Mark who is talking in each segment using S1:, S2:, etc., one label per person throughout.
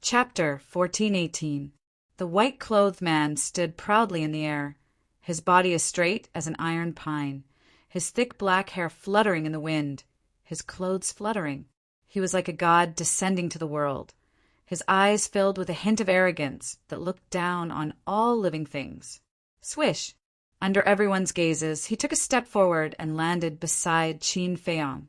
S1: Chapter 1418. The white-clothed man stood proudly in the air, his body as straight as an iron pine, his thick black hair fluttering in the wind, his clothes fluttering. He was like a god descending to the world, his eyes filled with a hint of arrogance that looked down on all living things. Swish! Under everyone's gazes, he took a step forward and landed beside Qin Feiyang,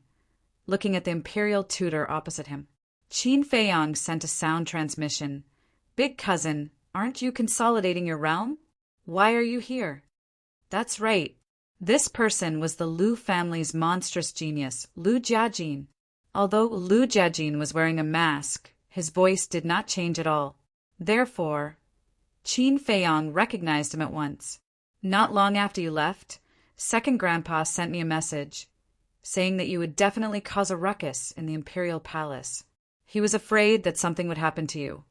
S1: looking at the imperial tutor opposite him. Qin Feiyang sent a sound transmission. "Big cousin, aren't you consolidating your realm? Why are you here?" That's right. This person was the Lu family's monstrous genius, Lu Jiajin. Although Lu Jiajin was wearing a mask, his voice did not change at all. Therefore, Qin Feiyang recognized him at once. "Not long after you left, Second Grandpa sent me a message, saying that you would definitely cause a ruckus in the imperial palace. He was afraid that something would happen to you,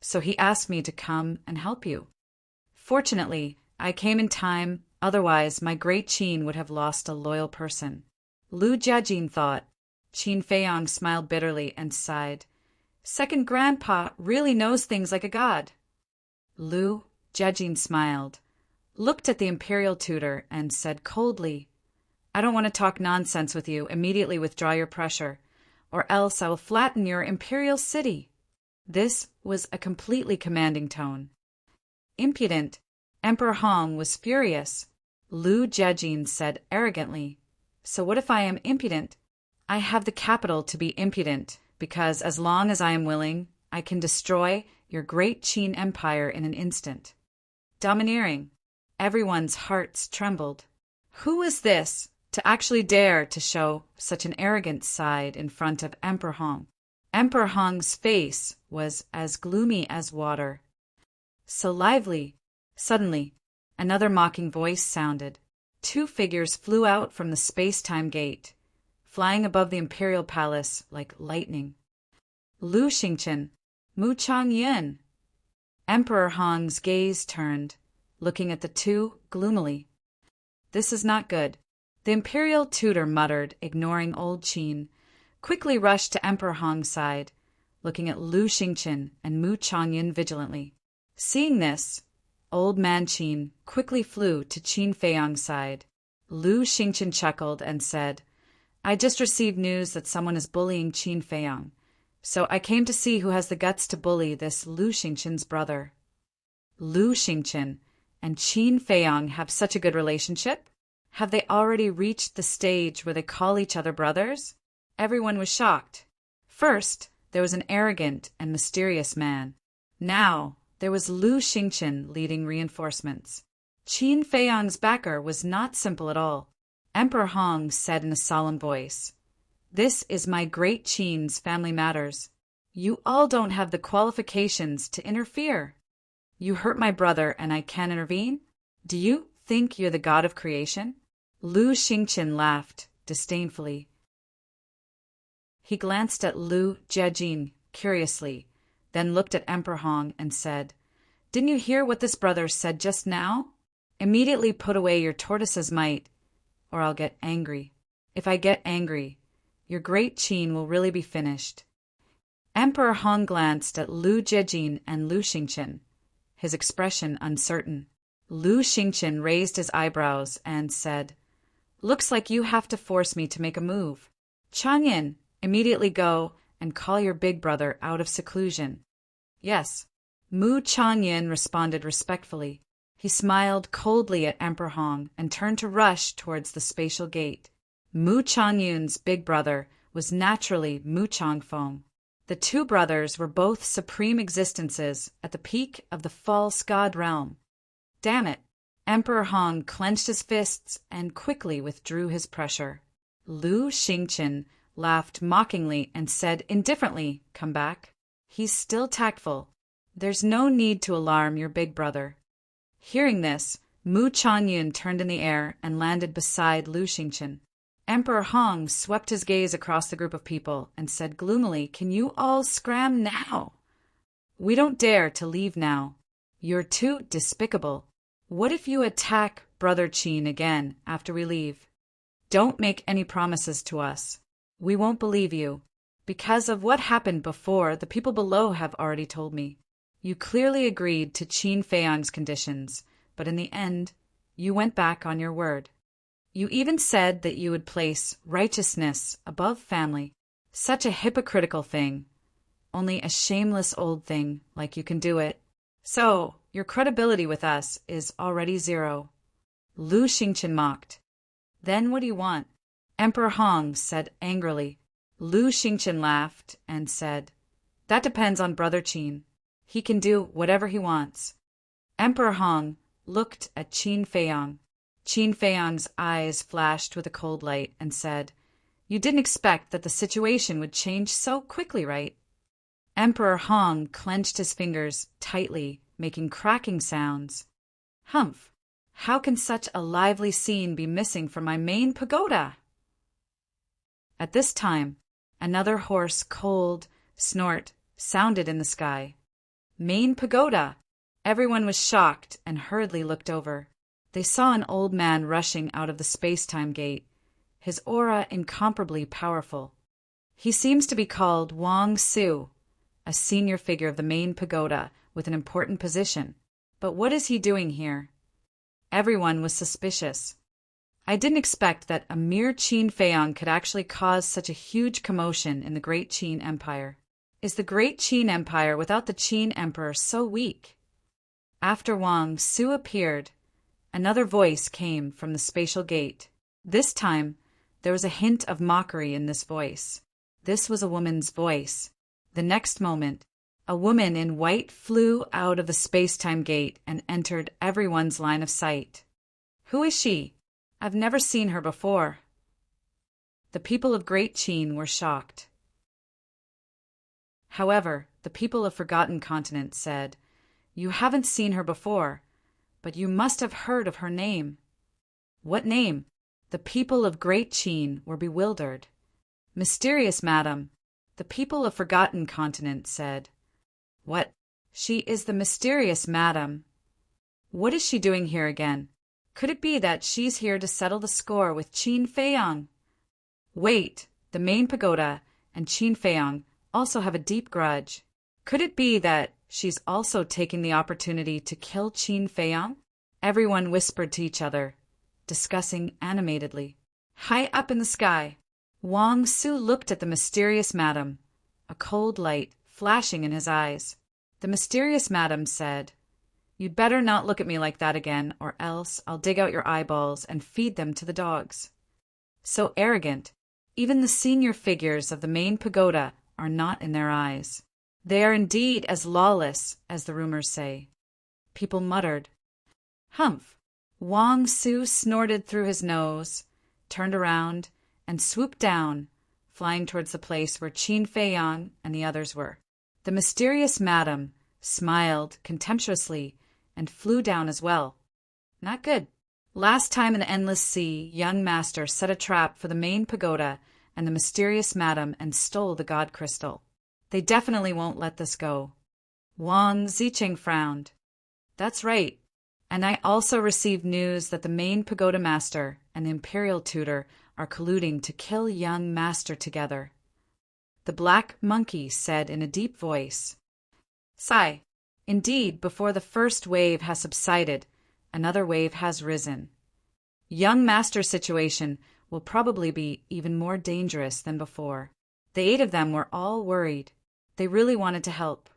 S1: so he asked me to come and help you. Fortunately, I came in time, otherwise my great Qin would have lost a loyal person." Lu Jiajin thought. Qin Feiyang smiled bitterly and sighed. "Second Grandpa really knows things like a god." Lu Jiajin smiled, looked at the imperial tutor, and said coldly, "I don't want to talk nonsense with you. Immediately withdraw your pressure, or else I will flatten your imperial city." This was a completely commanding tone. "Impudent!" Emperor Hong was furious. Lu Jiajin said arrogantly, "So what if I am impudent? I have the capital to be impudent, because as long as I am willing, I can destroy your great Qin empire in an instant." Domineering. Everyone's hearts trembled. Who was this to actually dare to show such an arrogant side in front of Emperor Hong? Emperor Hong's face was as gloomy as water. So lively. Suddenly, another mocking voice sounded. Two figures flew out from the space-time gate, flying above the imperial palace like lightning. Lu Xingchen, Mu Changyin. Emperor Hong's gaze turned, looking at the two gloomily. "This is not good." The imperial tutor muttered, ignoring old Qin, quickly rushed to Emperor Hong's side, looking at Lu Xingchen and Mu Changyin vigilantly. Seeing this, old man Qin quickly flew to Qin Feiyang's side. Lu Xingchen chuckled and said, "I just received news that someone is bullying Qin Feiyang, so I came to see who has the guts to bully this Lu Xingchen's brother." Lu Xingchen and Qin Feiyang have such a good relationship? Have they already reached the stage where they call each other brothers? Everyone was shocked. First, there was an arrogant and mysterious man. Now, there was Lu Xingchen leading reinforcements. Qin Feiyang's backer was not simple at all. Emperor Hong said in a solemn voice, "This is my great Qin's family matters. You all don't have the qualifications to interfere. You hurt my brother and I can't intervene? Do you think you're the god of creation?" Lu Xingchen laughed disdainfully. He glanced at Lu Jiajin curiously, then looked at Emperor Hong and said, "Didn't you hear what this brother said just now? Immediately put away your tortoise's might, or I'll get angry. If I get angry, your great Qin will really be finished." Emperor Hong glanced at Lu Jiajin and Lu Xingchen, his expression uncertain. Lu Xingchen raised his eyebrows and said, "Looks like you have to force me to make a move. Changyin, immediately go and call your big brother out of seclusion." "Yes." Mu Changyin responded respectfully. He smiled coldly at Emperor Hong and turned to rush towards the spatial gate. Mu Changyun's big brother was naturally Mu Changfeng. The two brothers were both supreme existences at the peak of the false god realm. Damn it! Emperor Hong clenched his fists and quickly withdrew his pressure. Lu Xingchen laughed mockingly and said indifferently, "Come back." He's still tactful. There's no need to alarm your big brother. Hearing this, Mu Changyun turned in the air and landed beside Lu Xingchen. Emperor Hong swept his gaze across the group of people and said gloomily, "Can you all scram now? We don't dare to leave now. You're too despicable. What if you attack Brother Qin again after we leave? Don't make any promises to us. We won't believe you. Because of what happened before, the people below have already told me. You clearly agreed to Qin Feiyang's conditions, but in the end, you went back on your word. You even said that you would place righteousness above family. Such a hypocritical thing. Only a shameless old thing like you can do it. So, your credibility with us is already zero. Lu Xingqian mocked. Then what do you want? Emperor Hong said angrily. Lu Xingqian laughed and said, That depends on Brother Qin. He can do whatever he wants. Emperor Hong looked at Qin Feiyang. Qin Feiyang's eyes flashed with a cold light and said, You didn't expect that the situation would change so quickly, right? Emperor Hong clenched his fingers tightly, making cracking sounds. Humph! How can such a lively scene be missing from my main pagoda? At this time, another hoarse, cold snort sounded in the sky. Main pagoda! Everyone was shocked and hurriedly looked over. They saw an old man rushing out of the space-time gate, his aura incomparably powerful. He seems to be called Wang Su, a senior figure of the main pagoda with an important position. But what is he doing here? Everyone was suspicious. I didn't expect that a mere Qin Feiyang could actually cause such a huge commotion in the Great Qin Empire. Is the Great Qin Empire without the Qin Emperor so weak? After Wang Su appeared, another voice came from the spatial gate. This time, there was a hint of mockery in this voice. This was a woman's voice. The next moment, a woman in white flew out of the space-time gate and entered everyone's line of sight. Who is she? I've never seen her before. The people of Great Qin were shocked. However, the people of Forgotten Continent said, You haven't seen her before, but you must have heard of her name. What name? The people of Great Qin were bewildered. Mysterious Madam, the people of Forgotten Continent said. What? She is the mysterious Madam. What is she doing here again? Could it be that she's here to settle the score with Qin Feiyang? Wait, the main pagoda and Qin Feiyang also have a deep grudge. Could it be that she's also taking the opportunity to kill Qin Feiyang? Everyone whispered to each other, discussing animatedly. High up in the sky, Wang Su looked at the mysterious madam, a cold light flashing in his eyes. The mysterious madam said, You'd better not look at me like that again, or else I'll dig out your eyeballs and feed them to the dogs. So arrogant, even the senior figures of the main pagoda are not in their eyes. They are indeed as lawless as the rumors say. People muttered. Humph! Wang Su snorted through his nose, turned around, and swooped down, flying towards the place where Qin Feiyang and the others were. The mysterious madam smiled contemptuously and flew down as well. Not good. Last time in the Endless Sea, young master set a trap for the main pagoda and the mysterious madam and stole the god crystal. They definitely won't let this go. Wang Zicheng frowned. That's right. And I also received news that the main pagoda master and the imperial tutor are colluding to kill young master together. The black monkey said in a deep voice. Sigh. Indeed, before the first wave has subsided, another wave has risen. Young master's situation will probably be even more dangerous than before. The 8 of them were all worried. They really wanted to help.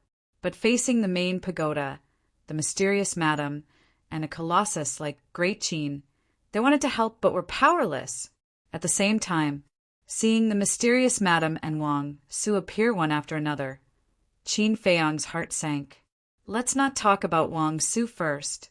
S1: But facing the main pagoda, the mysterious madam, and a colossus like Great Qin, they wanted to help but were powerless. At the same time, seeing the mysterious madam and Wang Su appear one after another, Qin Feiyang's heart sank. Let's not talk about Wang Su first.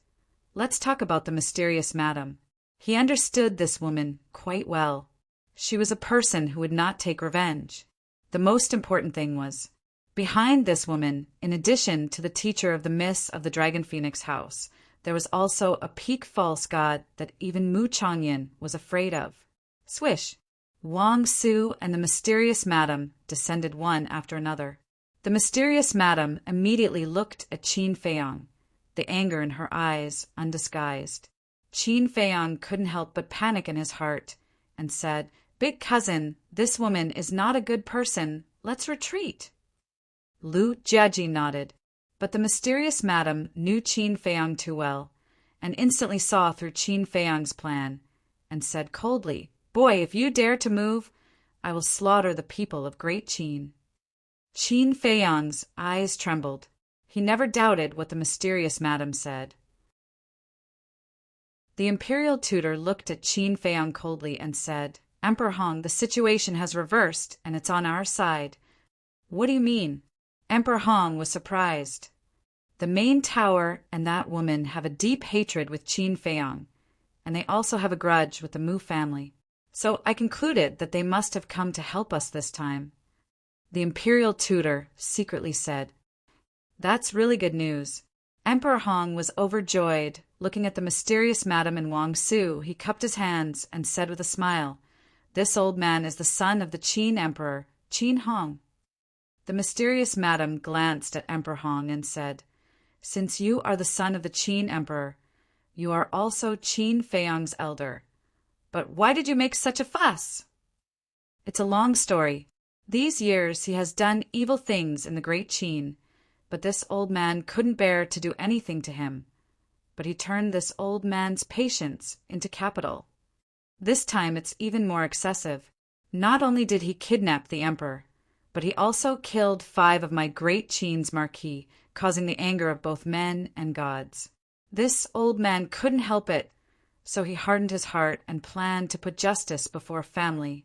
S1: Let's talk about the mysterious madam. He understood this woman quite well. She was a person who would not take revenge. The most important thing was, behind this woman, in addition to the teacher of the myths of the Dragon Phoenix House, there was also a peak false god that even Mu Changyan was afraid of. Swish! Wang Su and the mysterious madam descended one after another. The mysterious madam immediately looked at Qin Feiyang, the anger in her eyes undisguised. Qin Feiyang couldn't help but panic in his heart and said, Big cousin, this woman is not a good person. Let's retreat." Lu Jiaji nodded, but the mysterious madam knew Qin Feiyang too well, and instantly saw through Qin Feiyang's plan, and said coldly, "Boy, if you dare to move, I will slaughter the people of Great Qin." Qin Feiyang's eyes trembled. He never doubted what the mysterious madam said. The imperial tutor looked at Qin Feiyang coldly and said, "Emperor Hong, the situation has reversed, and it's on our side." "What do you mean?" Emperor Hong was surprised. "The main tower and that woman have a deep hatred with Qin Feiyang, and they also have a grudge with the Mu family. So I concluded that they must have come to help us this time." The imperial tutor secretly said, "That's really good news." Emperor Hong was overjoyed. Looking at the mysterious madam and Wang Su, he cupped his hands and said with a smile, "This old man is the son of the Qin emperor, Qin Hong." The mysterious madam glanced at Emperor Hong and said, "Since you are the son of the Qin emperor, you are also Qin Feiyang's elder. But why did you make such a fuss?" "It's a long story. These years he has done evil things in the Great Qin, but this old man couldn't bear to do anything to him. But he turned this old man's patience into capital. This time it's even more excessive. Not only did he kidnap the emperor, but he also killed 5 of my Great Qin's marquis, causing the anger of both men and gods. This old man couldn't help it, so he hardened his heart and planned to put justice before family.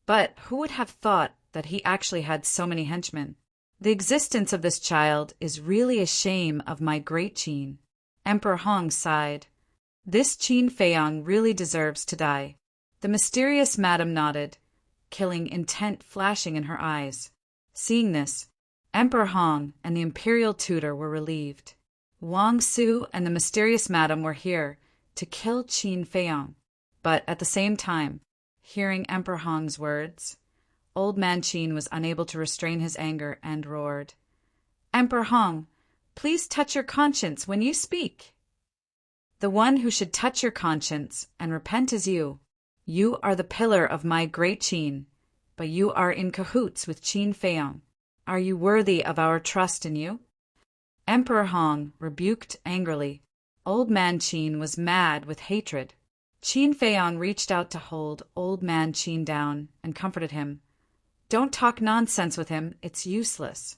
S1: But who would have thought that he actually had so many henchmen? The existence of this child is really a shame of my Great Qin." Emperor Hong sighed. "This Qin Feiyang really deserves to die." The mysterious madam nodded, killing intent flashing in her eyes. Seeing this, Emperor Hong and the imperial tutor were relieved. Wang Su and the mysterious madam were here to kill Qin Feiyang. But at the same time, hearing Emperor Hong's words, old man Qin was unable to restrain his anger and roared, "Emperor Hong, please touch your conscience when you speak." "The one who should touch your conscience and repent is you. You are the pillar of my Great Qin, but you are in cahoots with Qin Feiyang. Are you worthy of our trust in you?" Emperor Hong rebuked angrily. Old man Qin was mad with hatred. Qin Feiyang reached out to hold old man Qin down and comforted him. "Don't talk nonsense with him, it's useless."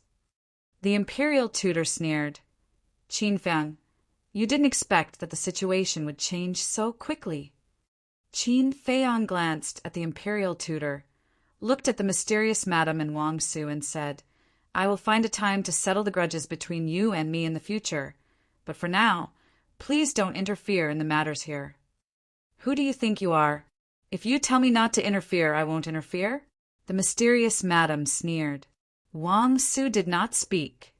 S1: The imperial tutor sneered. "Qin Feiyang, you didn't expect that the situation would change so quickly." Qin Feiyang glanced at the imperial tutor, looked at the mysterious madam and Wang Su and said, "I will find a time to settle the grudges between you and me in the future, but for now, please don't interfere in the matters here." "Who do you think you are? If you tell me not to interfere, I won't interfere." The mysterious madam sneered. Wang Su did not speak,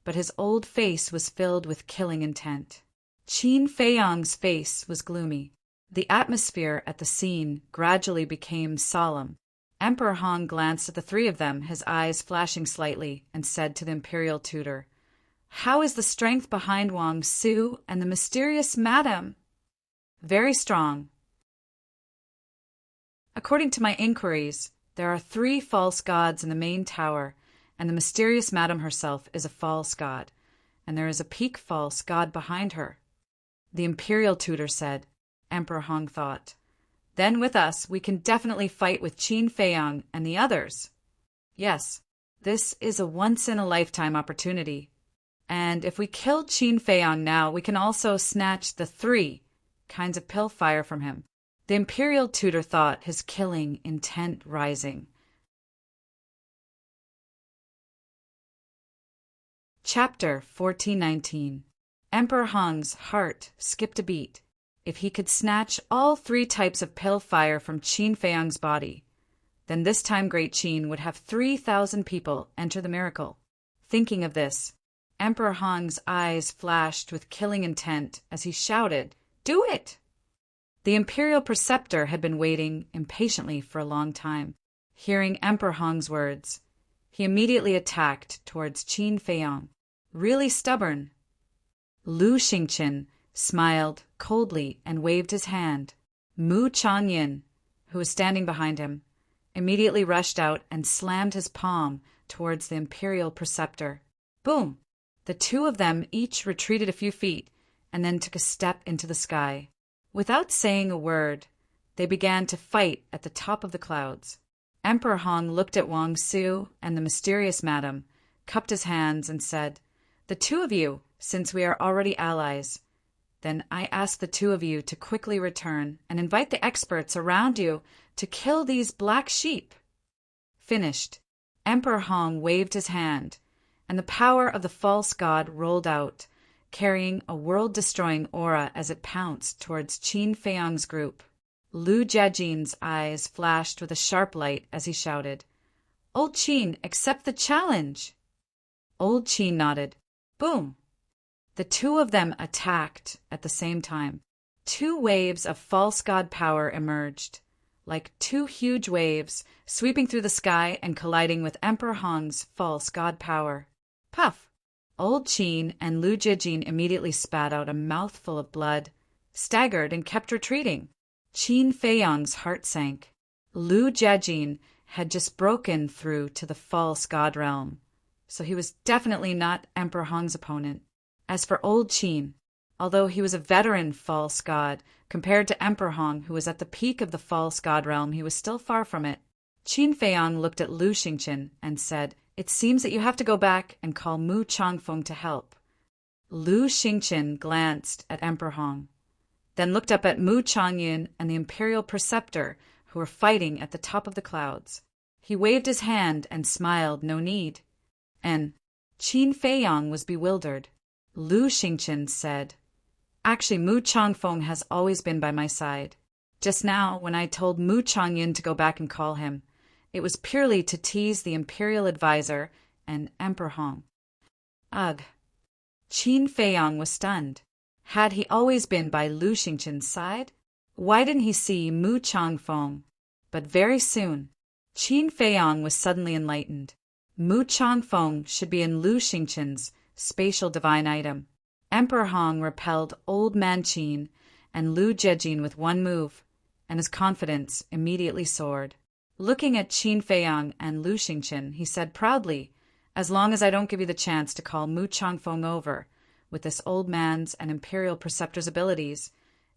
S1: but his old face was filled with killing intent. Qin Feiyang's face was gloomy. The atmosphere at the scene gradually became solemn. Emperor Hong glanced at the 3 of them, his eyes flashing slightly, and said to the imperial tutor, "How is the strength behind Wang Su and the mysterious madam?" "Very strong. According to my inquiries, there are 3 false gods in the main tower, and the mysterious madam herself is a false god, and there is a peak false god behind her." The imperial tutor said. Emperor Hong thought, "Then with us we can definitely fight with Qin Feiyang and the others. Yes, this is a once-in-a-lifetime opportunity. And if we kill Qin Feiyang now, we can also snatch the 3 kinds of pill fire from him." The imperial tutor thought, his killing intent rising. Chapter 1419. Emperor Hong's heart skipped a beat. If he could snatch all 3 types of pill fire from Qin Feiyang's body, then this time Great Qin would have 3,000 people enter the miracle. Thinking of this, Emperor Hong's eyes flashed with killing intent as he shouted, "Do it!" The imperial preceptor had been waiting impatiently for a long time. Hearing Emperor Hong's words, he immediately attacked towards Qin Feiyang. Really stubborn. Lu Xingqian smiled coldly and waved his hand. Mu Changyin, who was standing behind him, immediately rushed out and slammed his palm towards the Imperial Preceptor. Boom! The two of them each retreated a few feet and then took a step into the sky. Without saying a word, they began to fight at the top of the clouds. Emperor Hong looked at Wang Su and the mysterious madam, cupped his hands, and said, "The two of you, since we are already allies, then I ask the two of you to quickly return and invite the experts around you to kill these black sheep." Finished, Emperor Hong waved his hand, and the power of the false god rolled out, carrying a world-destroying aura as it pounced towards Qin Feiyang's group. Lu Jiajin's eyes flashed with a sharp light as he shouted, "Old Qin, accept the challenge!" Old Qin nodded. Boom! The two of them attacked at the same time. Two waves of false god power emerged, like two huge waves sweeping through the sky and colliding with Emperor Hong's false god power. Puff! Old Qin and Lu Jiajin immediately spat out a mouthful of blood, staggered, and kept retreating. Qin Feiyang's heart sank. Lu Jiajin had just broken through to the false god realm, so he was definitely not Emperor Hong's opponent. As for Old Qin, although he was a veteran false god, compared to Emperor Hong, who was at the peak of the false god realm, he was still far from it. Qin Feiyang looked at Lu Xingqian and said, "It seems that you have to go back and call Mu Changfeng to help." Lu Xingqian glanced at Emperor Hong, then looked up at Mu Changyin and the Imperial Preceptor, who were fighting at the top of the clouds. He waved his hand and smiled, "No need." And Qin Feiyang was bewildered. Lu Xingqian said, "Actually, Mu Changfeng has always been by my side. Just now, when I told Mu Changyin to go back and call him, it was purely to tease the Imperial Advisor and Emperor Hong." Ugh! Qin Feiyang was stunned. Had he always been by Lu Xingqian's side? Why didn't he see Mu Changfeng? But very soon, Qin Feiyang was suddenly enlightened. Mu Changfeng should be in Lu Xingqian's spatial divine item. Emperor Hong repelled Old Man Qin and Lu Jiajin with one move, and his confidence immediately soared. Looking at Qin Feiyang and Lu Xingqian, he said proudly, "As long as I don't give you the chance to call Mu Changfeng over with this old man's and Imperial Preceptor's abilities,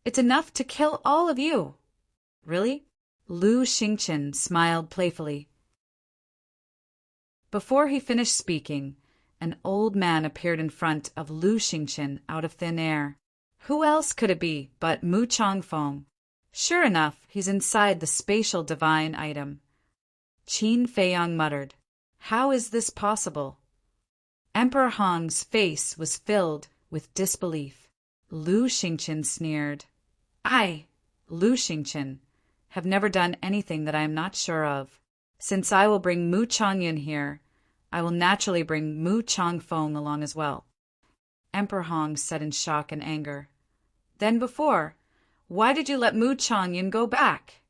S1: it's enough to kill all of you." "Really?" Lu Xingqian smiled playfully. Before he finished speaking, an old man appeared in front of Lu Xingqian out of thin air. Who else could it be but Mu Changfeng? Sure enough, he's inside the spatial divine item. Qin Feiyang muttered, "How is this possible?" Emperor Hong's face was filled with disbelief. Lu Xingqian sneered, "I, Lu Xingqian, have never done anything that I am not sure of. Since I will bring Mu Changyin here, I will naturally bring Mu Changfeng along as well." Emperor Hong said in shock and anger, "Then before, why did you let Mu Changyin go back?"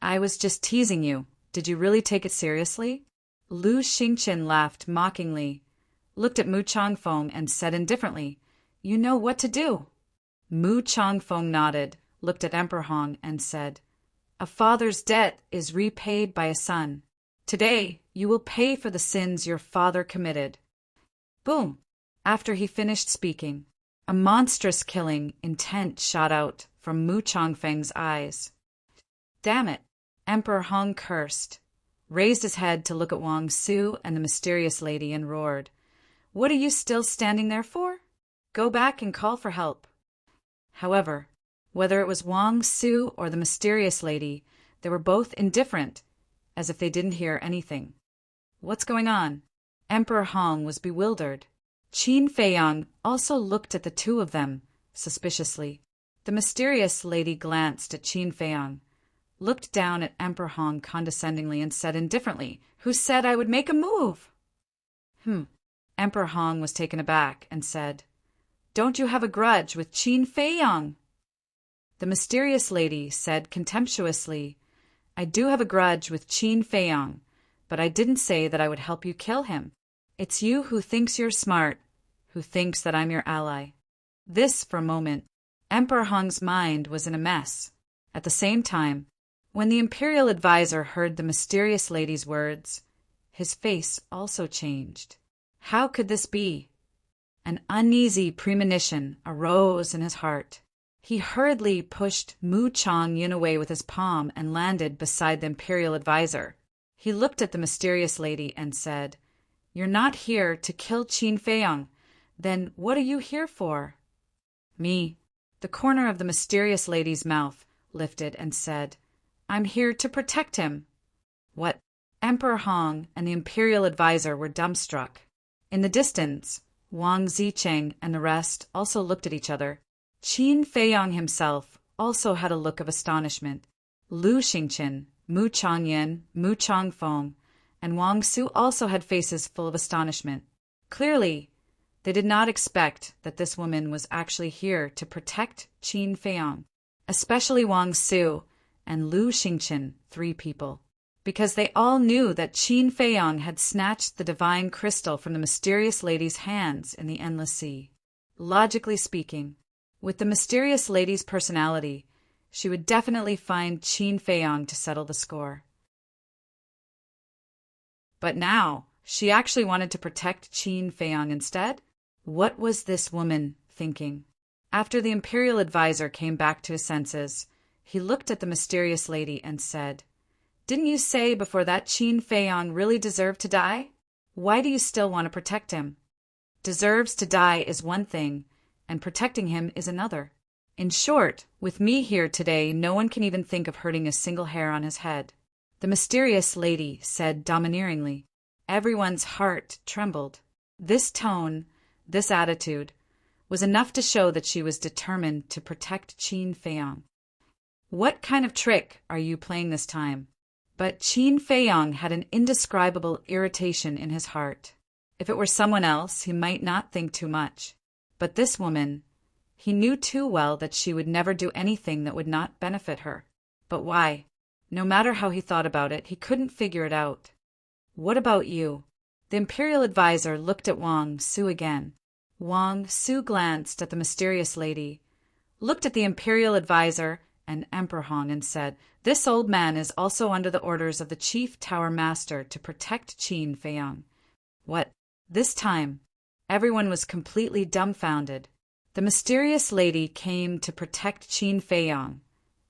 S1: "I was just teasing you. Did you really take it seriously?" Lu Xingqian laughed mockingly, looked at Mu Changfeng and said indifferently, "You know what to do." Mu Changfeng nodded, looked at Emperor Hong and said, "A father's debt is repaid by a son. Today, you will pay for the sins your father committed." Boom! After he finished speaking, a monstrous killing intent shot out from Mu Changfeng's eyes. "Damn it!" Emperor Hong cursed, raised his head to look at Wang Su and the mysterious lady and roared, "What are you still standing there for? Go back and call for help." However, whether it was Wang Su or the mysterious lady, they were both indifferent, as if they didn't hear anything. What's going on? Emperor Hong was bewildered. Qin Feiyang also looked at the two of them, suspiciously. The mysterious lady glanced at Qin Feiyang, looked down at Emperor Hong condescendingly and said indifferently, "Who said I would make a move?" Emperor Hong was taken aback and said, "Don't you have a grudge with Qin Feiyang?" The mysterious lady said contemptuously, "I do have a grudge with Qin Feiyang, but I didn't say that I would help you kill him. It's you who thinks you're smart, who thinks that I'm your ally." This, for a moment, Emperor Hong's mind was in a mess. At the same time, When the imperial advisor heard the mysterious lady's words, his face also changed. How could this be? An uneasy premonition arose in his heart. He hurriedly pushed Mu Chang-yun away with his palm and landed beside the imperial advisor. He looked at the mysterious lady and said, "You're not here to kill Qin Feiyang. Then what are you here for?" "Me." The corner of the mysterious lady's mouth lifted and said, "I'm here to protect him." What? Emperor Hong and the imperial advisor were dumbstruck. In the distance, Wang Zicheng and the rest also looked at each other. Qin Feiyang himself also had a look of astonishment. Lu Xingqian, Mu Changyin, Mu Changfeng, and Wang Su also had faces full of astonishment. Clearly, they did not expect that this woman was actually here to protect Qin Feiyang, especially Wang Su and Lu Xingqian, 3 people, because they all knew that Qin Feiyang had snatched the divine crystal from the mysterious lady's hands in the endless sea. Logically speaking, with the mysterious lady's personality, she would definitely find Qin Feiyang to settle the score. But now, she actually wanted to protect Qin Feiyang instead? What was this woman thinking? After the imperial advisor came back to his senses, he looked at the mysterious lady and said, "Didn't you say before that Qin Feiyang really deserved to die? Why do you still want to protect him? Deserves to die is one thing, and protecting him is another. In short, with me here today, no one can even think of hurting a single hair on his head," the mysterious lady said domineeringly. Everyone's heart trembled. This tone, this attitude, was enough to show that she was determined to protect Qin Feiyang. "What kind of trick are you playing this time?" But Qin Feiyang had an indescribable irritation in his heart. If it were someone else, he might not think too much. But this woman, he knew too well that she would never do anything that would not benefit her. But why? No matter how he thought about it, he couldn't figure it out. "What about you?" The imperial advisor looked at Wang Su again. Wang Su glanced at the mysterious lady, looked at the imperial advisor and Emperor Hong and said, "This old man is also under the orders of the chief tower master to protect Qin Feiyang." What? This time, everyone was completely dumbfounded. The mysterious lady came to protect Qin Feiyang,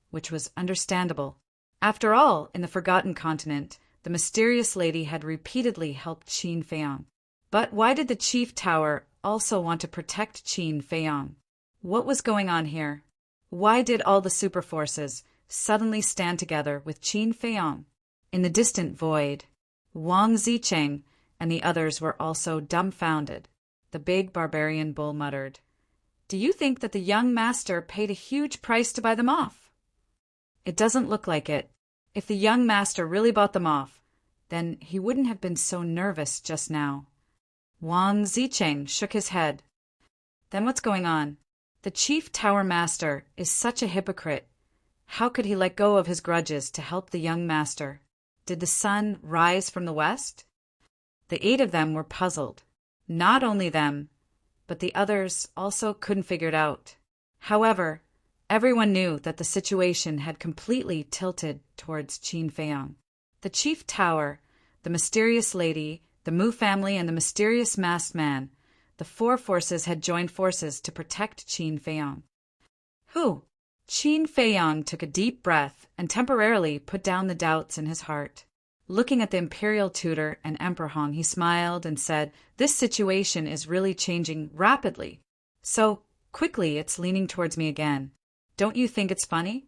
S1: which was understandable. After all, in the Forgotten Continent, the mysterious lady had repeatedly helped Qin Feiyang. But why did the chief tower also want to protect Qin Feiyang? What was going on here? Why did all the super forces suddenly stand together with Qin Feiyang? In the distant void, Wang Zicheng and the others were also dumbfounded. The big barbarian bull muttered, "Do you think that the young master paid a huge price to buy them off?" "It doesn't look like it. If the young master really bought them off, then he wouldn't have been so nervous just now." Wang Zicheng shook his head. "Then what's going on? The chief tower master is such a hypocrite. How could he let go of his grudges to help the young master? Did the sun rise from the west?" The 8 of them were puzzled. Not only them, but the others also couldn't figure it out. However, everyone knew that the situation had completely tilted towards Qin Feiyang. The chief tower, the mysterious lady, the Mu family, and the mysterious masked man, the 4 forces had joined forces to protect Qin Feiyang. Who? Qin Feiyang took a deep breath and temporarily put down the doubts in his heart. Looking at the imperial tutor and Emperor Hong, he smiled and said, "This situation is really changing rapidly. So quickly it's leaning towards me again. Don't you think it's funny?"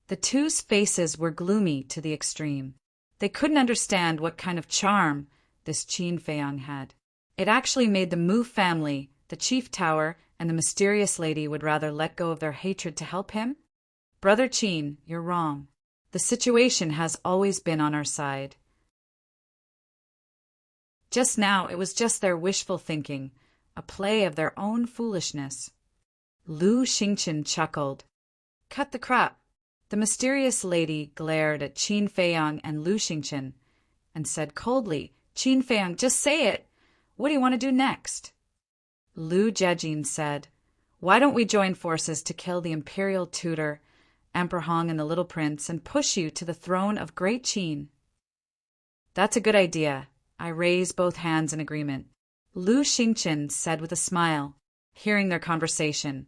S1: The 2's faces were gloomy to the extreme. They couldn't understand what kind of charm this Qin Feiyang had. It actually made the Mu family, the chief tower, and the mysterious lady would rather let go of their hatred to help him. "Brother Qin, you're wrong. The situation has always been on our side. Just now it was just their wishful thinking, a play of their own foolishness." Lu Xingqian chuckled. "Cut the crap." The mysterious lady glared at Qin Feiyang and Lu Xingqian and said coldly, "Qin Feiyang, just say it. What do you want to do next?" Lu Jejin said, "Why don't we join forces to kill the imperial tutor Emperor Hong and the little prince, and push you to the throne of Great Qin." "That's a good idea." I raised both hands in agreement. Lu Xingchen said with a smile, hearing their conversation.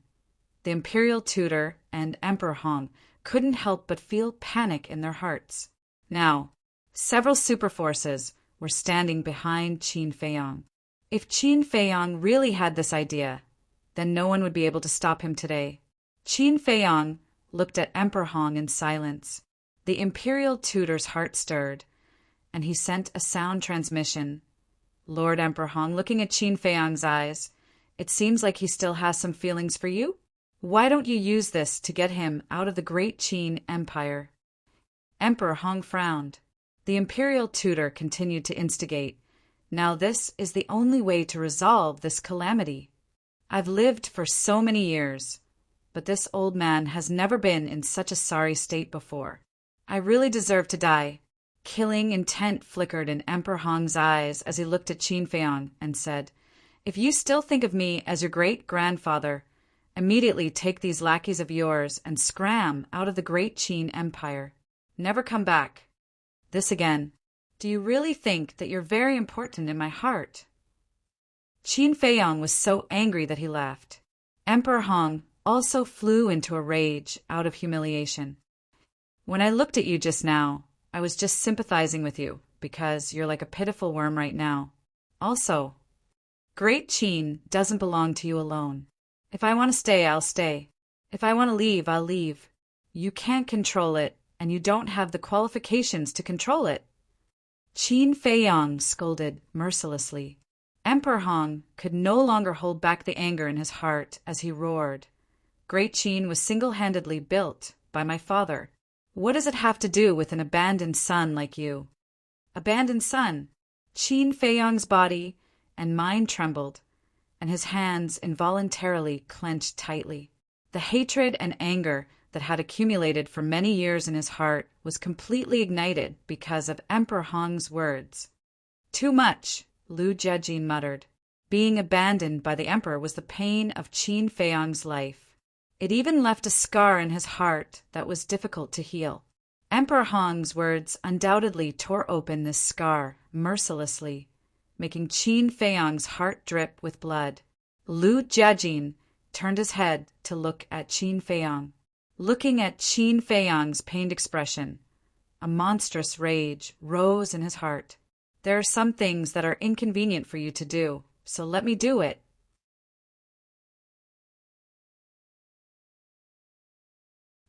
S1: The imperial tutor and Emperor Hong couldn't help but feel panic in their hearts. Now, several superforces were standing behind Qin Feiyang. If Qin Feiyang really had this idea, then no one would be able to stop him today. Qin Feiyang looked at Emperor Hong in silence. The imperial tutor's heart stirred, and he sent a sound transmission. "Lord Emperor Hong, looking at Qin Feiyang's eyes, it seems like he still has some feelings for you. Why don't you use this to get him out of the Great Qin Empire?" Emperor Hong frowned. The imperial tutor continued to instigate. "Now this is the only way to resolve this calamity. I've lived for so many years, but this old man has never been in such a sorry state before. I really deserve to die." Killing intent flickered in Emperor Hong's eyes as he looked at Qin Feiyang and said, "If you still think of me as your great-grandfather, immediately take these lackeys of yours and scram out of the Great Qin Empire. Never come back." This again. "Do you really think that you're very important in my heart?" Qin Feiyang was so angry that he laughed. Emperor Hong also flew into a rage out of humiliation. "When I looked at you just now, I was just sympathizing with you, because you're like a pitiful worm right now. Also, Great Qin doesn't belong to you alone. If I want to stay, I'll stay. If I want to leave, I'll leave. You can't control it, and you don't have the qualifications to control it." Qin Feiyang scolded mercilessly. Emperor Hong could no longer hold back the anger in his heart as he roared. "Great Qin was single-handedly built by my father. What does it have to do with an abandoned son like you?" "Abandoned son?" Qin Feiyang's body and mind trembled, and his hands involuntarily clenched tightly. The hatred and anger that had accumulated for many years in his heart was completely ignited because of Emperor Hong's words. "Too much," Lu Jiajin muttered. Being abandoned by the emperor was the pain of Qin Feiyang's life. It even left a scar in his heart that was difficult to heal. Emperor Hong's words undoubtedly tore open this scar mercilessly, making Qin Feiyang's heart drip with blood. Lu Jiajin turned his head to look at Qin Feiyang. Looking at Qin Feiyang's pained expression, a monstrous rage rose in his heart. "There are some things that are inconvenient for you to do, so let me do it."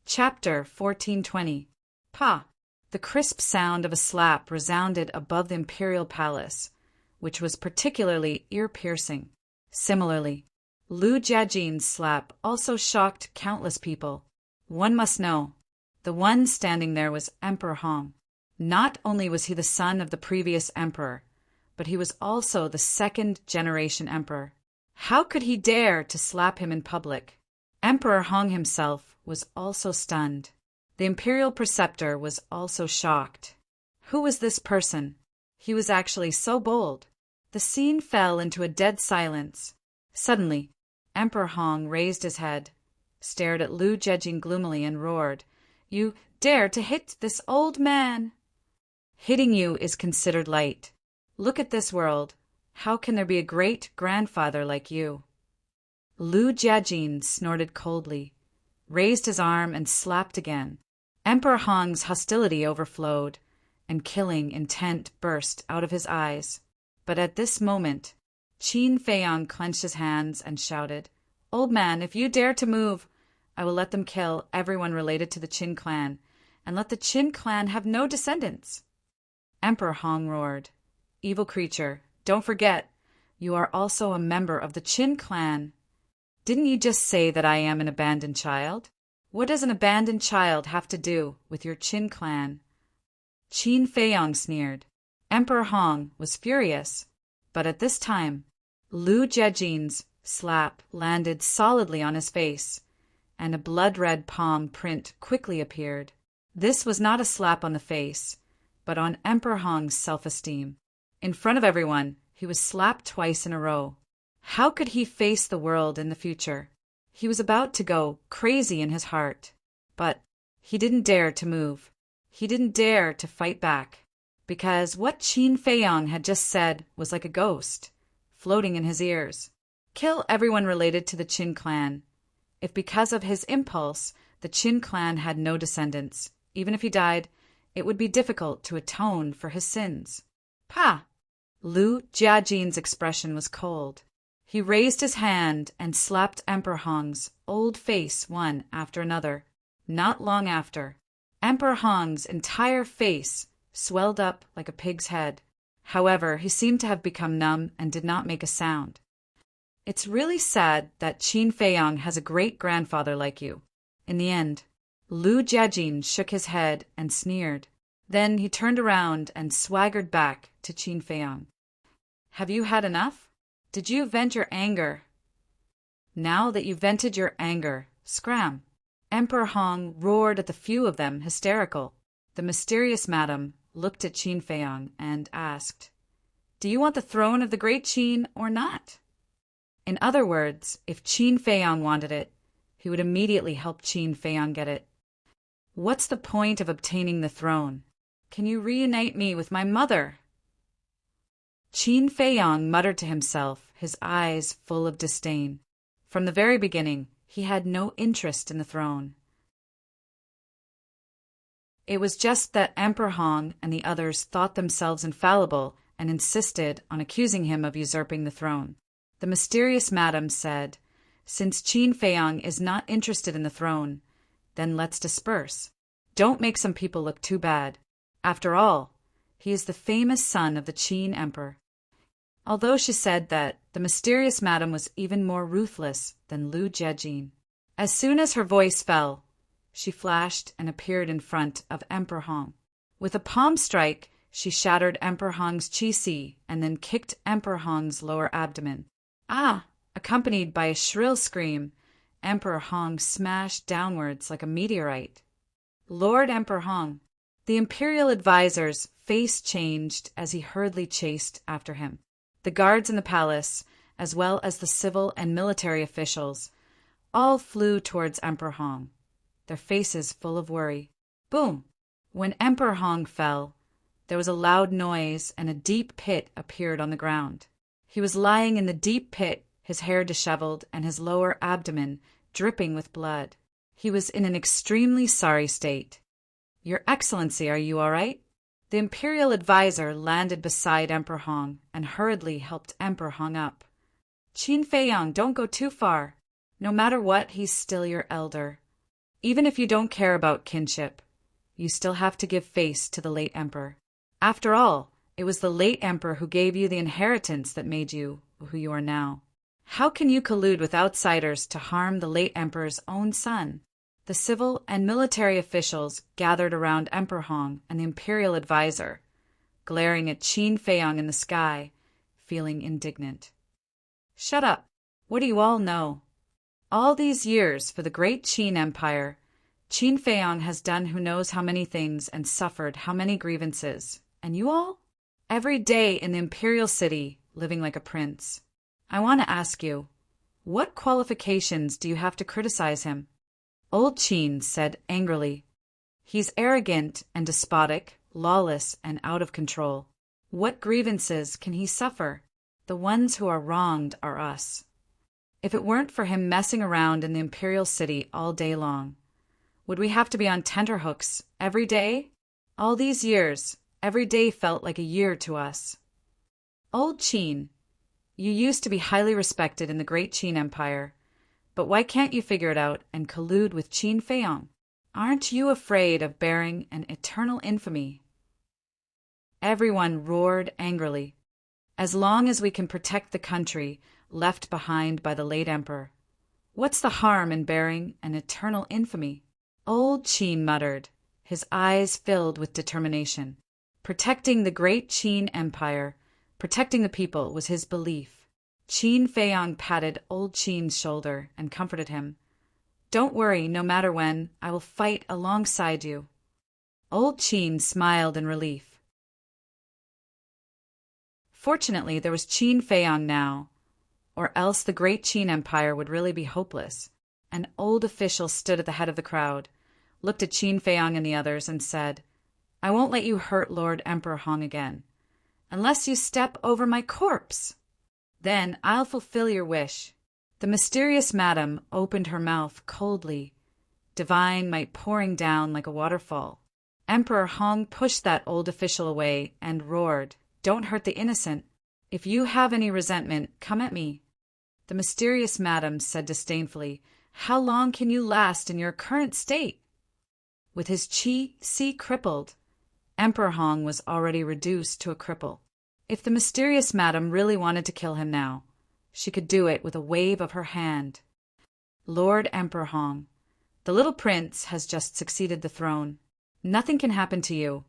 S1: Chapter 1420. Pa! The crisp sound of a slap resounded above the imperial palace, which was particularly ear-piercing. Similarly, Lu Jiajin's slap also shocked countless people. One must know, the one standing there was Emperor Hong. Not only was he the son of the previous emperor, but he was also the second-generation emperor. How could he dare to slap him in public? Emperor Hong himself was also stunned. The imperial preceptor was also shocked. Who was this person? He was actually so bold. The scene fell into a dead silence. Suddenly, Emperor Hong raised his head, stared at Lu Jiajin gloomily, and roared, "You dare to hit this old man!" "Hitting you is considered light. Look at this world. How can there be a great-grandfather like you?" Lu Jiajin snorted coldly, raised his arm, and slapped again. Emperor Hong's hostility overflowed, and killing intent burst out of his eyes. But at this moment, Qin Feiyang clenched his hands and shouted, "Old man, if you dare to move, I will let them kill everyone related to the Qin clan, and let the Qin clan have no descendants." Emperor Hong roared, "Evil creature, don't forget, you are also a member of the Qin clan. Didn't you just say that I am an abandoned child? What does an abandoned child have to do with your Qin clan?" Qin Feiyang sneered. Emperor Hong was furious, but at this time, Lu Jiajin's slap landed solidly on his face, and a blood-red palm print quickly appeared. This was not a slap on the face, but on Emperor Hong's self-esteem. In front of everyone, he was slapped twice in a row. How could he face the world in the future? He was about to go crazy in his heart. But He didn't dare to move. He didn't dare to fight back, because what Qin Feiyang had just said was like a ghost, floating in his ears. Kill everyone related to the Qin clan. If because of his impulse, the Qin clan had no descendants, even if he died, it would be difficult to atone for his sins. Pah! Lu Jiajin's expression was cold. He raised his hand and slapped Emperor Hong's old face one after another. Not long after, Emperor Hong's entire face swelled up like a pig's head. However, he seemed to have become numb and did not make a sound. It's really sad that Qin Feiyang has a great-grandfather like you. In the end, Lu Jiajin shook his head and sneered. Then he turned around and swaggered back to Qin Feiyang. Have you had enough? Did you vent your anger? Now that you've vented your anger, scram! Emperor Hong roared at the few of them, hysterical. The mysterious madam looked at Qin Feiyang and asked, "Do you want the throne of the great Qin or not?" In other words, if Qin Feiyang wanted it, he would immediately help Qin Feiyang get it. What's the point of obtaining the throne? Can you reunite me with my mother? Qin Feiyang muttered to himself, his eyes full of disdain. From the very beginning, he had no interest in the throne. It was just that Emperor Hong and the others thought themselves infallible and insisted on accusing him of usurping the throne. The mysterious madam said, "Since Qin Feiyang is not interested in the throne, then let's disperse. Don't make some people look too bad. After all, he is the famous son of the Qin emperor." Although she said that, the mysterious madam was even more ruthless than Lu Jiajin. As soon as her voice fell, she flashed and appeared in front of Emperor Hong. With a palm strike, she shattered Emperor Hong's qi and then kicked Emperor Hong's lower abdomen. Ah! Accompanied by a shrill scream, Emperor Hong smashed downwards like a meteorite. Lord Emperor Hong! The imperial advisor's face changed as he hurriedly chased after him. The guards in the palace, as well as the civil and military officials, all flew towards Emperor Hong, their faces full of worry. Boom! When Emperor Hong fell, there was a loud noise and a deep pit appeared on the ground. He was lying in the deep pit, his hair disheveled and his lower abdomen dripping with blood. He was in an extremely sorry state. "Your Excellency, are you all right?" The imperial advisor landed beside Emperor Hong and hurriedly helped Emperor Hong up. "Qin Feiyang, don't go too far. No matter what, he's still your elder. Even if you don't care about kinship, you still have to give face to the late emperor. After all, it was the late emperor who gave you the inheritance that made you who you are now. How can you collude with outsiders to harm the late emperor's own son?" The civil and military officials gathered around Emperor Hong and the imperial advisor, glaring at Qin Feiyang in the sky, feeling indignant. "Shut up! What do you all know? All these years for the great Qin Empire, Qin Feiyang has done who knows how many things and suffered how many grievances. And you all? Every day in the imperial city, living like a prince. I want to ask you, what qualifications do you have to criticize him?" Old Qin said angrily, "He's arrogant and despotic, lawless and out of control. What grievances can he suffer? The ones who are wronged are us. If it weren't for him messing around in the imperial city all day long, would we have to be on tenterhooks every day? All these years, every day felt like a year to us. Old Qin, you used to be highly respected in the great Qin Empire. But why can't you figure it out and collude with Qin Feiyang? Aren't you afraid of bearing an eternal infamy?" Everyone roared angrily. "As long as we can protect the country left behind by the late emperor, what's the harm in bearing an eternal infamy?" Old Qin muttered, his eyes filled with determination. Protecting the great Qin Empire, protecting the people was his belief. Qin Feiyang patted old Qin's shoulder and comforted him. "Don't worry, no matter when, I will fight alongside you." Old Qin smiled in relief. Fortunately, there was Qin Feiyang now, or else the great Qin Empire would really be hopeless. An old official stood at the head of the crowd, looked at Qin Feiyang and the others, and said, "I won't let you hurt Lord Emperor Hong again, unless you step over my corpse. Then I'll fulfill your wish." The mysterious madam opened her mouth coldly, divine might pouring down like a waterfall. Emperor Hong pushed that old official away and roared, "Don't hurt the innocent. If you have any resentment, come at me." The mysterious madam said disdainfully, "How long can you last in your current state?" With his qi crippled, Emperor Hong was already reduced to a cripple. If the mysterious madam really wanted to kill him now, she could do it with a wave of her hand. "Lord Emperor Hong, the little prince has just succeeded the throne. Nothing can happen to you,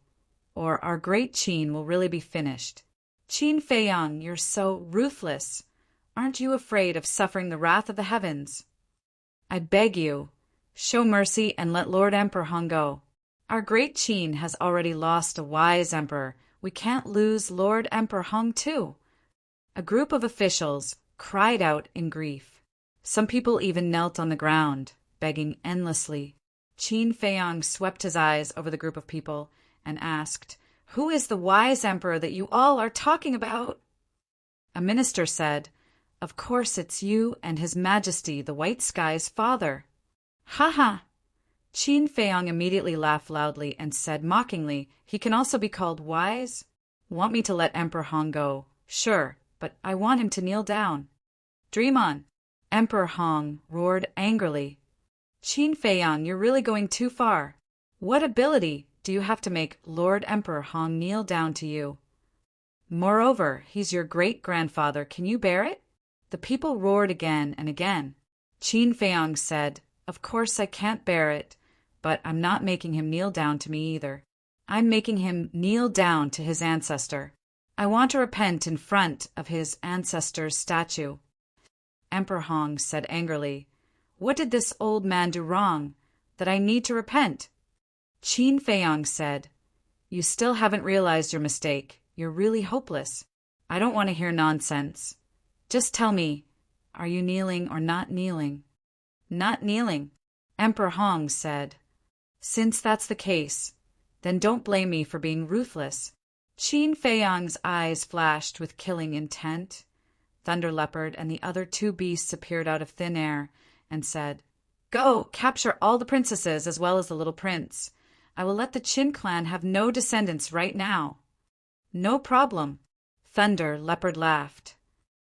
S1: or our great Qin will really be finished. Qin Feiyang, you're so ruthless. Aren't you afraid of suffering the wrath of the heavens? I beg you, show mercy and let Lord Emperor Hong go. Our great Qin has already lost a wise emperor. We can't lose Lord Emperor Hong too." A group of officials cried out in grief. Some people even knelt on the ground, begging endlessly. Qin Feiyang swept his eyes over the group of people and asked, "Who is the wise emperor that you all are talking about?" A minister said, "Of course it's you and His Majesty the White Sky's father." "Ha ha!" Qin Feiyang immediately laughed loudly and said mockingly, "He can also be called wise? Want me to let Emperor Hong go? Sure, but I want him to kneel down." "Dream on!" Emperor Hong roared angrily. "Qin Feiyang, you're really going too far. What ability do you have to make Lord Emperor Hong kneel down to you? Moreover, he's your great-grandfather. Can you bear it?" The people roared again and again. Qin Feiyang said, "Of course I can't bear it, but I'm not making him kneel down to me either. I'm making him kneel down to his ancestor. I want to repent in front of his ancestor's statue." Emperor Hong said angrily, "What did this old man do wrong, that I need to repent?" Qin Feiyang said, "You still haven't realized your mistake. You're really hopeless. I don't want to hear nonsense. Just tell me, are you kneeling or not kneeling?" "Not kneeling," Emperor Hong said. "Since that's the case, then don't blame me for being ruthless." Qin Feiyang's eyes flashed with killing intent. Thunder Leopard and the other two beasts appeared out of thin air and said, "Go, capture all the princesses as well as the little prince. I will let the Qin clan have no descendants right now." "No problem," Thunder Leopard laughed.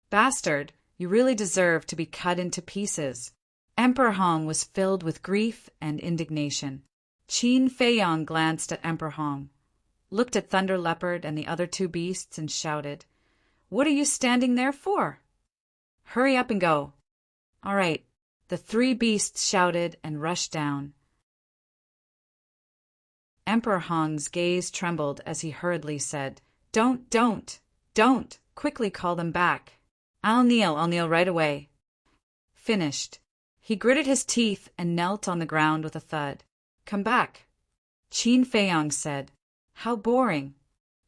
S1: "Bastard, you really deserve to be cut into pieces." Emperor Hong was filled with grief and indignation. Qin Feiyang glanced at Emperor Hong, looked at Thunder Leopard and the other two beasts, and shouted, "What are you standing there for? Hurry up and go." "All right," the three beasts shouted and rushed down. Emperor Hong's gaze trembled as he hurriedly said, Don't, quickly call them back. I'll kneel right away." Finished. He gritted his teeth and knelt on the ground with a thud. "Come back." Qin Feiyang said, "How boring."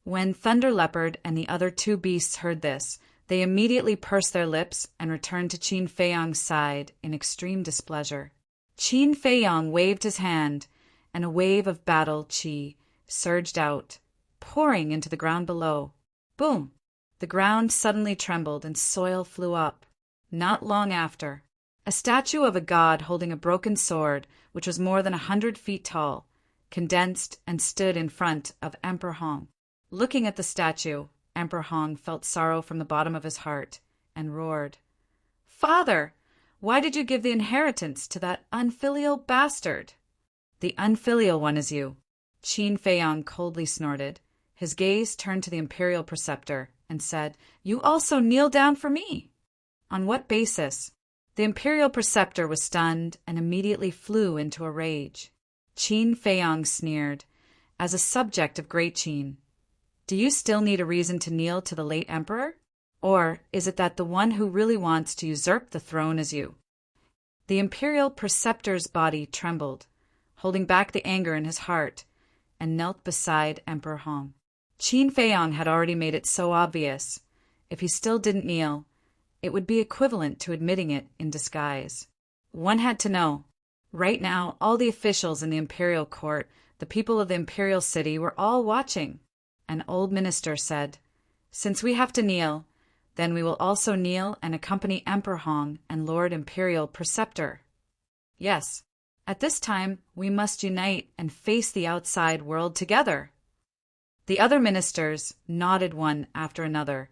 S1: When Thunder Leopard and the other two beasts heard this, they immediately pursed their lips and returned to Qin Feiyang's side in extreme displeasure. Qin Feiyang waved his hand, and a wave of battle qi surged out, pouring into the ground below. Boom! The ground suddenly trembled and soil flew up. Not long after, a statue of a god holding a broken sword, which was more than 100 feet tall, condensed and stood in front of Emperor Hong. Looking at the statue, Emperor Hong felt sorrow from the bottom of his heart and roared, "Father, why did you give the inheritance to that unfilial bastard?" "The unfilial one is you," Qin Feiyang coldly snorted. His gaze turned to the imperial preceptor and said, "You also kneel down for me." "On what basis?" The imperial preceptor was stunned and immediately flew into a rage. Qin Feiyang sneered, "As a subject of Great Qin, do you still need a reason to kneel to the late emperor? Or is it that the one who really wants to usurp the throne is you?" The imperial preceptor's body trembled, holding back the anger in his heart, and knelt beside Emperor Hong. Qin Feiyang had already made it so obvious. If he still didn't kneel, it would be equivalent to admitting it in disguise. One had to know. Right now, all the officials in the imperial court, the people of the imperial city, were all watching. An old minister said, "Since we have to kneel, then we will also kneel and accompany Emperor Hong and Lord Imperial Preceptor. Yes, at this time we must unite and face the outside world together." The other ministers nodded one after another,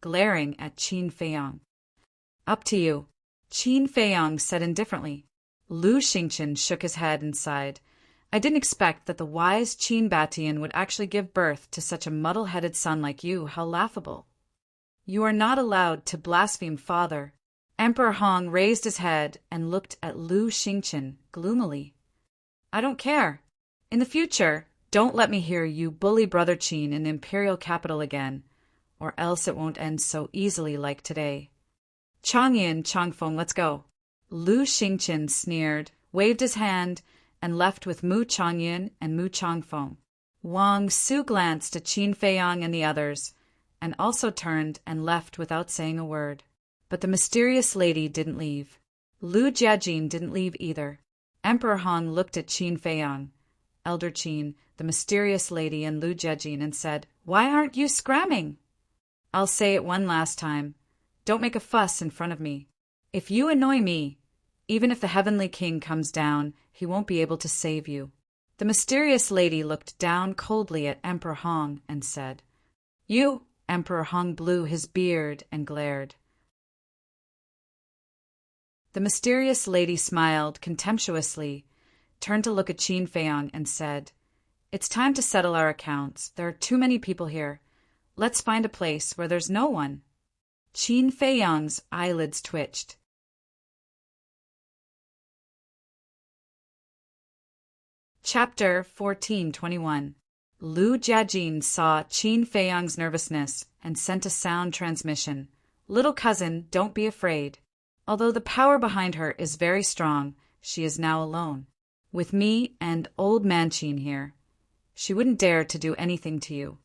S1: glaring at Qin Feiyang. "Up to you," Qin Feiyang said indifferently. Lu Xingqian shook his head and sighed. "I didn't expect that the wise Qin Batian would actually give birth to such a muddle-headed son like you. How laughable." "You are not allowed to blaspheme, father." Emperor Hong raised his head and looked at Lu Xingqian gloomily. "I don't care. In the future, don't let me hear you bully Brother Qin in the imperial capital again, or else it won't end so easily like today. Changyin, Changfeng, let's go." Lu Xingqian sneered, waved his hand, and left with Mu Changyin and Mu Changfeng. Wang Su glanced at Qin Feiyang and the others, and also turned and left without saying a word. But the mysterious lady didn't leave. Lu Jiajin didn't leave either. Emperor Hong looked at Qin Feiyang, Elder Qin, the mysterious lady, and Lu Jiajin, and said, "Why aren't you scramming?" "I'll say it one last time. Don't make a fuss in front of me. If you annoy me, even if the Heavenly King comes down, he won't be able to save you." The mysterious lady looked down coldly at Emperor Hong and said, "You." Emperor Hong blew his beard and glared. The mysterious lady smiled contemptuously, turned to look at Qin Feiyang, and said, "It's time to settle our accounts. There are too many people here. Let's find a place where there's no one." Qin Feiyang's eyelids twitched. Chapter 1421. Lu Jiajin saw Qin Feiyang's nervousness and sent a sound transmission. "Little cousin, don't be afraid. Although the power behind her is very strong, she is now alone, with me and old man Qin here. She wouldn't dare to do anything to you.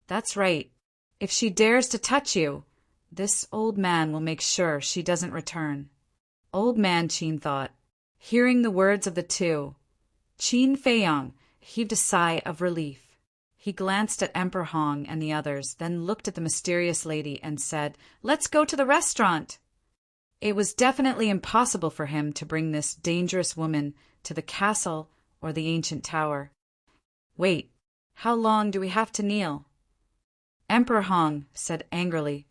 S1: That's right. If she dares to touch you, this old man will make sure she doesn't return." Old man Qin thought. Hearing the words of the two, Qin Feiyang heaved a sigh of relief. He glanced at Emperor Hong and the others, then looked at the mysterious lady and said, "Let's go to the restaurant." It was definitely impossible for him to bring this dangerous woman to the castle or the ancient tower. "Wait, how long do we have to kneel?" Emperor Hong said angrily,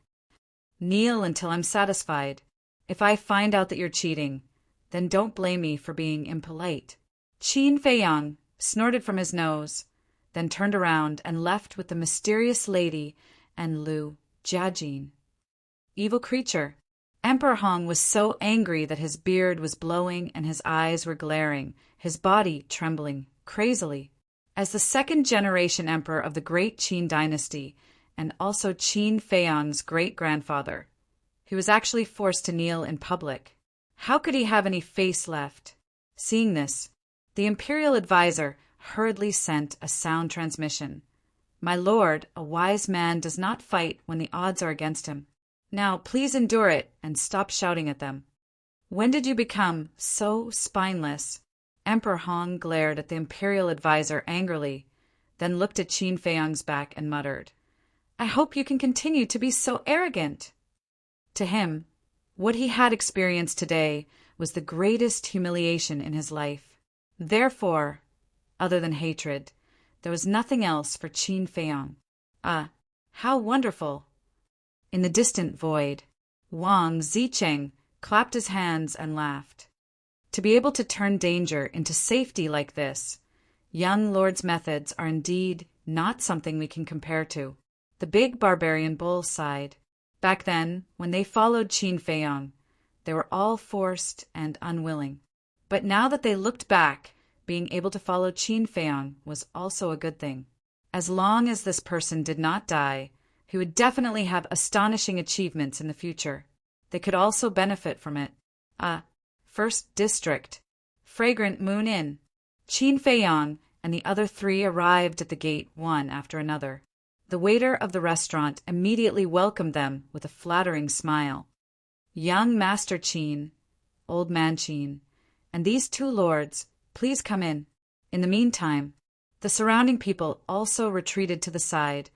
S1: "Kneel until I'm satisfied. If I find out that you're cheating, then don't blame me for being impolite." Qin Feiyang snorted from his nose, then turned around and left with the mysterious lady and Lu Jiajin. Evil creature. Emperor Hong was so angry that his beard was blowing and his eyes were glaring, his body trembling crazily. As the second-generation emperor of the great Qin dynasty, and also Qin Feiyang's great-grandfather, he was actually forced to kneel in public. How could he have any face left? Seeing this, the imperial advisor hurriedly sent a sound transmission. "My lord, a wise man does not fight when the odds are against him. Now please endure it and stop shouting at them." "When did you become so spineless?" Emperor Hong glared at the imperial advisor angrily, then looked at Qin Feiyang's back and muttered, "I hope you can continue to be so arrogant." To him, what he had experienced today was the greatest humiliation in his life. Therefore, other than hatred, there was nothing else for Qin Feiyang. Ah, how wonderful! In the distant void, Wang Zicheng clapped his hands and laughed. To be able to turn danger into safety like this, young lord's methods are indeed not something we can compare to. The big barbarian bull sighed. Back then, when they followed Qin Feiyang, they were all forced and unwilling. But now that they looked back, being able to follow Qin Feiyang was also a good thing. As long as this person did not die, he would definitely have astonishing achievements in the future. They could also benefit from it. First District, Fragrant Moon Inn. Qin Feiyang and the other three arrived at the gate one after another. The waiter of the restaurant immediately welcomed them with a flattering smile. Young Master Qin, Old Man Qin, and these two lords, please come in. In the meantime, the surrounding people also retreated to the side,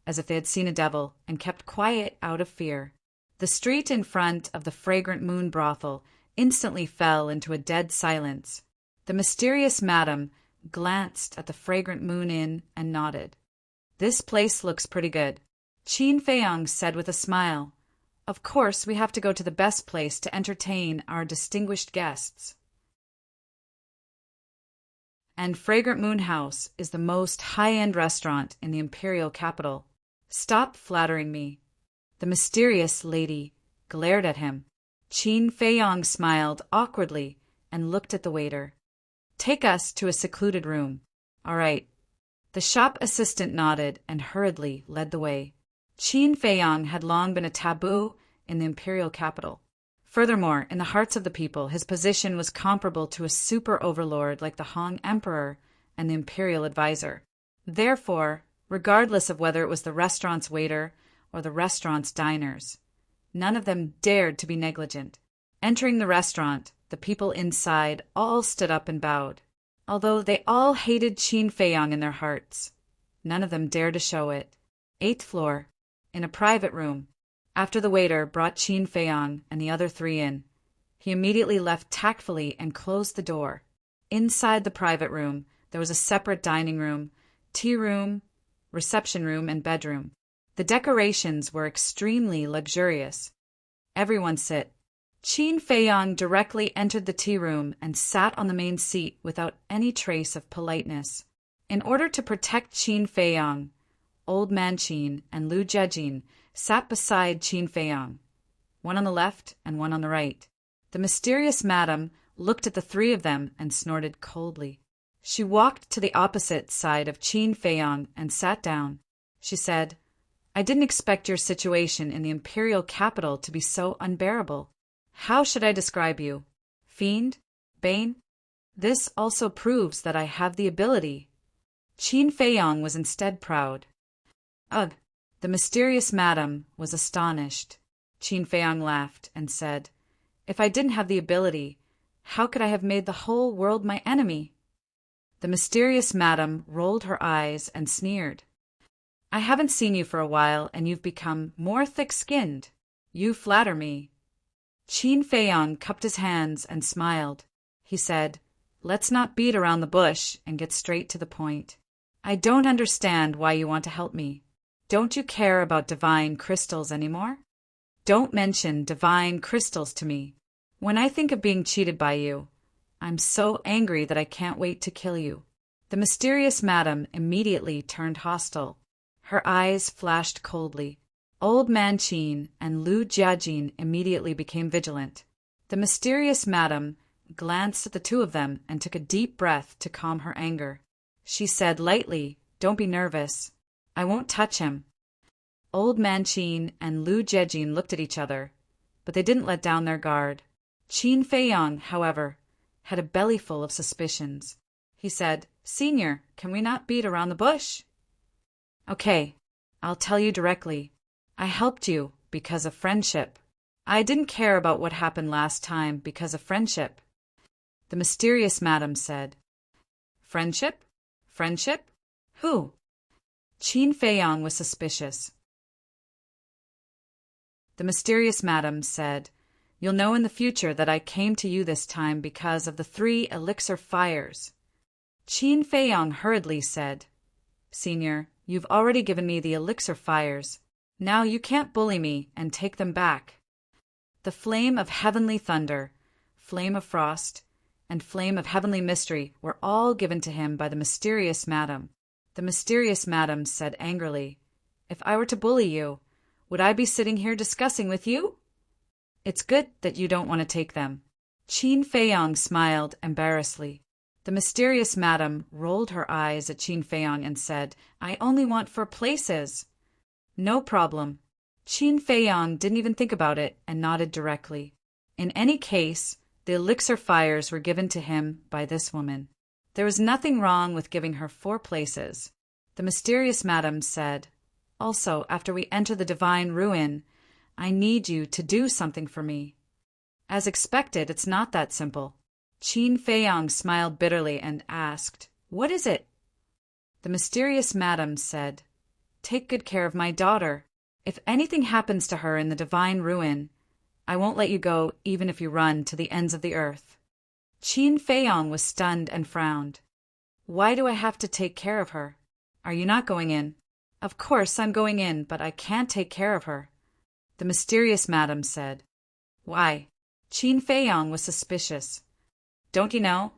S1: as if they had seen a devil, and kept quiet out of fear. The street in front of the Fragrant Moon brothel instantly fell into a dead silence. The mysterious madam glanced at the Fragrant Moon Inn and nodded. "This place looks pretty good," Qin Feiyang said with a smile. "Of course, we have to go to the best place to entertain our distinguished guests. And Fragrant Moon House is the most high-end restaurant in the imperial capital. Stop flattering me." The mysterious lady glared at him. Qin Feiyang smiled awkwardly and looked at the waiter. "Take us to a secluded room." "All right." The shop assistant nodded and hurriedly led the way. Qin Feiyang had long been a taboo in the imperial capital. Furthermore, in the hearts of the people, his position was comparable to a super overlord like the Han Emperor and the imperial advisor. Therefore, regardless of whether it was the restaurant's waiter or the restaurant's diners, none of them dared to be negligent. Entering the restaurant, the people inside all stood up and bowed. Although they all hated Qin Feiyang in their hearts, none of them dared to show it. 8th floor, in a private room. After the waiter brought Qin Feiyang and the other three in, he immediately left tactfully and closed the door. Inside the private room, there was a separate dining room, tea room, reception room, and bedroom. The decorations were extremely luxurious. "Everyone sit." Qin Feiyang directly entered the tea room and sat on the main seat without any trace of politeness. In order to protect Qin Feiyang, Old Man Qin and Lu Jiejin sat beside Qin Feiyang, one on the left and one on the right. The mysterious madam looked at the three of them and snorted coldly. She walked to the opposite side of Qin Feiyang and sat down. She said, "I didn't expect your situation in the imperial capital to be so unbearable. How should I describe you? Fiend? Bane? This also proves that I have the ability." Qin Feiyang was instead proud. "Ugh." The mysterious madam was astonished. Qin Feiyang laughed and said, "If I didn't have the ability, how could I have made the whole world my enemy?" The mysterious madam rolled her eyes and sneered. "I haven't seen you for a while, and you've become more thick-skinned. You flatter me." Qin Feiyang cupped his hands and smiled. He said, "Let's not beat around the bush and get straight to the point. I don't understand why you want to help me. Don't you care about divine crystals anymore? Don't mention divine crystals to me. When I think of being cheated by you, I'm so angry that I can't wait to kill you." The mysterious madam immediately turned hostile. Her eyes flashed coldly. Old Man Qin and Lu Jiejin immediately became vigilant. The mysterious madam glanced at the two of them and took a deep breath to calm her anger. She said lightly, "Don't be nervous. I won't touch him." Old Man Qin and Lu Jiejin looked at each other, but they didn't let down their guard. Qin Feiyang, however, had a bellyful of suspicions. He said, "Senior, can we not beat around the bush?" "Okay, I'll tell you directly. I helped you because of friendship. I didn't care about what happened last time because of friendship." The mysterious madam said, "Friendship? Friendship? Who?" Qin Feiyang was suspicious. The mysterious madam said, "You'll know in the future that I came to you this time because of the 3 elixir fires." Qin Feiyang hurriedly said, "Senior, you've already given me the elixir fires. Now you can't bully me and take them back." The flame of heavenly thunder, flame of frost, and flame of heavenly mystery were all given to him by the mysterious madam. The mysterious madam said angrily, "If I were to bully you, would I be sitting here discussing with you? It's good that you don't want to take them." Qin Feiyang smiled embarrassedly. The mysterious madam rolled her eyes at Qin Feiyang and said, "I only want 4 places." "No problem." Qin Feiyang didn't even think about it and nodded directly. In any case, the elixir fires were given to him by this woman. There was nothing wrong with giving her 4 places. The mysterious madam said, "Also, after we enter the divine ruin, I need you to do something for me." As expected, it's not that simple. Qin Feiyang smiled bitterly and asked, "What is it?" The mysterious madam said, "Take good care of my daughter. If anything happens to her in the divine ruin, I won't let you go even if you run to the ends of the earth." Qin Feiyang was stunned and frowned. "Why do I have to take care of her? Are you not going in?" "Of course I'm going in, but I can't take care of her," the mysterious madam said. "Why?" Qin Feiyang was suspicious. "Don't you know?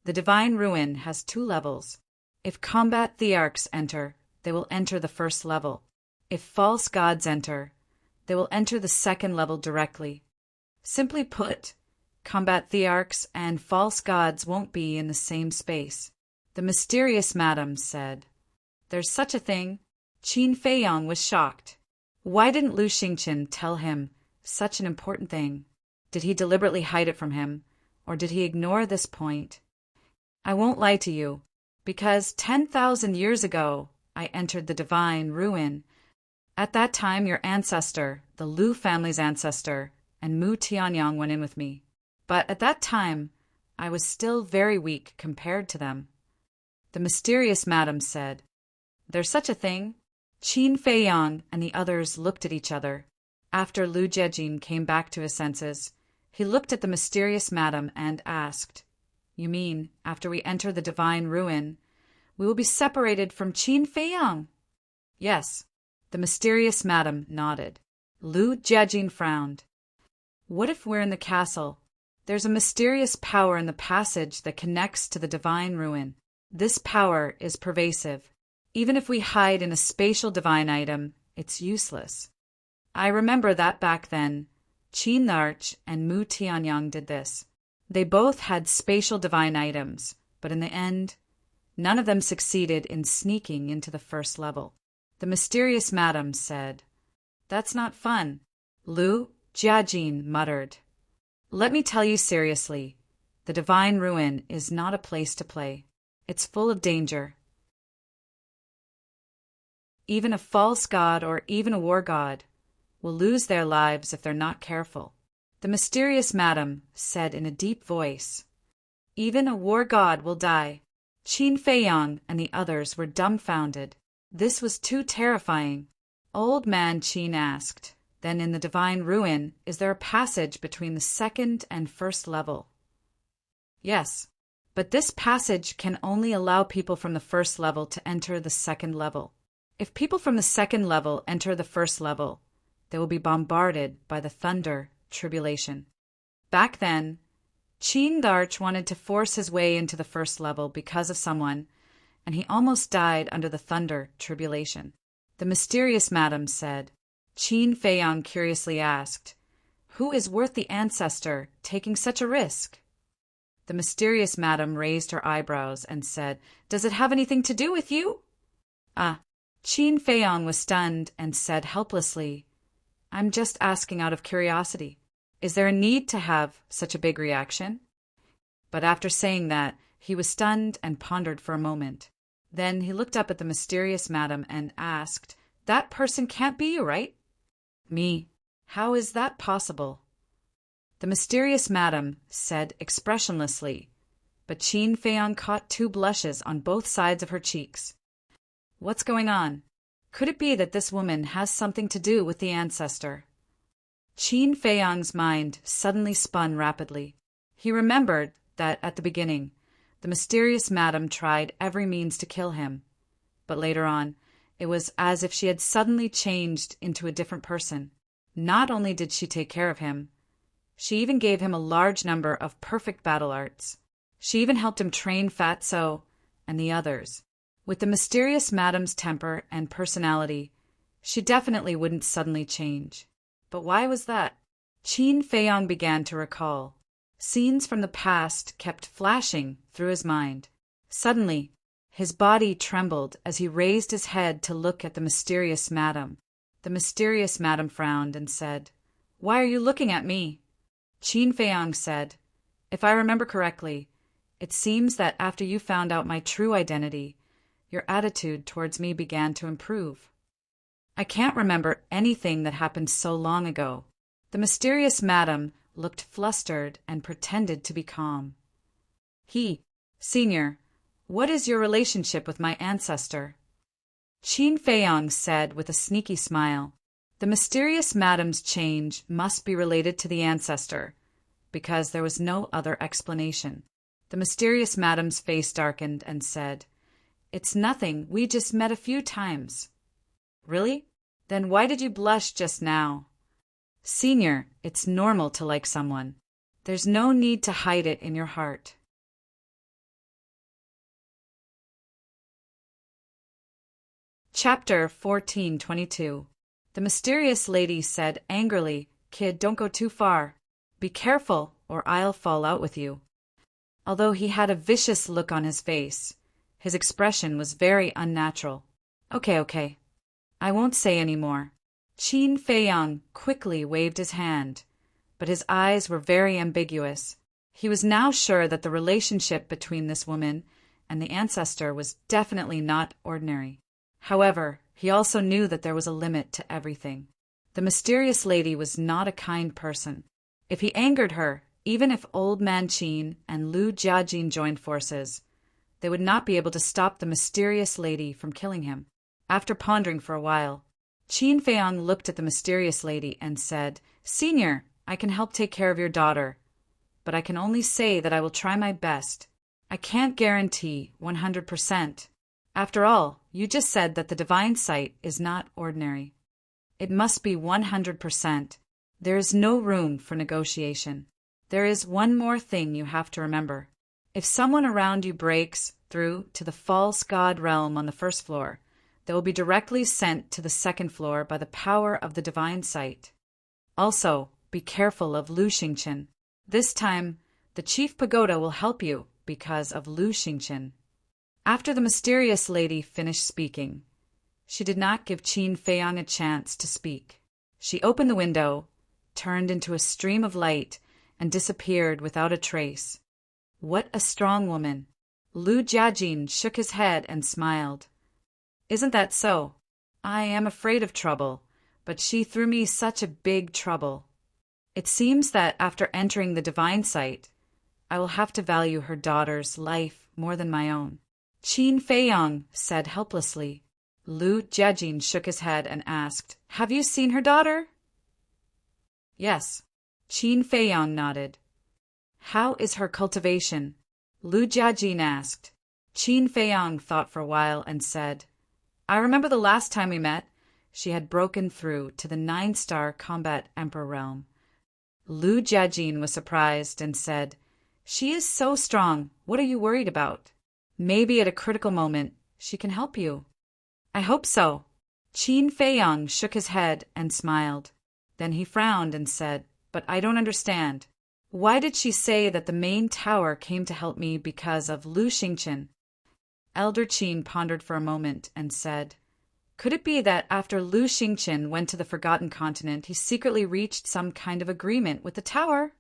S1: The divine ruin has 2 levels. If combat thearchs enter, they will enter the first level. If false gods enter, they will enter the second level directly. Simply put, combat thearchs and false gods won't be in the same space." The mysterious madam said, "There's such a thing?" Qin Feiyang was shocked. Why didn't Lu Xingqian tell him such an important thing? Did he deliberately hide it from him, or did he ignore this point? "I won't lie to you, because 10,000 years ago I entered the divine ruin. At that time your ancestor, the Lu family's ancestor, and Mu Tianyang went in with me. But at that time I was still very weak compared to them." The mysterious madam said, "There's such a thing?" Qin Feiyang and the others looked at each other. After Lu Jejin came back to his senses, he looked at the mysterious madam and asked, "You mean, after we enter the divine ruin, we will be separated from Qin Feiyang?" "Yes." The mysterious madam nodded. Lu Jejin frowned. "What if we're in the castle? There's a mysterious power in the passage that connects to the divine ruin. This power is pervasive. Even if we hide in a spatial divine item, it's useless. I remember that back then, Qin Narch and Mu Tianyang did this. They both had spatial divine items, but in the end, none of them succeeded in sneaking into the first level." The mysterious madam said, "That's not fun." Lu Jiajin muttered, "Let me tell you seriously, the divine ruin is not a place to play. It's full of danger. Even a false god or even a war god will lose their lives if they're not careful." The mysterious madam said in a deep voice, "Even a war god will die." Qin Feiyang and the others were dumbfounded. This was too terrifying. Old man Qin asked, "Then in the divine ruin, is there a passage between the second and first level?" "Yes, but this passage can only allow people from the first level to enter the second level. If people from the second level enter the first level, they will be bombarded by the thunder tribulation." Back then, Qin Darch wanted to force his way into the first level because of someone, and he almost died under the thunder tribulation. The mysterious madam said. Qin Feiyang curiously asked, "Who is worth the ancestor taking such a risk?" The mysterious madam raised her eyebrows and said, "Does it have anything to do with you?" Qin Feiyang was stunned and said helplessly, "I'm just asking out of curiosity. Is there a need to have such a big reaction?" But after saying that, he was stunned and pondered for a moment. Then he looked up at the mysterious madam and asked, "That person can't be you, right?" "Me. How is that possible?" The mysterious madam said expressionlessly, but Qin Feiyang caught 2 blushes on both sides of her cheeks. What's going on? Could it be that this woman has something to do with the ancestor? Qin Feiyang's mind suddenly spun rapidly. He remembered that at the beginning, the mysterious madam tried every means to kill him. But later on, it was as if she had suddenly changed into a different person. Not only did she take care of him, she even gave him a large number of perfect battle arts. She even helped him train Fatso and the others. With the mysterious madam's temper and personality, she definitely wouldn't suddenly change. But why was that? Qin Feiyang began to recall. Scenes from the past kept flashing through his mind. Suddenly, his body trembled as he raised his head to look at the mysterious madam. The mysterious madam frowned and said, "Why are you looking at me?" Qin Feiyang said, "If I remember correctly, it seems that after you found out my true identity, your attitude towards me began to improve." "I can't remember anything that happened so long ago." The mysterious madam looked flustered and pretended to be calm. Senior, what is your relationship with my ancestor? Qin Feiyang said with a sneaky smile. The mysterious madam's change must be related to the ancestor, because there was no other explanation. The mysterious madam's face darkened and said, It's nothing, we just met a few times. Really? Then why did you blush just now? Senior, it's normal to like someone. There's no need to hide it in your heart. Chapter 1422. The mysterious lady said angrily, Kid, don't go too far. Be careful, or I'll fall out with you. Although he had a vicious look on his face, his expression was very unnatural. Okay. I won't say any more. Qin Feiyang quickly waved his hand, but his eyes were very ambiguous. He was now sure that the relationship between this woman and the ancestor was definitely not ordinary. However, he also knew that there was a limit to everything. The mysterious lady was not a kind person. If he angered her, even if Old Man Qin and Lu Jiajin joined forces, they would not be able to stop the mysterious lady from killing him. After pondering for a while, Qin Feiyang looked at the mysterious lady and said, Senior, I can help take care of your daughter, but I can only say that I will try my best. I can't guarantee 100%. After all, you just said that the divine sight is not ordinary. It must be 100%. There is no room for negotiation. There is one more thing you have to remember. If someone around you breaks through to the false god realm on the first floor, they will be directly sent to the second floor by the power of the divine sight. Also, be careful of Lu Xingqian. This time, the chief pagoda will help you because of Lu Xingqian. After the mysterious lady finished speaking, she did not give Qin Feiyang a chance to speak. She opened the window, turned into a stream of light, and disappeared without a trace. What a strong woman! Lu Jiajin shook his head and smiled. Isn't that so? I am afraid of trouble, but she threw me such a big trouble. It seems that after entering the divine sight, I will have to value her daughter's life more than my own. Qin Feiyang said helplessly. Lu Jiajin shook his head and asked, Have you seen her daughter? Yes. Qin Feiyang nodded. How is her cultivation? Lu Jiajin asked. Qin Feiyang thought for a while and said, I remember the last time we met, she had broken through to the 9-star combat emperor realm. Lu Jiajin was surprised and said, She is so strong. What are you worried about? Maybe at a critical moment, she can help you. I hope so. Qin Feiyang shook his head and smiled. Then he frowned and said, But I don't understand. Why did she say that the main tower came to help me because of Lu Xingqian? Elder Qin pondered for a moment and said, Could it be that after Lu Xingqian went to the Forgotten Continent, he secretly reached some kind of agreement with the tower?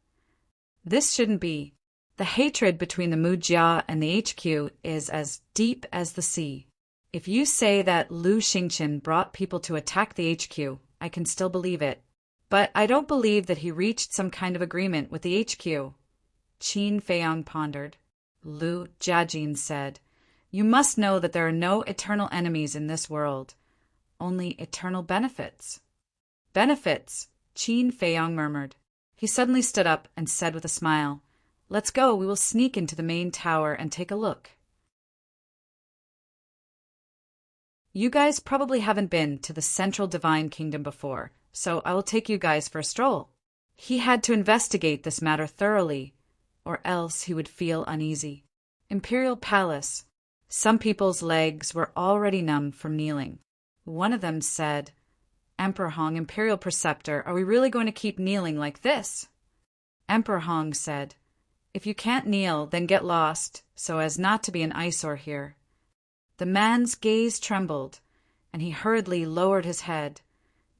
S1: This shouldn't be. The hatred between the Mujia and the HQ is as deep as the sea. If you say that Lu Xingqian brought people to attack the HQ, I can still believe it. But I don't believe that he reached some kind of agreement with the HQ. Qin Feiyang pondered. Lu Jiajin said, You must know that there are no eternal enemies in this world, only eternal benefits. Benefits, Qin Feiyang murmured. He suddenly stood up and said with a smile, Let's go, we will sneak into the main tower and take a look. You guys probably haven't been to the Central Divine Kingdom before, so I will take you guys for a stroll. He had to investigate this matter thoroughly, or else he would feel uneasy. Imperial Palace. Some people's legs were already numb from kneeling. One of them said, Emperor Hong, Imperial Preceptor, are we really going to keep kneeling like this? Emperor Hong said, If you can't kneel, then get lost, so as not to be an eyesore here. The man's gaze trembled, and he hurriedly lowered his head,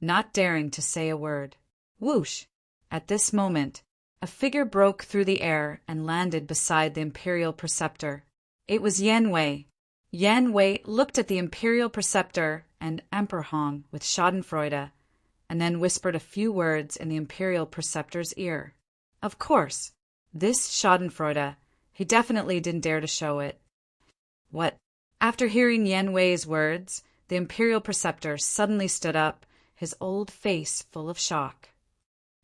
S1: not daring to say a word. Whoosh! At this moment, a figure broke through the air and landed beside the Imperial Preceptor. It was Yan Wei. Yan Wei looked at the Imperial Preceptor and Emperor Hong with schadenfreude, and then whispered a few words in the Imperial Preceptor's ear. Of course, this schadenfreude, He definitely didn't dare to show it. What? After hearing Yan Wei's words, the imperial preceptor suddenly stood up, his old face full of shock.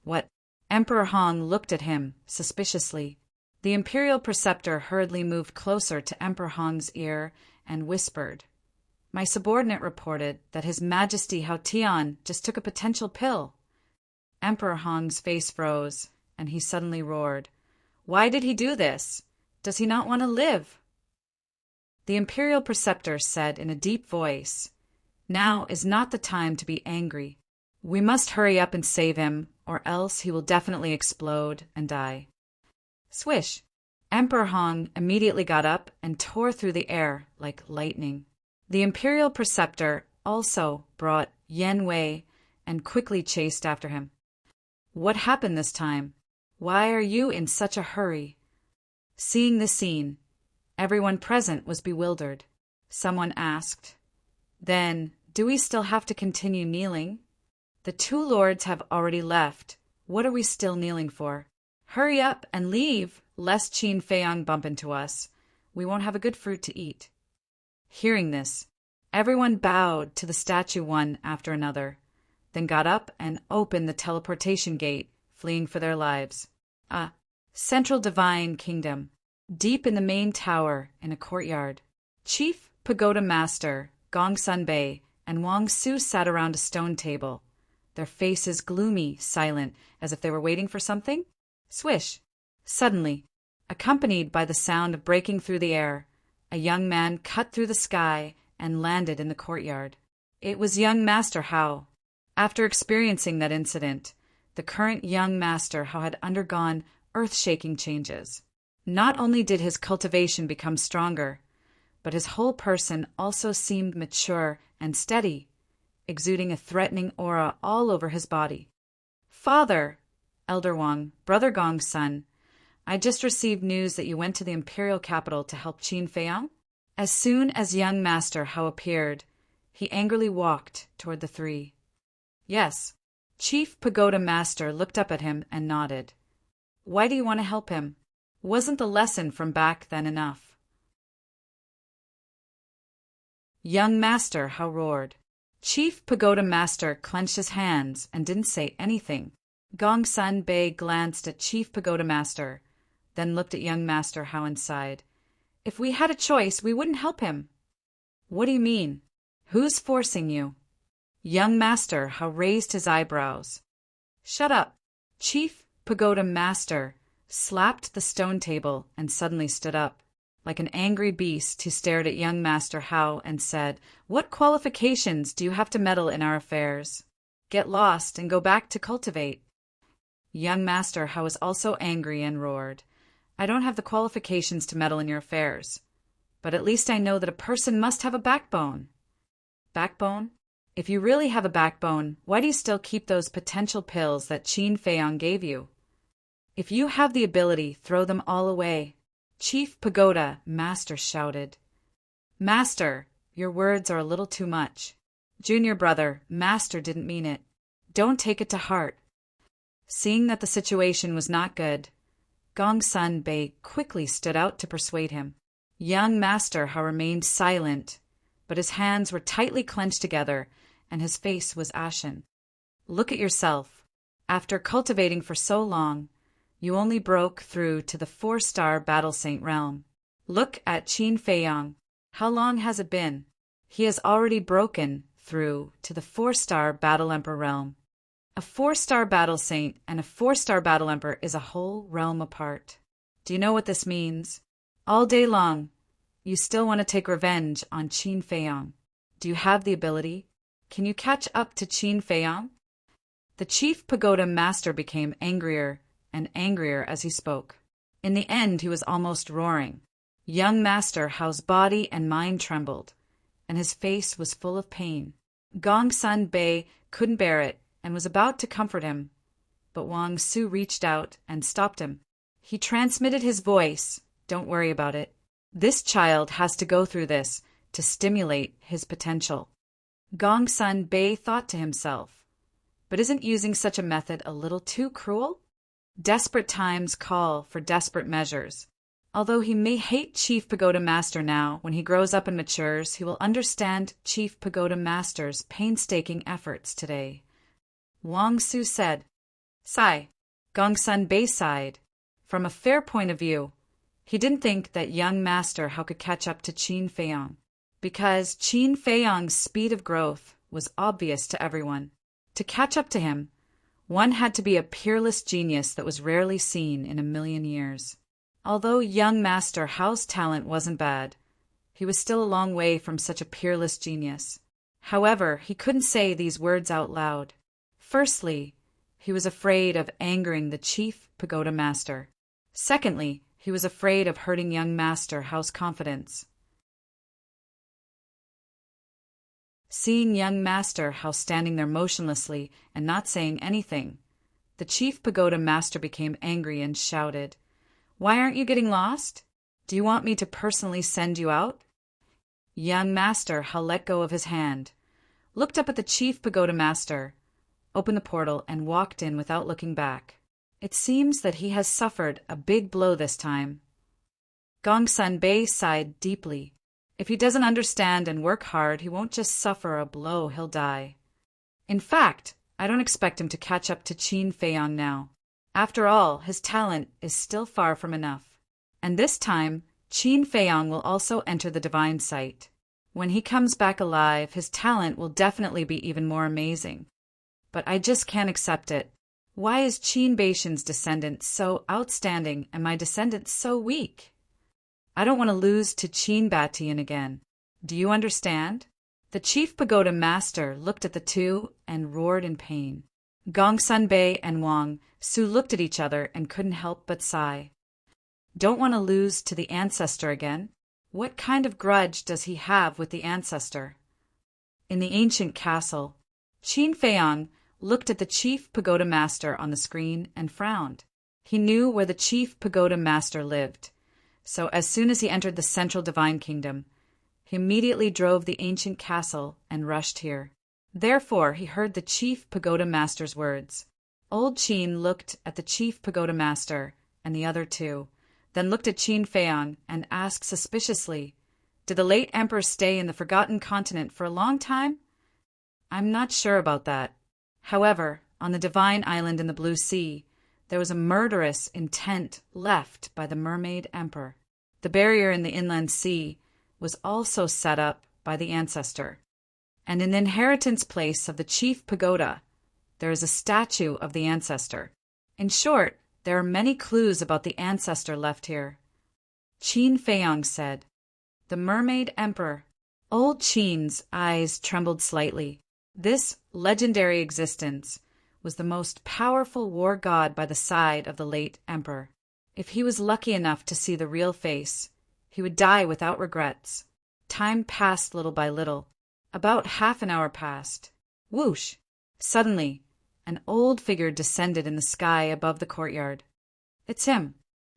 S1: What? Emperor Hong looked at him suspiciously. The imperial preceptor hurriedly moved closer to Emperor Hong's ear and whispered. My subordinate reported that His Majesty Hao Tian just took a potential pill. Emperor Hong's face froze, and he suddenly roared. Why did he do this? Does he not want to live? The imperial preceptor said in a deep voice, Now is not the time to be angry. We must hurry up and save him, or else he will definitely explode and die. Swish! Emperor Hong immediately got up and tore through the air like lightning. The imperial preceptor also brought Yan Wei and quickly chased after him. What happened this time? Why are you in such a hurry? Seeing the scene, everyone present was bewildered. Someone asked, Then, do we still have to continue kneeling? The two lords have already left. What are we still kneeling for? Hurry up and leave, lest Qin Feiyang bump into us. We won't have a good fruit to eat. Hearing this, everyone bowed to the statue one after another, then got up and opened the teleportation gate, fleeing for their lives. Central Divine Kingdom. Deep in the main tower, in a courtyard, Chief Pagoda Master Gong Sun Bei and Wang Su sat around a stone table, their faces gloomy, silent, as if they were waiting for something. Swish! Suddenly, accompanied by the sound of breaking through the air, a young man cut through the sky and landed in the courtyard. It was young Master Hao. After experiencing that incident, the current young Master Hao had undergone earth-shaking changes. Not only did his cultivation become stronger, but his whole person also seemed mature and steady, exuding a threatening aura all over his body. Father, Elder Wang, Brother Gong's son, I just received news that you went to the imperial capital to help Qin Feiyang. As soon as young Master Hao appeared, he angrily walked toward the three. Yes. Chief Pagoda Master looked up at him and nodded. Why do you want to help him? Wasn't the lesson from back then enough? Young Master Hao roared. Chief Pagoda Master clenched his hands and didn't say anything. Gong Sun Bei glanced at Chief Pagoda Master, then looked at young Master Hao and sighed. If we had a choice, we wouldn't help him. What do you mean? Who's forcing you? Young Master Hao raised his eyebrows. Shut up. Chief Pagoda Master slapped the stone table and suddenly stood up. Like an angry beast, he stared at young Master Hao and said, What qualifications do you have to meddle in our affairs? Get lost and go back to cultivate. Young Master Hao was also angry and roared, I don't have the qualifications to meddle in your affairs, but at least I know that a person must have a backbone. Backbone? If you really have a backbone, why do you still keep those potential pills that Qin Feiyang gave you? If you have the ability, throw them all away. Chief Pagoda Master shouted. Master, your words are a little too much. Junior brother, Master didn't mean it. Don't take it to heart. Seeing that the situation was not good, Gong Sun Bei quickly stood out to persuade him. Young Master Hao remained silent, but his hands were tightly clenched together and his face was ashen. Look at yourself. After cultivating for so long, you only broke through to the 4-star Battle Saint realm. Look at Qin Feiyang. How long has it been? He has already broken through to the 4-star Battle Emperor realm. A 4-star Battle Saint and a 4-star Battle Emperor is a whole realm apart. Do you know what this means? All day long, you still want to take revenge on Qin Feiyang. Do you have the ability? Can you catch up to Qin Feiyang? The Chief Pagoda Master became angrier and angrier as he spoke. In the end, he was almost roaring. Young Master Hao's body and mind trembled, and his face was full of pain. Gong Sun Bei couldn't bear it and was about to comfort him, but Wang Su reached out and stopped him. He transmitted his voice, Don't worry about it. This child has to go through this to stimulate his potential. Gong Sun Bei thought to himself, but isn't using such a method a little too cruel? Desperate times call for desperate measures. Although he may hate Chief Pagoda Master now, when he grows up and matures, he will understand Chief Pagoda Master's painstaking efforts today. Wang Su said. Sigh. Gongsun Bei sighed. From a fair point of view, he didn't think that young master how could catch up to Qin Feiyang, because Qin Feiyang's speed of growth was obvious to everyone. To catch up to him, one had to be a peerless genius that was rarely seen in a million years. Although young master Hao's talent wasn't bad, he was still a long way from such a peerless genius. However, he couldn't say these words out loud. Firstly, he was afraid of angering the Chief Pagoda Master. Secondly, he was afraid of hurting young master Hao's confidence. Seeing young master Hao standing there motionlessly and not saying anything, the Chief Pagoda Master became angry and shouted, Why aren't you getting lost? Do you want me to personally send you out? Young master Hao let go of his hand, looked up at the Chief Pagoda Master, opened the portal, and walked in without looking back. It seems that he has suffered a big blow this time. Gongsun Bei sighed deeply. If he doesn't understand and work hard, he won't just suffer a blow, he'll die. In fact, I don't expect him to catch up to Qin Feiyang now. After all, his talent is still far from enough. And this time, Qin Feiyang will also enter the divine sight. When he comes back alive, his talent will definitely be even more amazing. But I just can't accept it. Why is Qin Beishan's descendant so outstanding and my descendant so weak? I don't want to lose to Qin Batian again. Do you understand? The Chief Pagoda Master looked at the two and roared in pain. Gongsun Bei and Wang Su looked at each other and couldn't help but sigh. Don't want to lose to the ancestor again? What kind of grudge does he have with the ancestor? In the ancient castle, Qin Feiyang looked at the Chief Pagoda Master on the screen and frowned. He knew where the Chief Pagoda Master lived, so as soon as he entered the central divine kingdom, he immediately drove the ancient castle and rushed here. Therefore, he heard the Chief Pagoda Master's words. Old Qin looked at the Chief Pagoda Master and the other two, then looked at Qin Feiyang and asked suspiciously, Did the late emperor stay in the Forgotten Continent for a long time? I'm not sure about that. However, on the divine island in the blue sea, there was a murderous intent left by the mermaid emperor. The barrier in the inland sea was also set up by the ancestor. And in the inheritance place of the chief pagoda, there is a statue of the ancestor. In short, there are many clues about the ancestor left here. Qin Feiyang said. The mermaid emperor. Old Qin's eyes trembled slightly. This legendary existence was the most powerful war god by the side of the late emperor. If he was lucky enough to see the real face, he would die without regrets. Time passed little by little. About half an hour passed. Whoosh! Suddenly, an old figure descended in the sky above the courtyard. It's him.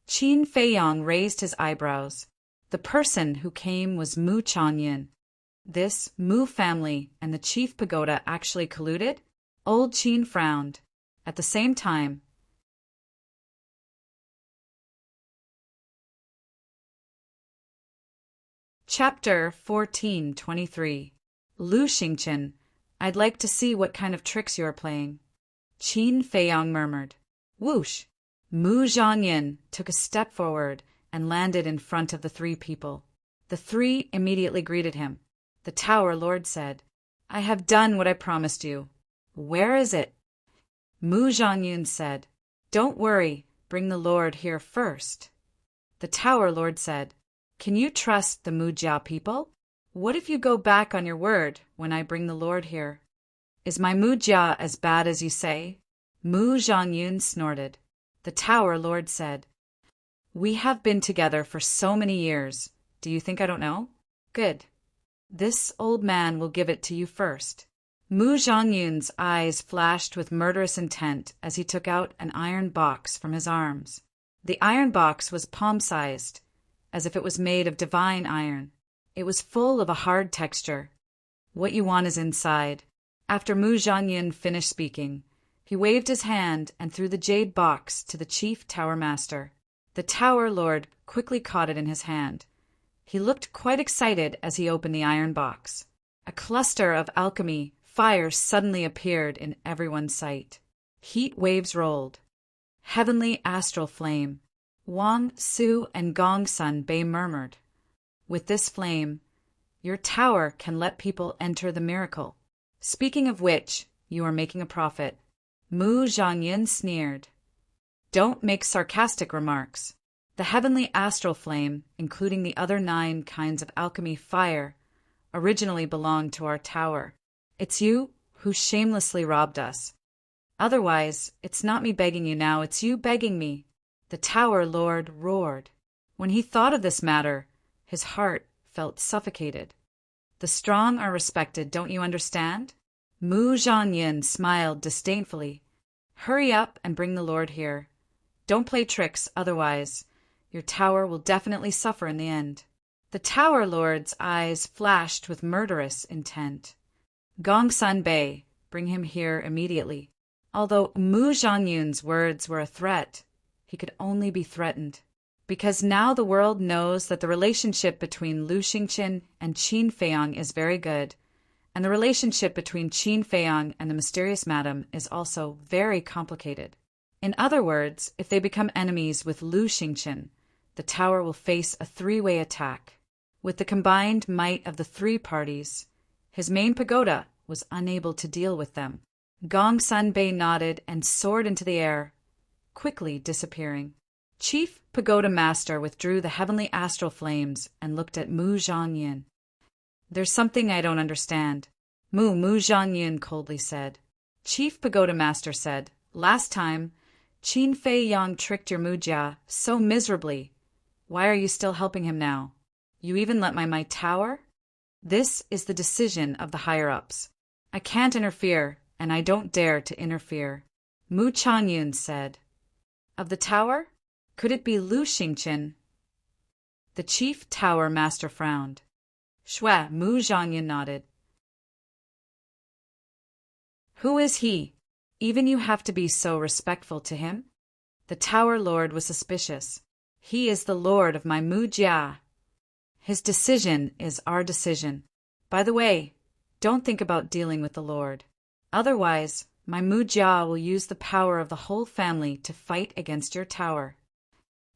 S1: Qin Feiyang raised his eyebrows. The person who came was Mu Changyin. This Mu family and the chief pagoda actually colluded? Old Qin frowned. At the same time, Chapter 1423. Lu Xingqian, I'd like to see what kind of tricks you are playing. Qin Feiyang murmured. Whoosh! Mu Zhangyin took a step forward and landed in front of the three people. The three immediately greeted him. The Tower Lord said, I have done what I promised you. Where is it? Mu Zhangyin said, Don't worry, bring the Lord here first. The Tower Lord said, Can you trust the Mu Jia people? What if you go back on your word when I bring the Lord here? Is my Mu Jia as bad as you say? Mu Zhangyin snorted. The Tower Lord said, We have been together for so many years. Do you think I don't know? Good. This old man will give it to you first. Mu Zhangyun's eyes flashed with murderous intent as he took out an iron box from his arms. The iron box was palm-sized, as if it was made of divine iron. It was full of a hard texture. What you want is inside. After Mu Zhangyun finished speaking, he waved his hand and threw the jade box to the chief tower master. The Tower Lord quickly caught it in his hand. He looked quite excited as he opened the iron box. A cluster of alchemy fires suddenly appeared in everyone's sight. Heat waves rolled. Heavenly astral flame. Wang Su and Gong Sun Bei murmured, "With this flame, your tower can let people enter the miracle. Speaking of which, you are making a profit." Mu Zhangyin sneered. "Don't make sarcastic remarks. The heavenly astral flame, including the other 9 kinds of alchemy fire, originally belonged to our tower. It's you who shamelessly robbed us. Otherwise, it's not me begging you now, it's you begging me." The Tower Lord roared. When he thought of this matter, his heart felt suffocated. "The strong are respected, don't you understand?" Mu Zhangyin smiled disdainfully. "Hurry up and bring the Lord here. Don't play tricks, otherwise your tower will definitely suffer in the end." The Tower Lord's eyes flashed with murderous intent. "Gong Sun Bei, bring him here immediately." Although Mu Zhangyun's words were a threat, he could only be threatened. Because now the world knows that the relationship between Lu Xingqian and Qin Feiyang is very good, and the relationship between Qin Feiyang and the mysterious madam is also very complicated. In other words, if they become enemies with Lu Xingqian, the tower will face a 3-way attack. With the combined might of the 3 parties, his main pagoda was unable to deal with them. Gong Sun Bei nodded and soared into the air, quickly disappearing. Chief Pagoda Master withdrew the heavenly astral flames and looked at Mu Zhangyin. "There's something I don't understand," Mu Zhangyin coldly said. Chief Pagoda Master said, "Last time, Qin Feiyang tricked your Mujia so miserably. Why are you still helping him now? You even let my tower?" "This is the decision of the higher-ups. I can't interfere, and I don't dare to interfere," Mu Changyun said. "Of the tower? Could it be Lu Xingqian?" The Chief Tower Master frowned. "Shue," Mu Zhangyin nodded. "Who is he? Even you have to be so respectful to him?" The Tower Lord was suspicious. "He is the lord of my Mujia. His decision is our decision. By the way, don't think about dealing with the Lord. Otherwise, my Mujia will use the power of the whole family to fight against your tower."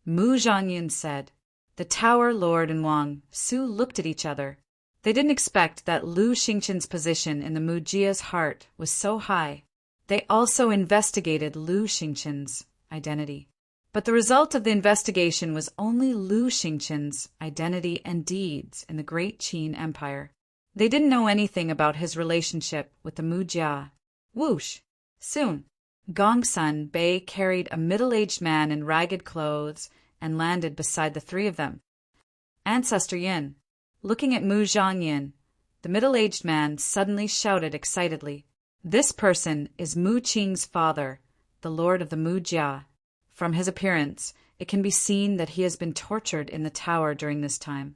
S1: Mu Zhangyin said. The Tower Lord and Wang Su looked at each other. They didn't expect that Lu Xingqian's position in the Mujia's heart was so high. They also investigated Lu Xingqian's identity. But the result of the investigation was only Lu Xingqian's identity and deeds in the great Qin Empire. They didn't know anything about his relationship with the Mujia. Whoosh! Soon, Gong Sun Bei carried a middle-aged man in ragged clothes and landed beside the 3 of them. Ancestor Yin. Looking at Mu Zhangyin, the middle-aged man suddenly shouted excitedly, "This person is Mu Qing's father, the lord of the Mujia. From his appearance, it can be seen that he has been tortured in the tower during this time.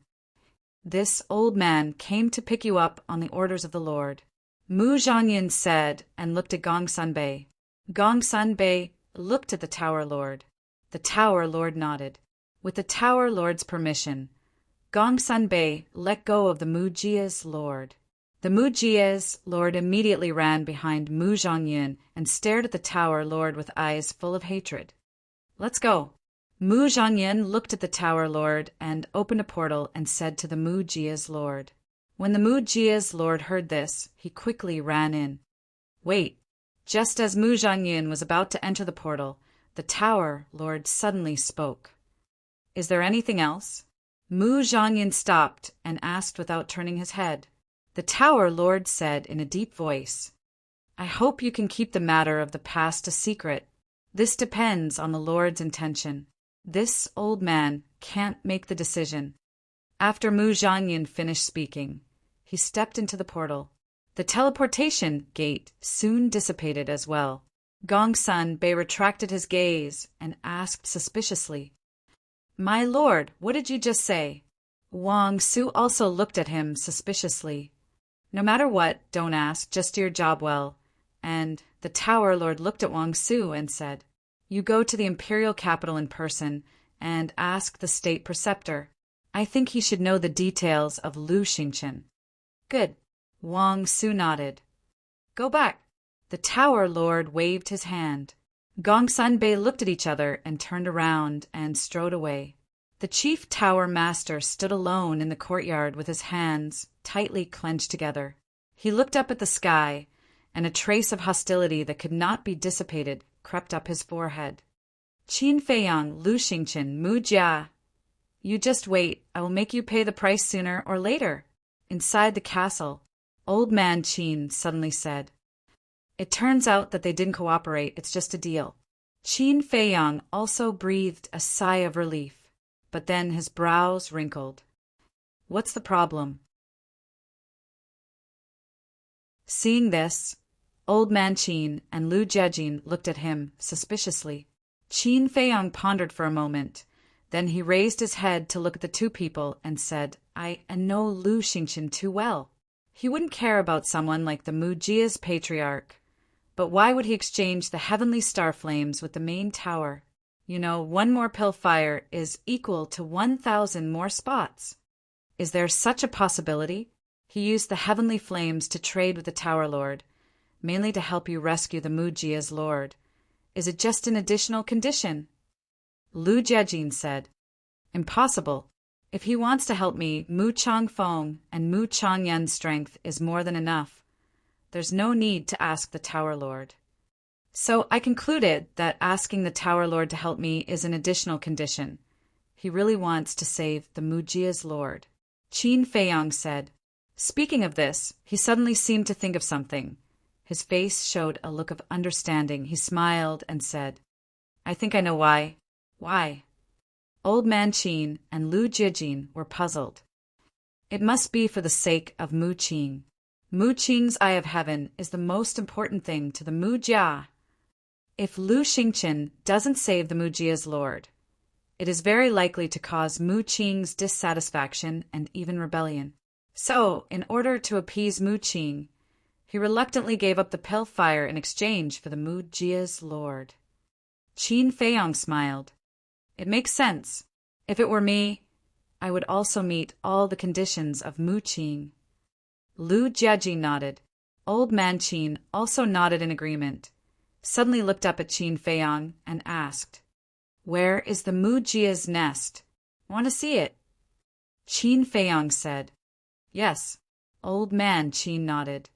S1: This old man came to pick you up on the orders of the Lord," Mu Zhangyin said and looked at Gong Sun Bei. Gong Sun Bei looked at the Tower Lord. The Tower Lord nodded. With the Tower Lord's permission, Gong Sun Bei let go of the Mujia's Lord. The Mujia's Lord immediately ran behind Mu Zhangyin and stared at the Tower Lord with eyes full of hatred. "Let's go." Mu Zhangyin looked at the Tower Lord and opened a portal and said to the Mujia's Lord. When the Mujia's Lord heard this, he quickly ran in. Wait! Just as Mu Zhangyin was about to enter the portal, the Tower Lord suddenly spoke. "Is there anything else?" Mu Zhangyin stopped and asked without turning his head. The Tower Lord said in a deep voice, "I hope you can keep the matter of the past a secret. This depends on the Lord's intention. This old man can't make the decision." After Mu Zhangyin finished speaking, he stepped into the portal. The teleportation gate soon dissipated as well. Gong Sun Bei retracted his gaze and asked suspiciously, "My lord, what did you just say?" Wang Su also looked at him suspiciously. "No matter what, don't ask, just do your job well." And the Tower Lord looked at Wang Su and said, "You go to the imperial capital in person and ask the state preceptor. I think he should know the details of Lu Xingchen. Good. Wang Su nodded. Go back. The Tower Lord waved his hand. Gong Sanbei looked at each other and turned around and strode away. The chief tower master stood alone in the courtyard with his hands tightly clenched together. He looked up at the sky, and a trace of hostility that could not be dissipated crept up his forehead. Qin Feiyang, Lu Xingchen, Mu Jia. You just wait. I will make you pay the price sooner or later. Inside the castle, Old Man Qin suddenly said, It turns out that they didn't cooperate. It's just a deal. Qin Feiyang also breathed a sigh of relief, but then his brows wrinkled. What's the problem? Seeing this, Old Man Qin and Lu Jiejin looked at him suspiciously. Qin Feiyang pondered for a moment. Then he raised his head to look at the two people and said, I know Lu Xingchen too well. He wouldn't care about someone like the Mujia's patriarch. But why would he exchange the heavenly star flames with the main tower? You know, one more pill fire is equal to 1,000 more spots. Is there such a possibility? He used the heavenly flames to trade with the Tower Lord, mainly to help you rescue the Mujia's lord. Is it just an additional condition? Lu Jiejin said, Impossible. If he wants to help me, Mu Changfeng and Mu Changyan's strength is more than enough. There's no need to ask the Tower Lord. So I concluded that asking the Tower Lord to help me is an additional condition. He really wants to save the Mujia's lord. Qin Feiyang said. Speaking of this, he suddenly seemed to think of something. His face showed a look of understanding. He smiled and said, I think I know why. Why? Old Man Qin and Lu Jiejin were puzzled. It must be for the sake of Mu Qing. Mu Qing's Eye of Heaven is the most important thing to the Mujia. If Lu Xingchen doesn't save the Mujia's lord, it is very likely to cause Mu Qing's dissatisfaction and even rebellion. So, in order to appease Mu Qing, he reluctantly gave up the pill fire in exchange for the Mujia's lord. Qin Feiyang smiled. It makes sense. If it were me, I would also meet all the conditions of Mu Qing. Lu Jiejin nodded. Old Man Qin also nodded in agreement, suddenly looked up at Qin Feiyang and asked, Where is the Mujia's nest? Want to see it? Qin Feiyang said, Yes. Old Man Qin nodded.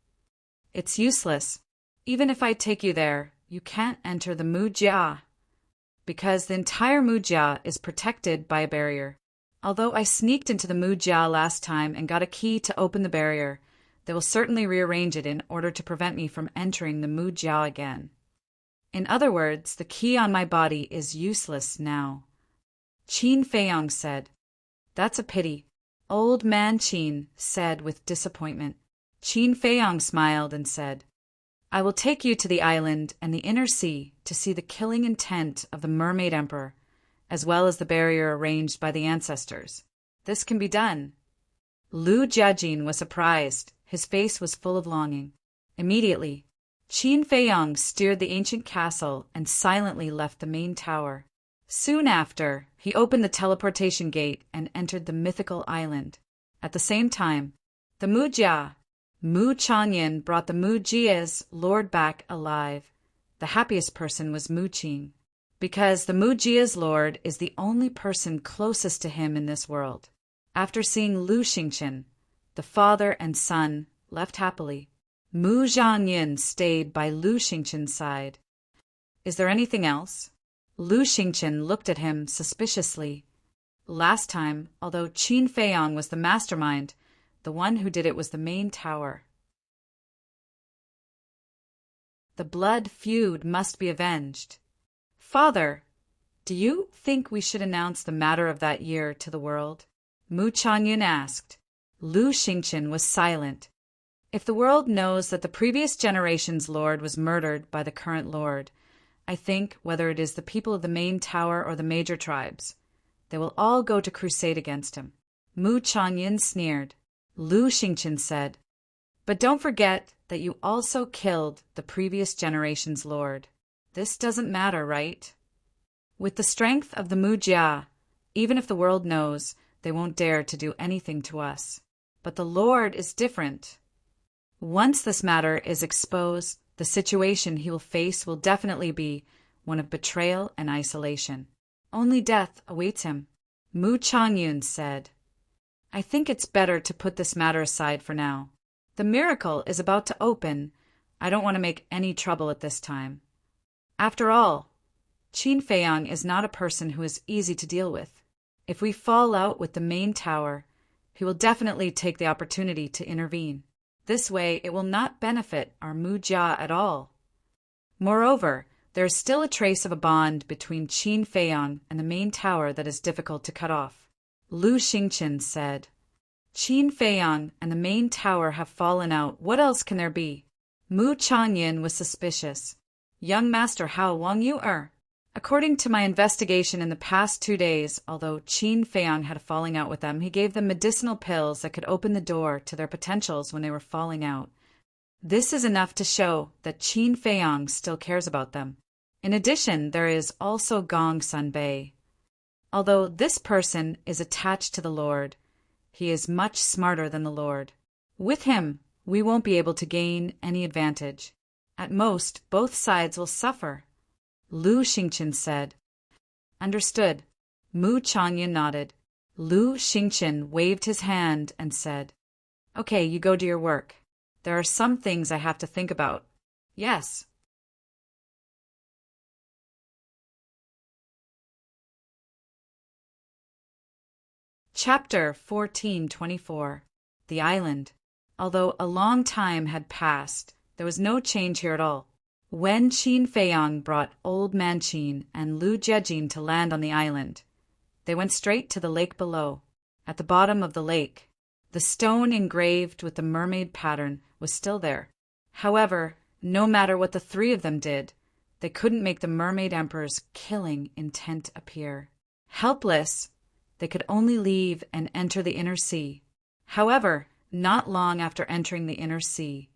S1: It's useless. Even if I take you there, you can't enter the Mujia, because the entire Mujia is protected by a barrier. Although I sneaked into the Mujia last time and got a key to open the barrier, they will certainly rearrange it in order to prevent me from entering the Mujia again. In other words, the key on my body is useless now. Qin Feiyang said. That's a pity. Old Man Qin said with disappointment. Qin Feiyang smiled and said, I will take you to the island and the inner sea to see the killing intent of the Mermaid Emperor, as well as the barrier arranged by the ancestors. This can be done. Lu Jiejin was surprised. His face was full of longing. Immediately, Qin Feiyang steered the ancient castle and silently left the main tower. Soon after, he opened the teleportation gate and entered the mythical island. At the same time, the Mujia, Mu Changyan, brought the Mujia's lord back alive. The happiest person was Mu Qing, because the Mujia's lord is the only person closest to him in this world. After seeing Lu Xingchen, the father and son left happily. Mu Zhangyin stayed by Lu Xingchen's side. Is there anything else? Lu Xingchen looked at him suspiciously. Last time, although Qin Feiyang was the mastermind, the one who did it was the main tower. The blood feud must be avenged. Father, do you think we should announce the matter of that year to the world? Mu Changyin asked. Lu Xingchen was silent. If the world knows that the previous generation's lord was murdered by the current lord, I think, whether it is the people of the main tower or the major tribes, they will all go to crusade against him. Mu Changyin sneered. Lu Xingchen said, But don't forget that you also killed the previous generation's lord. This doesn't matter, right? With the strength of the Mujia, Even if the world knows, they won't dare to do anything to us. But the Lord is different. Once this matter is exposed, the situation he will face will definitely be one of betrayal and isolation. Only death awaits him. Mu Changyun said, I think it's better to put this matter aside for now. The miracle is about to open. I don't want to make any trouble at this time. After all, Qin Feiyang is not a person who is easy to deal with. If we fall out with the main tower, he will definitely take the opportunity to intervene. This way, it will not benefit our Mu Jia at all. Moreover, there is still a trace of a bond between Qin Feiyang and the main tower that is difficult to cut off. Lu Xingqian said, Qin Feiyang and the main tower have fallen out. What else can there be? Mu Changyun was suspicious. Young Master Hao Wang you er. According to my investigation in the past 2 days, although Qin Feiyang had a falling out with them, he gave them medicinal pills that could open the door to their potentials when they were falling out. This is enough to show that Qin Feiyang still cares about them. In addition, there is also Gong Sunbei. Although this person is attached to the Lord, he is much smarter than the Lord. With him, we won't be able to gain any advantage. At most, both sides will suffer. Lu Xingqian said. Understood. Mu Changyun nodded. Lu Xingqian waved his hand and said, Okay, you go do your work. There are some things I have to think about. Yes. Chapter 1424. The Island. Although a long time had passed, there was no change here at all. When Qin Feiyang brought Old Man Qin and Lu Jiejin to land on the island, they went straight to the lake below. At the bottom of the lake, the stone engraved with the mermaid pattern was still there. However, no matter what the three of them did, they couldn't make the mermaid emperor's killing intent appear. Helpless, they could only leave and enter the inner sea. However, not long after entering the inner sea,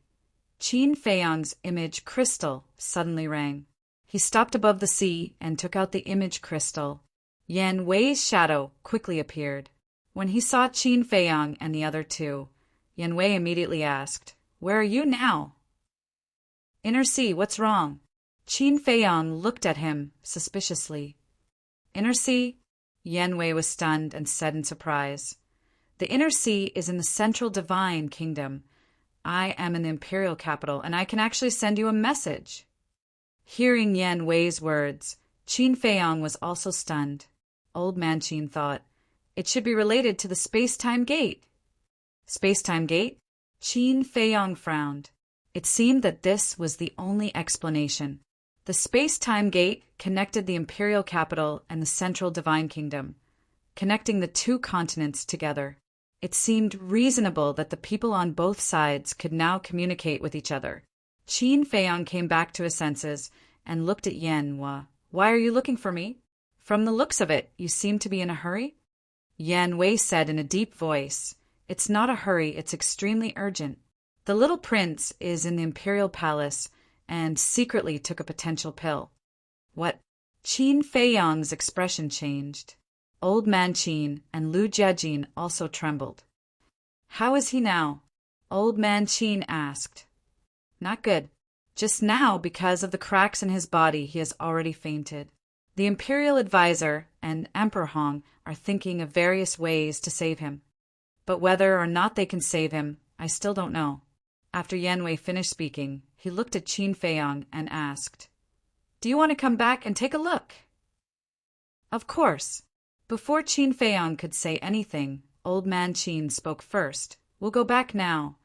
S1: Qin Feiyang's image crystal suddenly rang. He stopped above the sea and took out the image crystal. Yan Wei's shadow quickly appeared. When he saw Qin Feiyang and the other two, Yan Wei immediately asked, Where are you now? Inner sea, what's wrong? Qin Feiyang looked at him suspiciously. Inner sea? Yan Wei was stunned and said in surprise, The inner sea is in the central divine kingdom. I am in the imperial capital, and I can actually send you a message. Hearing Yan Wei's words, Qin Feiyang was also stunned. Old Man Qin thought, It should be related to the space-time gate. Space-time gate? Qin Feiyang frowned. It seemed that this was the only explanation. The space-time gate connected the imperial capital and the central divine kingdom, connecting the two continents together. It seemed reasonable that the people on both sides could now communicate with each other. Qin Feiyang came back to his senses and looked at Yan Wei. Why are you looking for me? From the looks of it, you seem to be in a hurry? Yan Wei said in a deep voice, It's not a hurry, it's extremely urgent. The little prince is in the imperial palace and secretly took a potential pill. What? Qin Feiyang's expression changed. Old Man Qin and Lu Jiejin also trembled. How is he now? Old Man Qin asked. Not good. Just now, because of the cracks in his body, he has already fainted. The imperial advisor and Emperor Hong are thinking of various ways to save him. But whether or not they can save him, I still don't know. After Yan Wei finished speaking, he looked at Qin Feiyang and asked, Do you want to come back and take a look? Of course. Before Qin Feiyang could say anything, Old Man Qin spoke first. We'll go back now.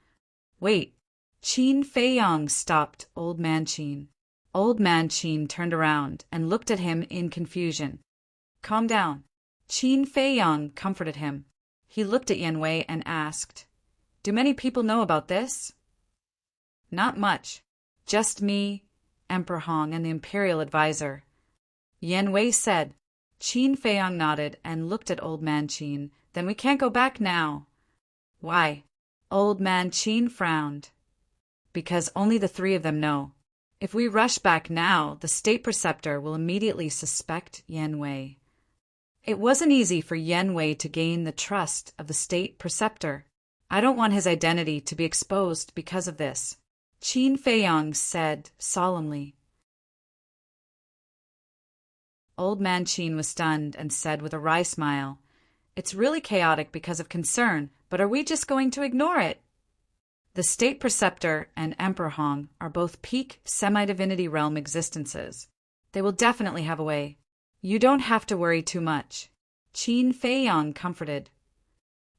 S1: Wait. Qin Feiyang stopped Old Man Qin. Old Man Qin turned around and looked at him in confusion. Calm down. Qin Feiyang comforted him. He looked at Yan Wei and asked, Do many people know about this? Not much. Just me, Emperor Hong, and the imperial advisor. Yan Wei said. Qin Feiyang nodded and looked at Old Man Qin. Then we can't go back now. Why? Old Man Qin frowned. Because only the three of them know. If we rush back now, the state preceptor will immediately suspect Yan Wei. It wasn't easy for Yen Wei to gain the trust of the state preceptor. I don't want his identity to be exposed because of this, Qin Feiyang said solemnly. Old man Qin was stunned and said with a wry smile, "It's really chaotic because of concern, but are we just going to ignore it?" The state preceptor and Emperor Hong are both peak semi-divinity realm existences. They will definitely have a way. You don't have to worry too much, Qin Feiyang comforted.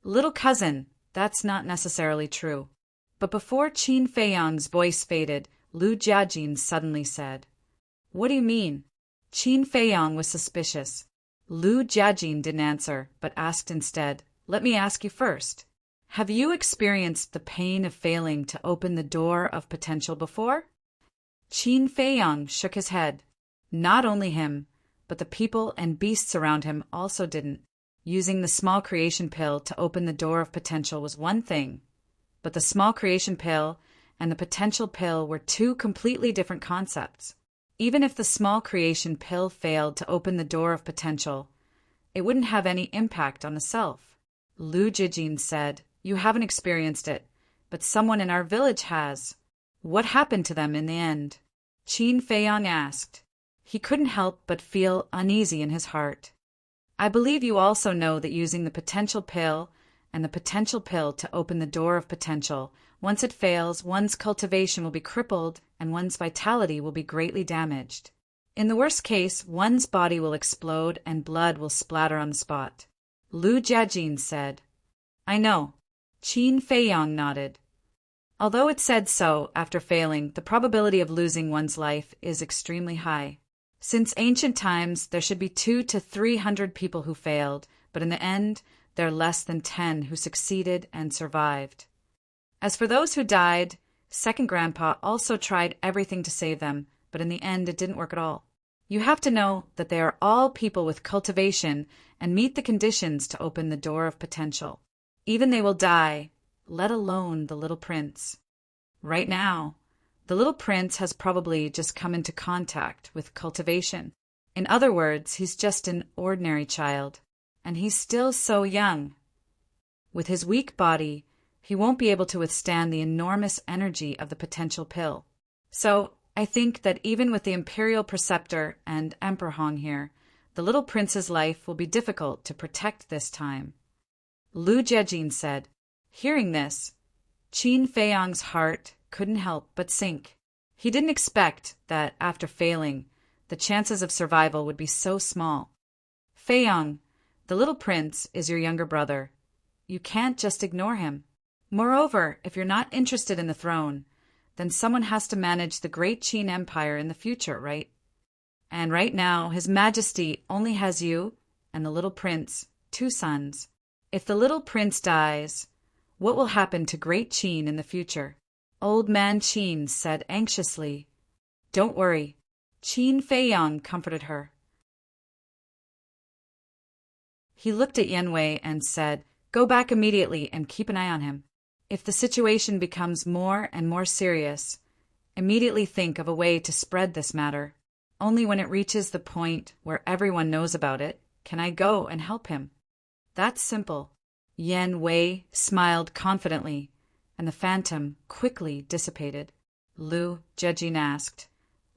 S1: Little cousin, that's not necessarily true. But before Qin Feiyang's voice faded, Lu Jiajin suddenly said, "What do you mean?" Qin Feiyang was suspicious. Lu Jiajin didn't answer, but asked instead, "Let me ask you first. Have you experienced the pain of failing to open the door of potential before?" Qin Feiyang shook his head. Not only him, but the people and beasts around him also didn't. Using the small creation pill to open the door of potential was one thing, but the small creation pill and the potential pill were two completely different concepts. Even if the small creation pill failed to open the door of potential, it wouldn't have any impact on the self. Lu Jijin said, "You haven't experienced it, but someone in our village has. What happened to them in the end?" Qin Feiyang asked. He couldn't help but feel uneasy in his heart. "I believe you also know that using the potential pill and the potential pill to open the door of potential, once it fails, one's cultivation will be crippled and one's vitality will be greatly damaged. In the worst case, one's body will explode and blood will splatter on the spot," Lu Jiajin said. "I know," Qin Feiyang nodded. Although it said so after failing, the probability of losing one's life is extremely high. Since ancient times, there should be 200 to 300 people who failed, but in the end, there are less than 10 who succeeded and survived. As for those who died, Second Grandpa also tried everything to save them, but in the end it didn't work at all. You have to know that they are all people with cultivation and meet the conditions to open the door of potential. Even they will die, let alone the little prince. Right now, the little prince has probably just come into contact with cultivation. In other words, he's just an ordinary child, and he's still so young. With his weak body, he won't be able to withstand the enormous energy of the potential pill. So, I think that even with the Imperial Preceptor and Emperor Hong here, the little prince's life will be difficult to protect this time. Lu Jiajin said. Hearing this, Qin Feiyang's heart couldn't help but sink. He didn't expect that, after failing, the chances of survival would be so small. Feiyang, the little prince is your younger brother. You can't just ignore him. Moreover, if you're not interested in the throne, then someone has to manage the great Qin Empire in the future, right? And right now, His Majesty only has you and the little prince, 2 sons. If the little prince dies, what will happen to great Qin in the future? Old man Qin said anxiously. Don't worry. Qin Feiyang comforted her. He looked at Yen Wei and said, Go back immediately and keep an eye on him. If the situation becomes more and more serious, immediately think of a way to spread this matter. Only when it reaches the point where everyone knows about it can I go and help him. That's simple. Yen Wei smiled confidently, and the phantom quickly dissipated. Lu Jiajin asked,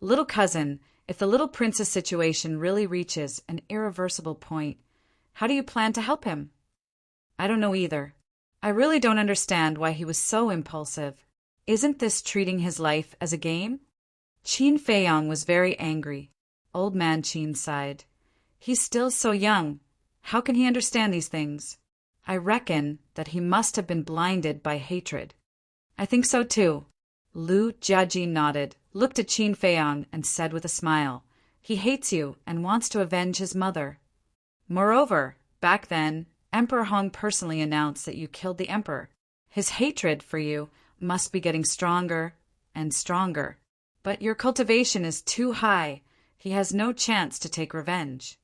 S1: Little cousin, if the little prince's situation really reaches an irreversible point, how do you plan to help him? I don't know either. I really don't understand why he was so impulsive. Isn't this treating his life as a game? Qin Feiyang was very angry. Old man Qin sighed. He's still so young. How can he understand these things? I reckon that he must have been blinded by hatred. I think so too. Lu Jiajin nodded, looked at Qin Feiyang, and said with a smile, He hates you and wants to avenge his mother. Moreover, back then, Emperor Hong personally announced that you killed the emperor. His hatred for you must be getting stronger and stronger. But your cultivation is too high. He has no chance to take revenge.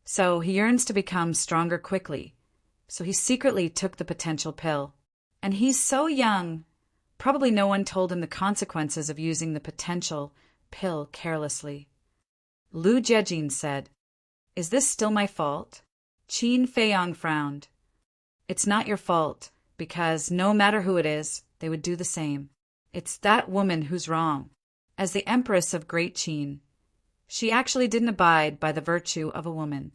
S1: So he yearns to become stronger quickly. So he secretly took the potential pill. And he's so young. Probably no one told him the consequences of using the potential pill carelessly. Lu Jiajin said, Is this still my fault? Qin Feiyang frowned. It's not your fault, because no matter who it is, they would do the same. It's that woman who's wrong. As the Empress of Great Qin, she actually didn't abide by the virtue of a woman.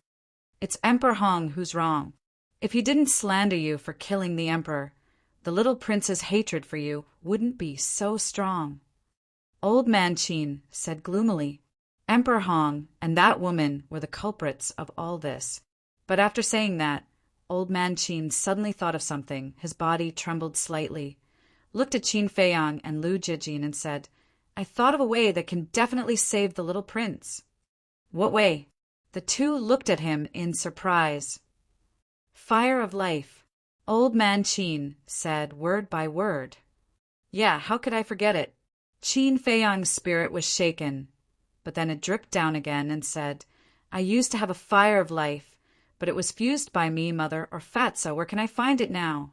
S1: It's Emperor Hong who's wrong. If he didn't slander you for killing the Emperor, the little prince's hatred for you wouldn't be so strong. Old Man Qin said gloomily, Emperor Hong and that woman were the culprits of all this. But after saying that, Old Man Qin suddenly thought of something. His body trembled slightly, looked at Qin Feiyang and Lu Jijin and said, I thought of a way that can definitely save the little prince. What way? The two looked at him in surprise. Fire of life. Old Man Qin said word by word. Yeah, how could I forget it? Qin Feiyang's spirit was shaken, but then it dripped down again and said, I used to have a fire of life, but it was fused by me, mother, or fatso. Where can I find it now?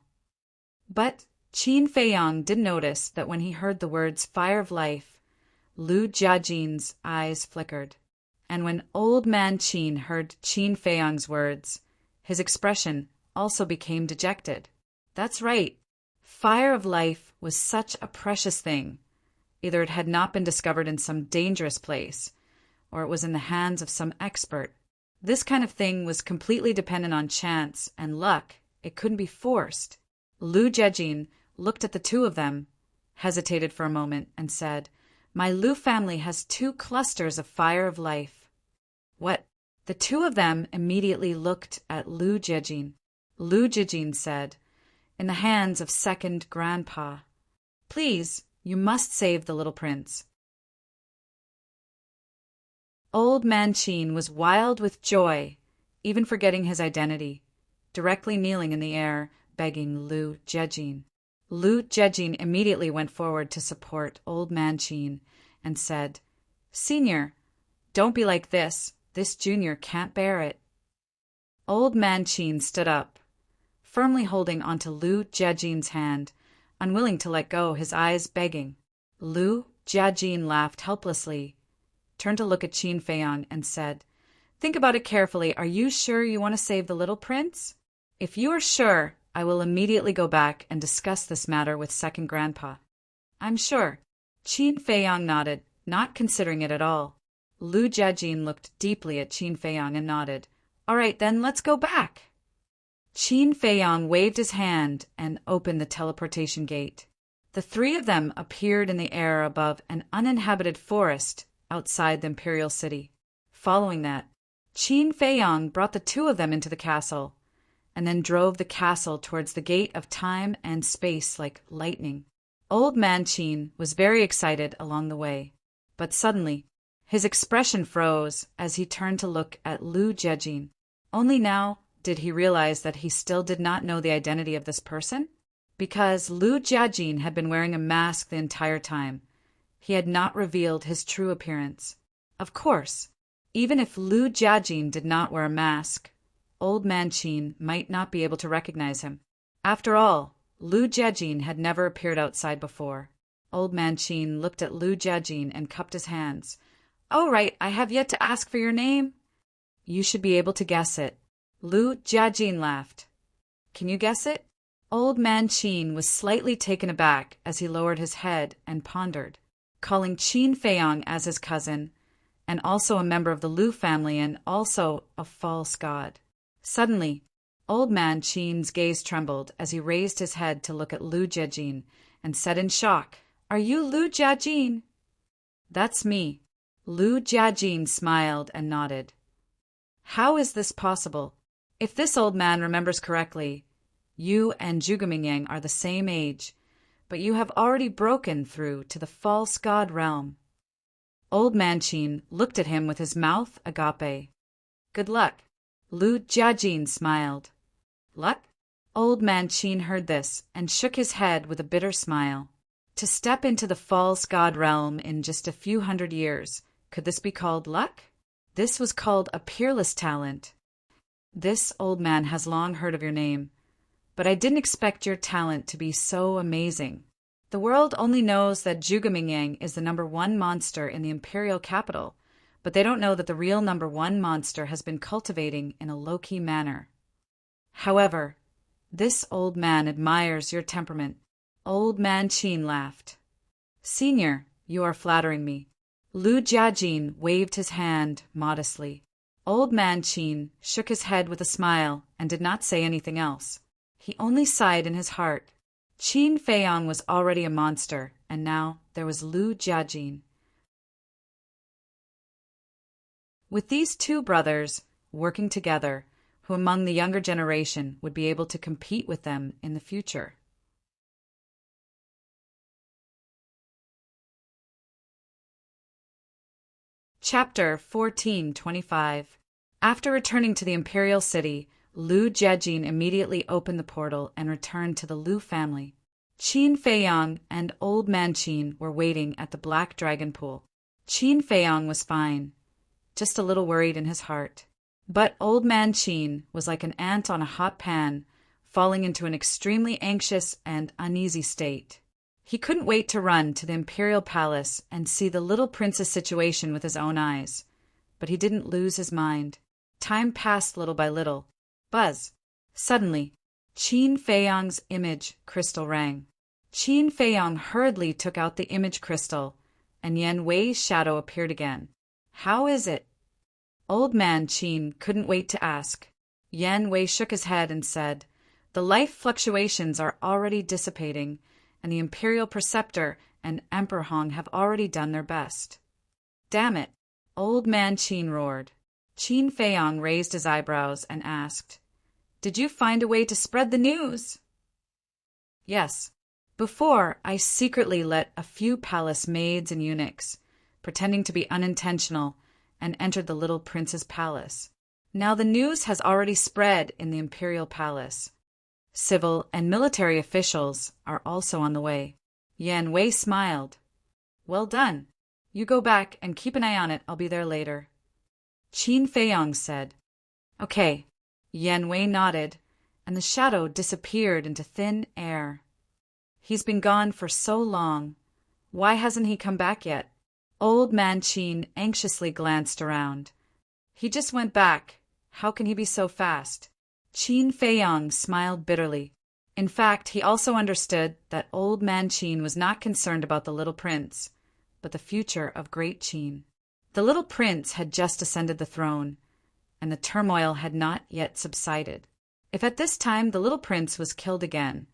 S1: But Qin Feiyang didn't notice that when he heard the words fire of life, Lu Jiajin's eyes flickered. And when Old Man Qin heard Qin Feiyang's words, his expression also became dejected. That's right. Fire of life was such a precious thing. Either it had not been discovered in some dangerous place, or it was in the hands of some expert. This kind of thing was completely dependent on chance and luck. It couldn't be forced. Lu Jiajin looked at the two of them, hesitated for a moment, and said, My Lu family has 2 clusters of fire of life. What? The two of them immediately looked at Lu Jiajin. Lu Jiajin said, In the hands of second grandpa. Please, you must save the little prince. Old Man Qin was wild with joy, even forgetting his identity, directly kneeling in the air, begging Lu Jiajin. Lu Jiajin immediately went forward to support Old Man Qin and said, Senior, don't be like this. This junior can't bear it. Old Man Qin stood up, firmly holding onto Lu Jiajin's hand, unwilling to let go, his eyes begging. Lu Jiajin laughed helplessly, turned to look at Qin Feiyang and said, Think about it carefully. Are you sure you want to save the little prince? If you are sure, I will immediately go back and discuss this matter with second grandpa. I'm sure. Qin Feiyang nodded, not considering it at all. Lu Jiajin looked deeply at Qin Feiyang and nodded. All right, then let's go back. Qin Feiyang waved his hand and opened the teleportation gate. The 3 of them appeared in the air above an uninhabited forest outside the imperial city. Following that, Qin Feiyang brought the 2 of them into the castle, and then drove the castle towards the gate of time and space like lightning. Old Man Qin was very excited along the way, but suddenly, his expression froze as he turned to look at Lu Jiajin. Only now did he realize that he still did not know the identity of this person, because Lu Jiajin had been wearing a mask the entire time. He had not revealed his true appearance. Of course, even if Lu Jiajin did not wear a mask, Old Man Qin might not be able to recognize him. After all, Lu Jiajin had never appeared outside before. Old Man Qin looked at Lu Jiajin and cupped his hands. Oh, right, I have yet to ask for your name. You should be able to guess it. Lu Jiajin laughed. Can you guess it? Old Man Qin was slightly taken aback as he lowered his head and pondered, calling Qin Feiyang as his cousin, and also a member of the Lu family and also a false god. Suddenly, Old Man Qin's gaze trembled as he raised his head to look at Lu Jiajin and said in shock, Are you Lu Jiajin? That's me. Lu Jiajin smiled and nodded. How is this possible? If this old man remembers correctly, you and Zhuge Mingyang are the same age, but you have already broken through to the false god realm. Old Man Qin looked at him with his mouth agape. Good luck. Lu Jiajin smiled. Luck? Old Man Qin heard this and shook his head with a bitter smile. To step into the false god realm in just a few hundred years, could this be called luck? This was called a peerless talent. This old man has long heard of your name, but I didn't expect your talent to be so amazing. The world only knows that Zhuge Mingyang is the #1 monster in the imperial capital, but they don't know that the real #1 monster has been cultivating in a low-key manner. However, this old man admires your temperament." Old Man Qin laughed. "Senior, you are flattering me." Lu Jiajin waved his hand modestly. Old Man Qin shook his head with a smile and did not say anything else. He only sighed in his heart. Qin Feiyang was already a monster, and now there was Lu Jiajin. With these two brothers working together, who among the younger generation would be able to compete with them in the future? Chapter 1425. After returning to the imperial city, Lu Jiajin immediately opened the portal and returned to the Lu family. Qin Feiyang and Old Man Qin were waiting at the Black Dragon Pool. Qin Feiyang was fine, just a little worried in his heart. But Old Man Qin was like an ant on a hot pan, falling into an extremely anxious and uneasy state. He couldn't wait to run to the imperial palace and see the little prince's situation with his own eyes. But he didn't lose his mind. Time passed little by little. Buzz! Suddenly, Qin Feiyang's image crystal rang. Qin Feiyang hurriedly took out the image crystal, and Yan Wei's shadow appeared again. "How is it?" Old Man Qin couldn't wait to ask. Yan Wei shook his head and said, "The life fluctuations are already dissipating, and the Imperial Preceptor and Emperor Hong have already done their best." "Damn it!" Old Man Qin roared. Qin Feiyang raised his eyebrows and asked, "Did you find a way to spread the news?" "Yes. Before, I secretly let a few palace maids and eunuchs, pretending to be unintentional, and entered the little prince's palace. Now the news has already spread in the imperial palace. Civil and military officials are also on the way." Yan Wei smiled. "Well done. You go back and keep an eye on it. I'll be there later." Qin Feiyang said. "Okay." Yan Wei nodded, and the shadow disappeared into thin air. "He's been gone for so long. Why hasn't he come back yet?" Old Man Qin anxiously glanced around. "He just went back. How can he be so fast?" Qin Feiyang smiled bitterly. In fact, he also understood that Old Man Qin was not concerned about the little prince, but the future of Great Qin. The little prince had just ascended the throne, and the turmoil had not yet subsided. If at this time the little prince was killed again,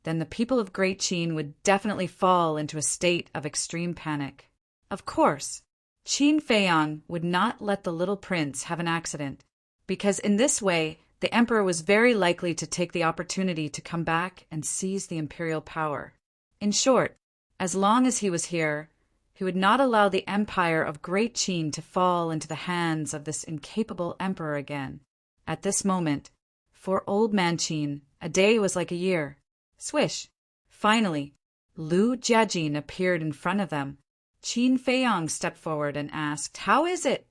S1: then the people of Great Qin would definitely fall into a state of extreme panic. Of course, Qin Feiyang would not let the little prince have an accident, because in this way the emperor was very likely to take the opportunity to come back and seize the imperial power. In short, as long as he was here, he would not allow the empire of Great Qin to fall into the hands of this incapable emperor again. At this moment, for Old Man Qin, a day was like a year. Swish! Finally, Lu Jiajin appeared in front of them. Qin Feiyang stepped forward and asked, "How is it?"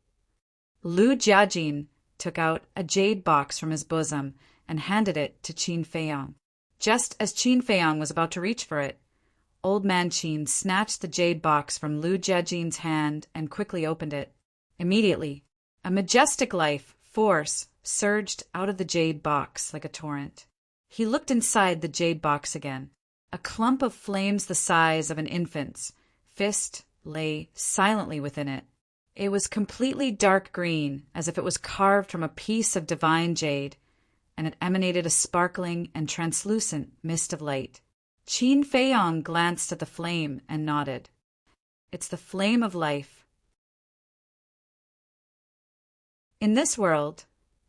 S1: Lu Jiajin took out a jade box from his bosom and handed it to Qin Feiyang. Just as Qin Feiyang was about to reach for it, Old Man Qin snatched the jade box from Lu Jiajin's hand and quickly opened it. Immediately, a majestic force surged out of the jade box like a torrent. He looked inside the jade box again. A clump of flames the size of an infant's fist lay silently within it. It was completely dark green, as if it was carved from a piece of divine jade, and it emanated a sparkling and translucent mist of light. Qin Feiyang glanced at the flame and nodded. "It's the flame of life." In this world,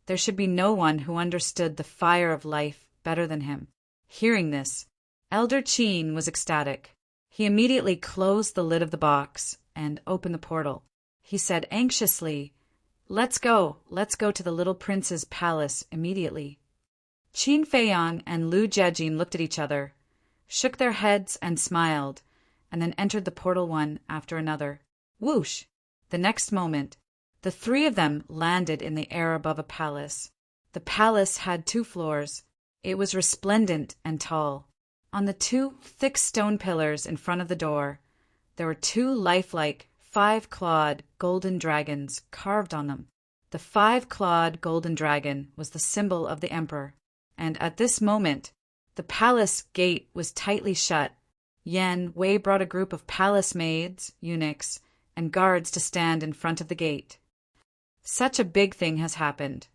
S1: there should be no one who understood the fire of life better than him. Hearing this, Elder Qin was ecstatic. He immediately closed the lid of the box and opened the portal. He said anxiously, Let's go to the little prince's palace immediately." Qin Feiyang and Lu Jiajin looked at each other, shook their heads and smiled, and then entered the portal one after another. Whoosh! The next moment, the three of them landed in the air above a palace. The palace had 2 floors. It was resplendent and tall. On the 2 thick stone pillars in front of the door, there were 2 lifelike 5-clawed golden dragons carved on them. The 5-clawed golden dragon was the symbol of the emperor. and at this moment, the palace gate was tightly shut. Yan Wei brought a group of palace maids, eunuchs, and guards to stand in front of the gate. Such a big thing has happened,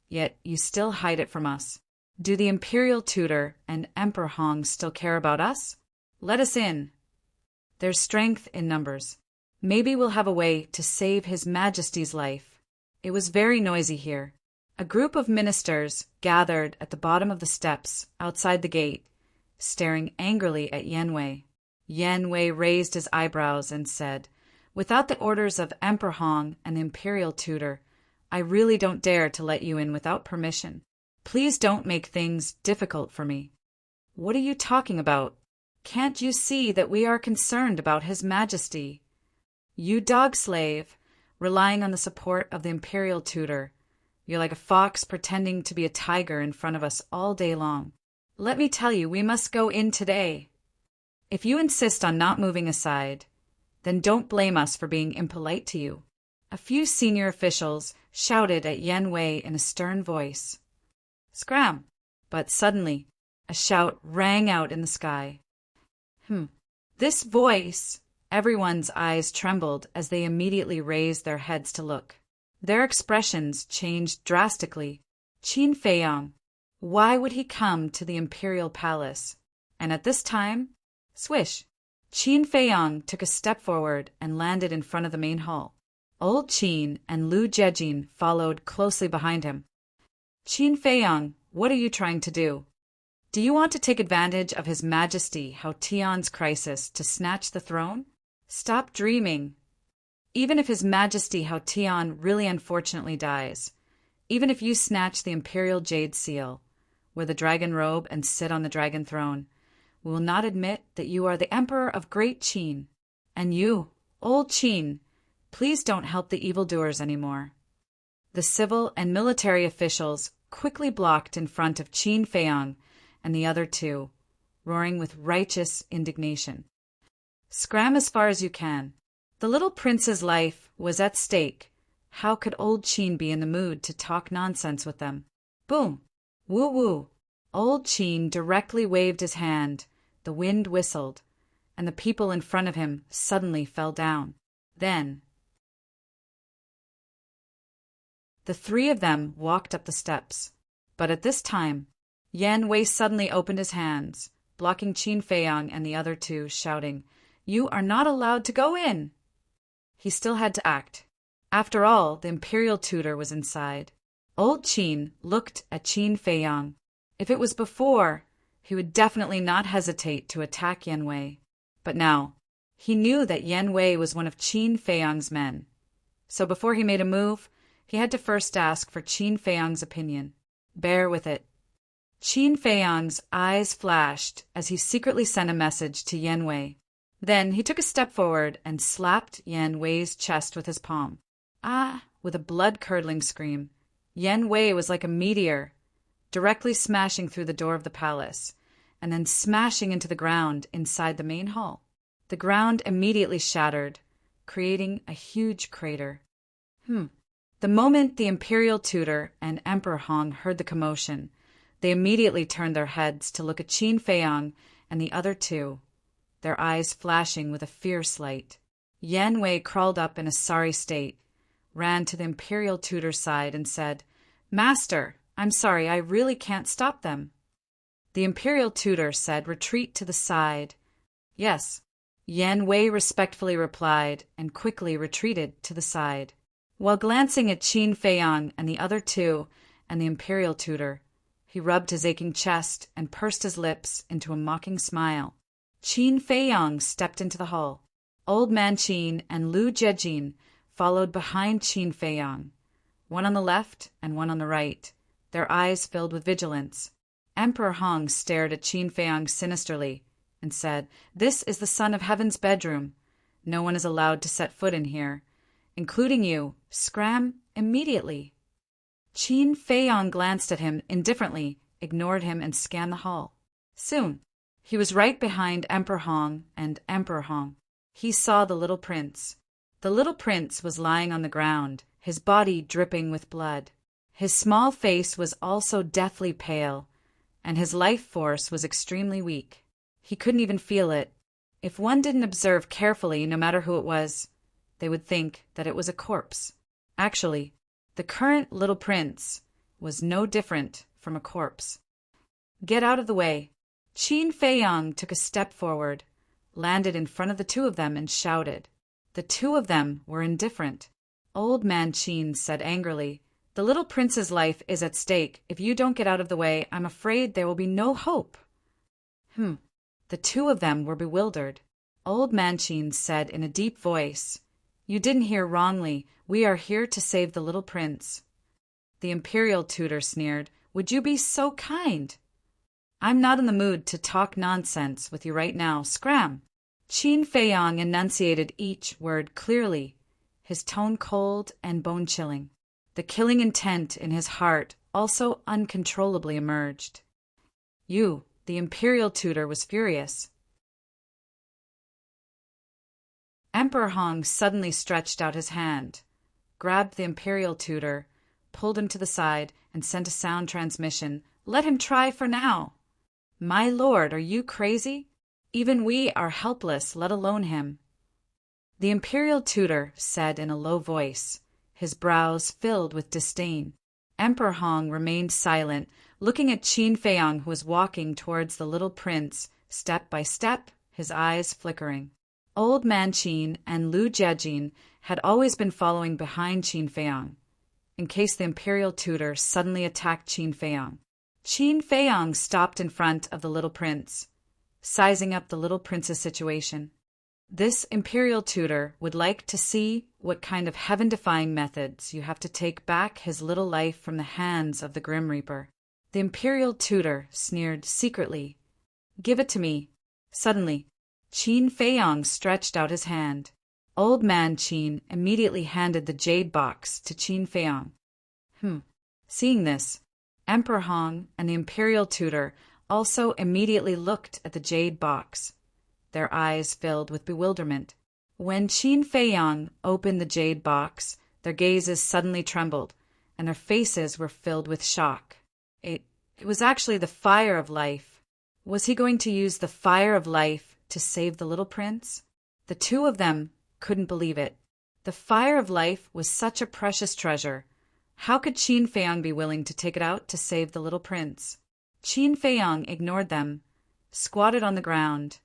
S1: yet you still hide it from us. Do the imperial tutor and Emperor Hong still care about us? Let us in. There's strength in numbers. Maybe we'll have a way to save His Majesty's life. It was very noisy here. A group of ministers gathered at the bottom of the steps outside the gate, staring angrily at Yan Wei. Yan Wei raised his eyebrows and said, "Without the orders of Emperor Hong and the imperial tutor, I really don't dare to let you in without permission. Please don't make things difficult for me." "What are you talking about? Can't you see that we are concerned about His Majesty? You dog slave, relying on the support of the imperial tutor. You're like a fox pretending to be a tiger in front of us all day long. Let me tell you, we must go in today. If you insist on not moving aside, then don't blame us for being impolite to you." A few senior officials shouted at Yan Wei in a stern voice. "Scram!" But suddenly, a shout rang out in the sky. This voice! Everyone's eyes trembled as they immediately raised their heads to look. Their expressions changed drastically. Qin Feiyang. Why would he come to the imperial palace? And at this time, swish! Qin Feiyang took a step forward and landed in front of the main hall. Old Qin and Lu Jejin followed closely behind him. "Qin Feiyang, what are you trying to do? Do you want to take advantage of His Majesty Hao Tian's crisis to snatch the throne? Stop dreaming. Even if His Majesty Hao Tian really unfortunately dies, even if you snatch the imperial jade seal, wear the dragon robe and sit on the dragon throne, we will not admit that you are the Emperor of Great Qin. And you, old Qin, please don't help the evildoers anymore." The civil and military officials quickly blocked in front of Qin Feiyang and the other two, roaring with righteous indignation. "Scram as far as you can. The little prince's life was at stake. How could old Qin be in the mood to talk nonsense with them?" Boom! Woo-woo! Old Qin directly waved his hand, the wind whistled, and the people in front of him suddenly fell down. Then the three of them walked up the steps. But at this time, Yan Wei suddenly opened his hands, blocking Qin Feiyang and the other two, shouting, "You are not allowed to go in!" He still had to act. After all, the imperial tutor was inside. Old Qin looked at Qin Feiyang. If it was before, he would definitely not hesitate to attack Yan Wei. But now, he knew that Yan Wei was one of Qin Feiyang's men. So before he made a move, he had to first ask for Qin Feiyang's opinion. Bear with it. Qin Feiyang's eyes flashed as he secretly sent a message to Yan Wei. Then he took a step forward and slapped Yan Wei's chest with his palm. Ah! With a blood-curdling scream, Yan Wei was like a meteor, directly smashing through the door of the palace, and then smashing into the ground inside the main hall. The ground immediately shattered, creating a huge crater. The moment the imperial tutor and Emperor Hong heard the commotion, they immediately turned their heads to look at Qin Feiyang and the other two, their eyes flashing with a fierce light. Yan Wei crawled up in a sorry state, ran to the imperial tutor's side and said, "Master, I'm sorry, I really can't stop them." The imperial tutor said, "Retreat to the side." "Yes," Yan Wei respectfully replied and quickly retreated to the side. While glancing at Qin Feiyang and the other two and the imperial tutor, he rubbed his aching chest and pursed his lips into a mocking smile. Qin Feiyang stepped into the hall. Old Man Qin and Lu Jejin followed behind Qin Feiyang, one on the left and one on the right, their eyes filled with vigilance. Emperor Hong stared at Qin Feiyang sinisterly and said, "This is the Son of Heaven's bedroom. No one is allowed to set foot in here, including you. Scram immediately." Qin Feiyang glanced at him indifferently, ignored him, and scanned the hall. Soon, he was right behind Emperor Hong and Emperor Hong. He saw the little prince. The little prince was lying on the ground, his body dripping with blood. His small face was also deathly pale, and his life force was extremely weak. He couldn't even feel it. If one didn't observe carefully, no matter who it was, they would think that it was a corpse. Actually, the current little prince was no different from a corpse. "Get out of the way." Qin Feiyang took a step forward, landed in front of the two of them, and shouted. The two of them were indifferent. Old man Qin said angrily, "The little prince's life is at stake. If you don't get out of the way, I'm afraid there will be no hope." The two of them were bewildered. Old man Qin said in a deep voice, "You didn't hear wrongly. We are here to save the little prince." The imperial tutor sneered, "Would you be so kind?" "I'm not in the mood to talk nonsense with you right now. Scram!" Qin Feiyang enunciated each word clearly, his tone cold and bone-chilling. The killing intent in his heart also uncontrollably emerged. The imperial tutor was furious. Emperor Hong suddenly stretched out his hand, grabbed the imperial tutor, pulled him to the side, and sent a sound transmission. "Let him try for now." "My lord, are you crazy? Even we are helpless, let alone him." The imperial tutor said in a low voice, his brows filled with disdain. Emperor Hong remained silent, looking at Qin Feiyang, who was walking towards the little prince, step by step, his eyes flickering. Old man Qin and Lu Jiajin had always been following behind Qin Feiyang, in case the imperial tutor suddenly attacked Qin Feiyang. Qin Feiyang stopped in front of the little prince, sizing up the little prince's situation. This imperial tutor would like to see what kind of heaven-defying methods you have to take back his little life from the hands of the Grim Reaper. The imperial tutor sneered secretly. "Give it to me." Suddenly, Qin Feiyang stretched out his hand. Old man Qin immediately handed the jade box to Qin Feiyang. Seeing this, Emperor Hong and the imperial tutor also immediately looked at the jade box, their eyes filled with bewilderment. When Qin Feiyang opened the jade box, their gazes suddenly trembled, and their faces were filled with shock. It was actually the fire of life. Was he going to use the fire of life to save the little prince? The two of them couldn't believe it. The fire of life was such a precious treasure. How could Qin Feiyang be willing to take it out to save the little prince? Qin Feiyang ignored them, squatted on the ground,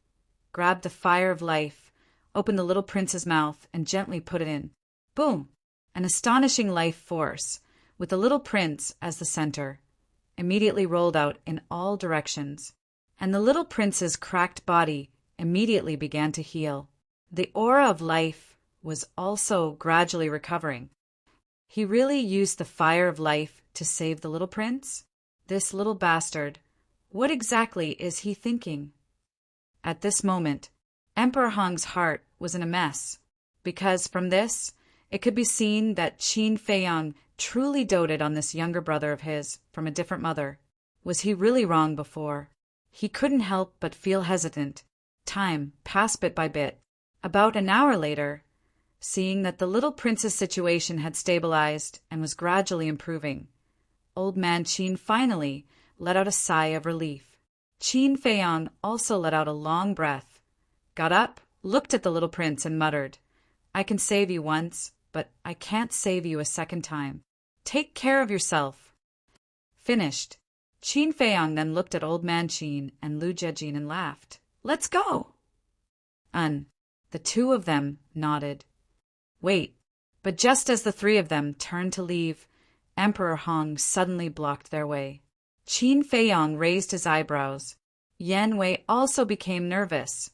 S1: grabbed the fire of life, opened the little prince's mouth, and gently put it in. Boom! An astonishing life force, with the little prince as the center, immediately rolled out in all directions, and the little prince's cracked body immediately began to heal. The aura of life was also gradually recovering. He really used the fire of life to save the little prince? This little bastard. What exactly is he thinking? At this moment, Emperor Hong's heart was in a mess, because from this, it could be seen that Qin Feiyang truly doted on this younger brother of his from a different mother. Was he really wrong before? He couldn't help but feel hesitant. Time passed bit by bit. About an hour later, seeing that the little prince's situation had stabilized and was gradually improving, old man Qin finally let out a sigh of relief. Qin Feiyang also let out a long breath, got up, looked at the little prince, and muttered, "I can save you once, but I can't save you a second time. Take care of yourself." Finished. Qin Feiyang then looked at old man Qin and Lu Jiajin and laughed. "Let's go." The two of them nodded. Wait, but just as the three of them turned to leave, Emperor Hong suddenly blocked their way. Qin Feiyang raised his eyebrows. Yan Wei also became nervous,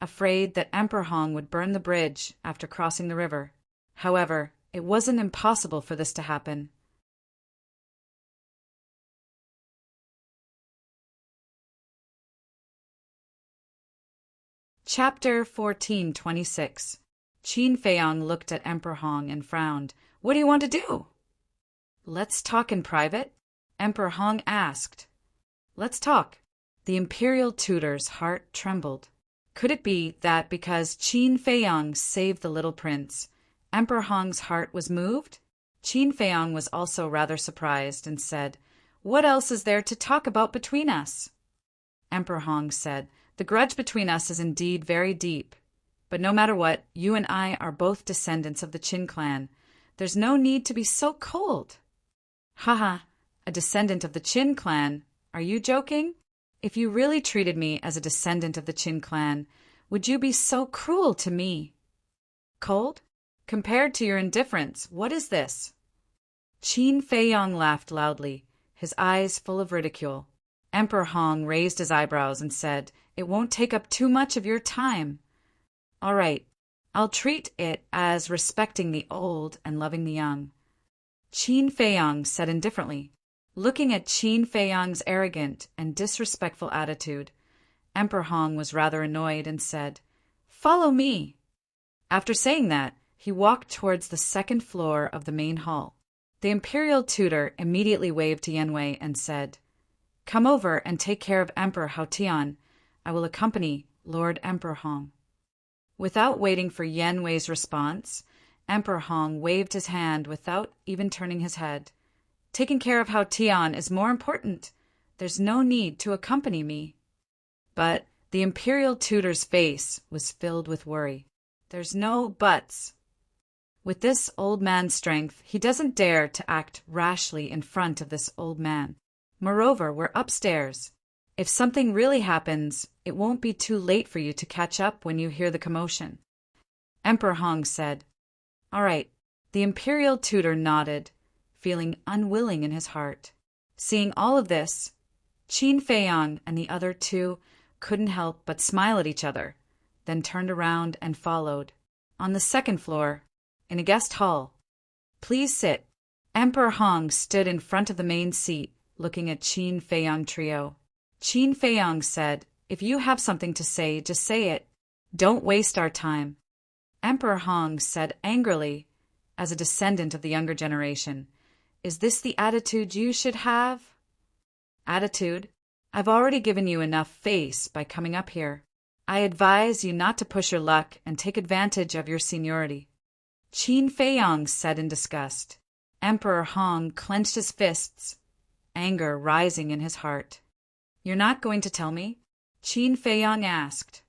S1: afraid that Emperor Hong would burn the bridge after crossing the river. However, it wasn't impossible for this to happen. Chapter 1426. Qin Feiyang looked at Emperor Hong and frowned. "What do you want to do?" "Let's talk in private?" Emperor Hong asked. "Let's talk." The imperial tutor's heart trembled. Could it be that because Qin Feiyang saved the little prince, Emperor Hong's heart was moved? Qin Feiyang was also rather surprised and said, What else is there to talk about between us? Emperor Hong said, The grudge between us is indeed very deep. But no matter what, you and I are both descendants of the Qin clan. There's no need to be so cold. Haha, a descendant of the Qin clan? Are you joking? If you really treated me as a descendant of the Qin clan, would you be so cruel to me? Cold? Compared to your indifference, what is this? Qin Feiyong laughed loudly, his eyes full of ridicule. Emperor Hong raised his eyebrows and said, It won't take up too much of your time. All right, I'll treat it as respecting the old and loving the young. Qin Feiyong said indifferently. Looking at Qin Feiyong's arrogant and disrespectful attitude, Emperor Hong was rather annoyed and said, Follow me. After saying that, he walked towards the second floor of the main hall. The imperial tutor immediately waved to Yanwei and said, Come over and take care of Emperor Haotian. I will accompany Lord Emperor Hong. Without waiting for Yanwei's response, Emperor Hong waved his hand without even turning his head. Taking care of Haotian is more important. There's no need to accompany me. But the imperial tutor's face was filled with worry. There's no buts. With this old man's strength, he doesn't dare to act rashly in front of this old man. Moreover, we're upstairs. If something really happens, it won't be too late for you to catch up when you hear the commotion. Emperor Hong said, All right. The imperial tutor nodded, feeling unwilling in his heart. Seeing all of this, Qin Feiyong and the other two couldn't help but smile at each other, then turned around and followed. On the second floor, in a guest hall. Please sit. Emperor Hong stood in front of the main seat, looking at Qin Feiyong trio. Qin Feiyong said, If you have something to say, just say it. Don't waste our time. Emperor Hong said angrily, as a descendant of the younger generation, Is this the attitude you should have? Attitude? I've already given you enough face by coming up here. I advise you not to push your luck and take advantage of your seniority. Qin Feiyong said in disgust. Emperor Hong clenched his fists, anger rising in his heart. You're not going to tell me? Qin Feiyong asked.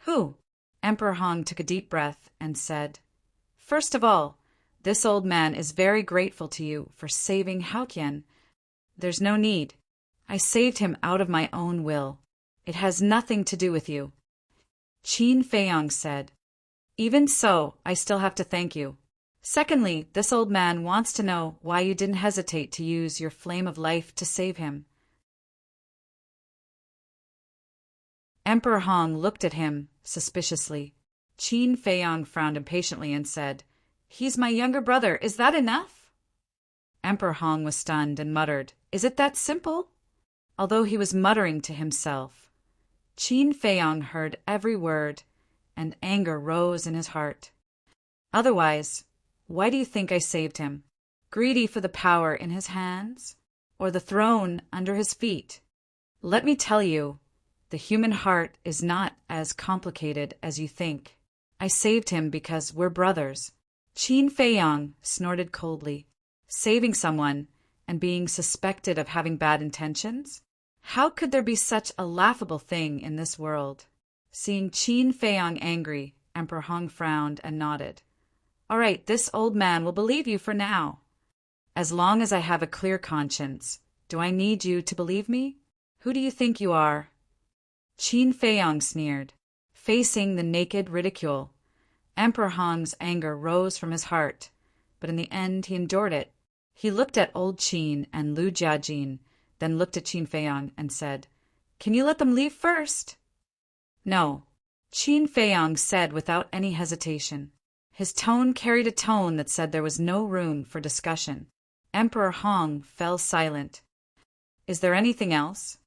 S1: Who? Emperor Hong took a deep breath and said, First of all, this old man is very grateful to you for saving Haotian. There's no need. I saved him out of my own will. It has nothing to do with you. Qin Feiyong said, Even so, I still have to thank you. Secondly, this old man wants to know why you didn't hesitate to use your flame of life to save him. Emperor Hong looked at him suspiciously. Qin Feiyong frowned impatiently and said, He's my younger brother. Is that enough? Emperor Hong was stunned and muttered, Is it that simple? Although he was muttering to himself, Qin Feiyong heard every word, and anger rose in his heart. Otherwise, why do you think I saved him? Greedy for the power in his hands, or the throne under his feet? Let me tell you, the human heart is not as complicated as you think. I saved him because we're brothers. Qin Feiyong snorted coldly. Saving someone and being suspected of having bad intentions? How could there be such a laughable thing in this world? Seeing Qin Feiyong angry, Emperor Hong frowned and nodded. All right, this old man will believe you for now. As long as I have a clear conscience, do I need you to believe me? Who do you think you are? Qin Feiyong sneered, facing the naked ridicule. Emperor Hong's anger rose from his heart, but in the end he endured it. He looked at old Qin and Lu Jiajin, then looked at Qin Feiyong and said, Can you let them leave first? No, Qin Feiyong said without any hesitation. His tone carried a tone that said there was no room for discussion. Emperor Hong fell silent. Is there anything else?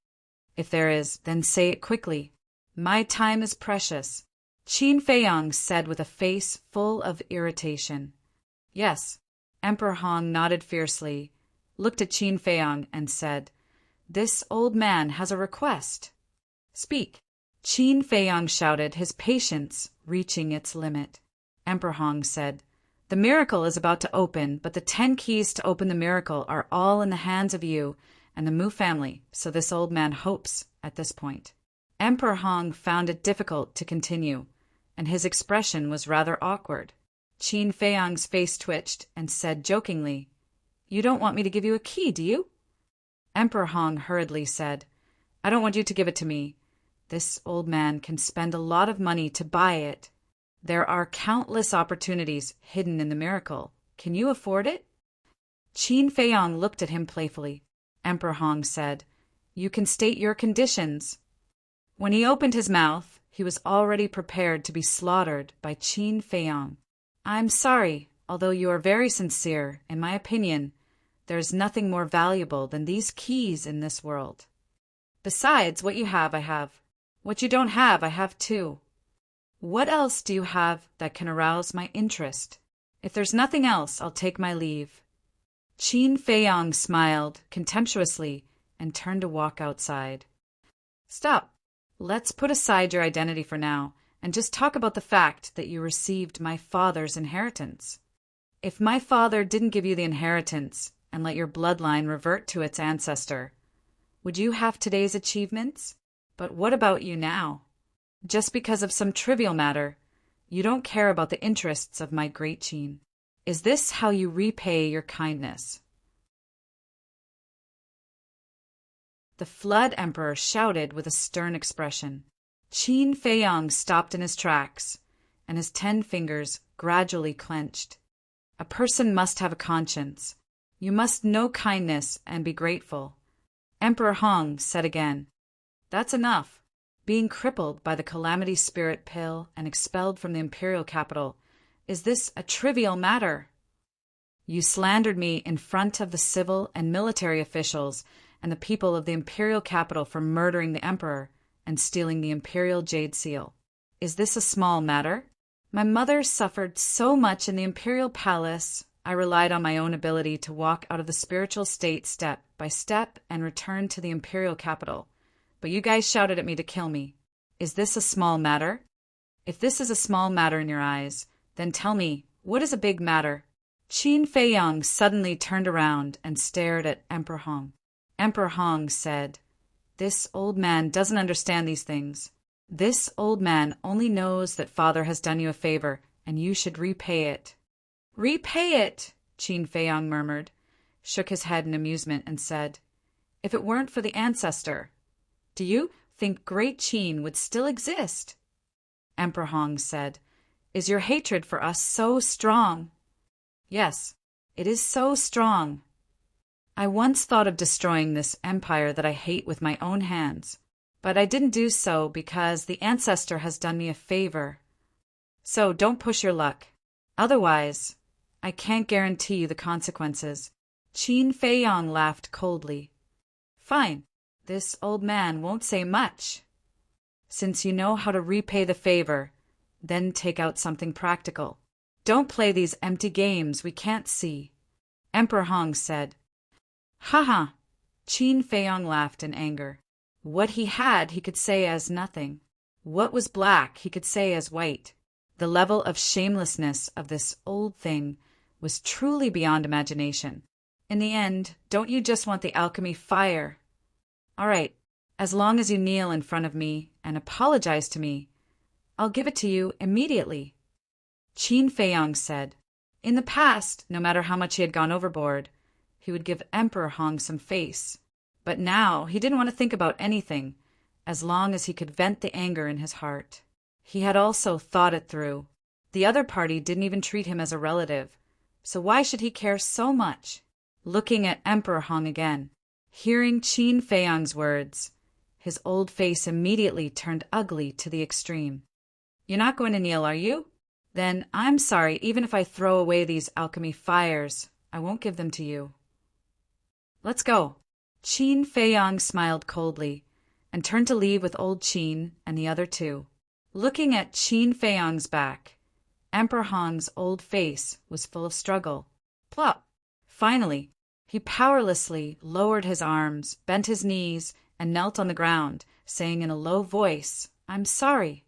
S1: If there is, then say it quickly. My time is precious. Qin Feiyong said with a face full of irritation. Yes. Emperor Hong nodded fiercely, looked at Qin Feiyong and said, This old man has a request. Speak. Qin Feiyong shouted, his patience reaching its limit. Emperor Hong said, The miracle is about to open, but the 10 keys to open the miracle are all in the hands of you, and the Mu family, so this old man hopes at this point. Emperor Hong found it difficult to continue, and his expression was rather awkward. Qin Feiyang's face twitched and said jokingly, "You don't want me to give you a key, do you?" Emperor Hong hurriedly said, "I don't want you to give it to me. This old man can spend a lot of money to buy it. There are countless opportunities hidden in the miracle. Can you afford it?" Qin Feiyang looked at him playfully. Emperor Hong said, "You can state your conditions." When he opened his mouth, he was already prepared to be slaughtered by Qin Feiyang. "I'm sorry, although you are very sincere, in my opinion, there is nothing more valuable than these keys in this world. Besides, what you have, I have. What you don't have, I have too. What else do you have that can arouse my interest? If there's nothing else, I'll take my leave." Qin Feiyang smiled contemptuously and turned to walk outside. "Stop. Let's put aside your identity for now and just talk about the fact that you received my father's inheritance. If my father didn't give you the inheritance and let your bloodline revert to its ancestor, would you have today's achievements? But what about you now? Just because of some trivial matter, you don't care about the interests of my great Qin. Is this how you repay your kindness?" The Flood Emperor shouted with a stern expression. Qin Feiyang stopped in his tracks, and his 10 fingers gradually clenched. A person must have a conscience. You must know kindness and be grateful. Emperor Hong said again, "That's enough. Being crippled by the Calamity Spirit pill and expelled from the imperial capital, is this a trivial matter? You slandered me in front of the civil and military officials and the people of the imperial capital for murdering the emperor and stealing the imperial jade seal. Is this a small matter? My mother suffered so much in the imperial palace, I relied on my own ability to walk out of the spiritual state step by step and return to the imperial capital. But you guys shouted at me to kill me. Is this a small matter? If this is a small matter in your eyes, then tell me, what is a big matter?" Qin Feiyang suddenly turned around and stared at Emperor Hong. Emperor Hong said, "This old man doesn't understand these things. This old man only knows that father has done you a favor, and you should repay it." "Repay it," Qin Feiyang murmured, shook his head in amusement, and said, "If it weren't for the ancestor, do you think Great Qin would still exist?" Emperor Hong said, "Is your hatred for us so strong?" "Yes, it is so strong. I once thought of destroying this empire that I hate with my own hands, but I didn't do so because the ancestor has done me a favor. So don't push your luck. Otherwise, I can't guarantee you the consequences." Qin Feiyang laughed coldly. "Fine. This old man won't say much. Since you know how to repay the favor, then take out something practical. Don't play these empty games we can't see." Emperor Hong said. "Ha!" Qin Feiyang laughed in anger. What he had he could say as nothing. What was black he could say as white. The level of shamelessness of this old thing was truly beyond imagination. In the end, don't you just want the alchemy fire? All right, as long as you kneel in front of me and apologize to me, I'll give it to you immediately." Qin Feiyang said. In the past, no matter how much he had gone overboard, he would give Emperor Hong some face. But now he didn't want to think about anything, as long as he could vent the anger in his heart. He had also thought it through. The other party didn't even treat him as a relative, so why should he care so much? Looking at Emperor Hong again, hearing Qin Feiyang's words, his old face immediately turned ugly to the extreme. "You're not going to kneel, are you? Then I'm sorry, even if I throw away these alchemy fires, I won't give them to you. Let's go." Qin Feiyang smiled coldly and turned to leave with old Qin and the other two. Looking at Qin Feiyang's back, Emperor Hong's old face was full of struggle. Plop! Finally, he powerlessly lowered his arms, bent his knees, and knelt on the ground, saying in a low voice, "I'm sorry."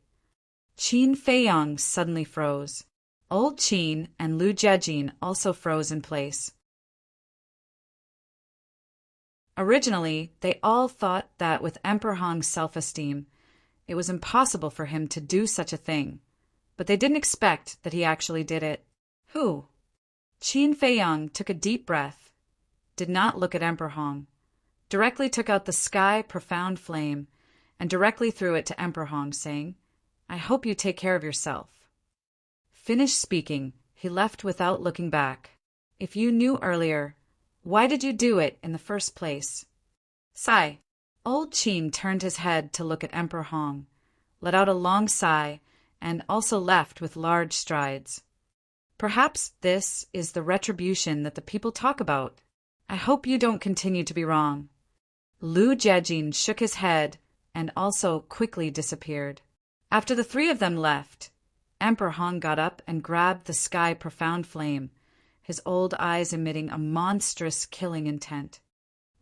S1: Qin Feiyang suddenly froze. Old Qin and Lu Jiejin also froze in place. Originally, they all thought that with Emperor Hong's self-esteem, it was impossible for him to do such a thing, but they didn't expect that he actually did it. Who? Qin Feiyang took a deep breath, did not look at Emperor Hong, directly took out the sky profound flame, and directly threw it to Emperor Hong, saying, "I hope you take care of yourself." Finished speaking, he left without looking back. If you knew earlier, why did you do it in the first place? Sigh. Old Qin turned his head to look at Emperor Hong, let out a long sigh, and also left with large strides. Perhaps this is the retribution that the people talk about. I hope you don't continue to be wrong. Lu Jiajin shook his head and also quickly disappeared. After the three of them left, Emperor Hong got up and grabbed the sky profound flame, his old eyes emitting a monstrous killing intent.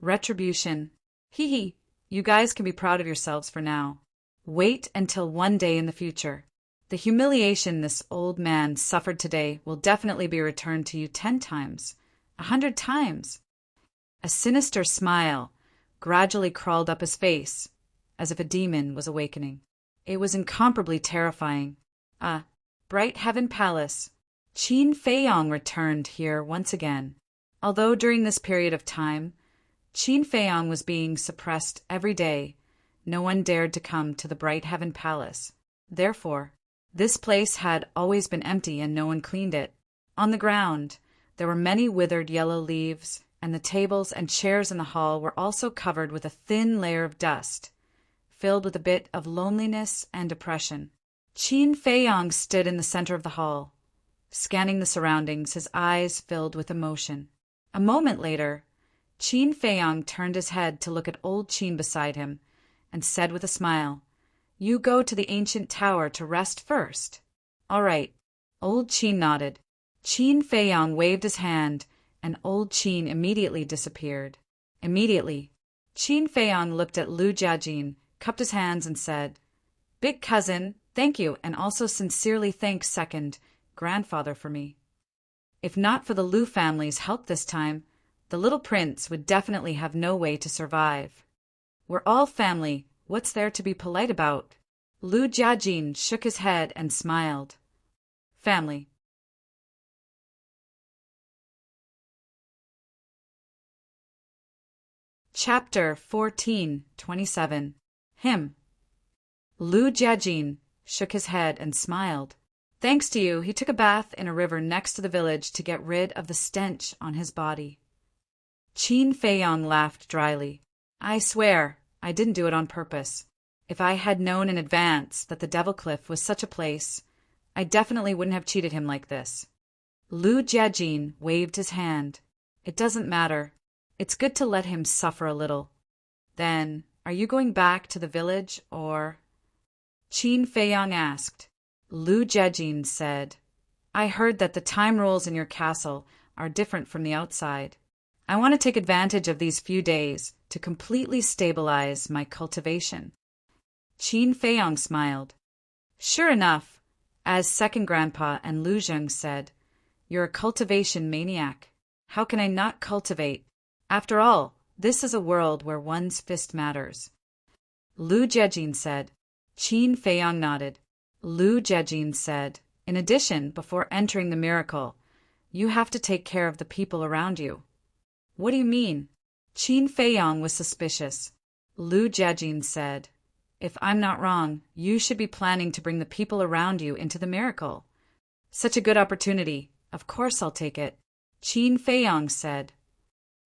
S1: Retribution. Hee. You guys can be proud of yourselves for now. Wait until one day in the future. The humiliation this old man suffered today will definitely be returned to you 10 times, 100 times. A sinister smile gradually crawled up his face, as if a demon was awakening. It was incomparably terrifying. Bright Heaven Palace. Qin Feiyang returned here once again. Although during this period of time, Qin Feiyang was being suppressed every day, no one dared to come to the Bright Heaven Palace. Therefore, this place had always been empty and no one cleaned it. On the ground, there were many withered yellow leaves, and the tables and chairs in the hall were also covered with a thin layer of dust, filled with a bit of loneliness and depression. Qin Feiyang stood in the center of the hall, scanning the surroundings, his eyes filled with emotion. A moment later, Qin Feiyang turned his head to look at old Qin beside him, and said with a smile, "You go to the ancient tower to rest first." "All right." Old Qin nodded. Qin Feiyang waved his hand, and old Qin immediately disappeared. Immediately, Qin Feiyang looked at Lu Jiajin, cupped his hands, and said, "Big cousin, thank you, and also sincerely thank second grandfather for me. If not for the Lu family's help this time, the little prince would definitely have no way to survive. We're all family. What's there to be polite about?" Lu Jiajin shook his head and smiled. Family. Chapter 14:27. Him. Lu Jiajin shook his head and smiled. Thanks to you, he took a bath in a river next to the village to get rid of the stench on his body. Qin Feiyang laughed dryly. I swear, I didn't do it on purpose. If I had known in advance that the Devil Cliff was such a place, I definitely wouldn't have cheated him like this. Lu Jiajin waved his hand. It doesn't matter. It's good to let him suffer a little. Then, are you going back to the village, or? Qin Feiyang asked. Lu Jiajin said, I heard that the time rules in your castle are different from the outside. I want to take advantage of these few days to completely stabilize my cultivation. Qin Feiyang smiled. Sure enough, as second grandpa and Lu Zheng said, you're a cultivation maniac. How can I not cultivate? After all, this is a world where one's fist matters. Lu Jiajin said. Qin Feiyang nodded. Lu Jiajin said, in addition, before entering the miracle, you have to take care of the people around you. What do you mean? Qin Feiyang was suspicious. Lu Jiajin said, if I'm not wrong, you should be planning to bring the people around you into the miracle. Such a good opportunity. Of course I'll take it. Qin Feiyang said.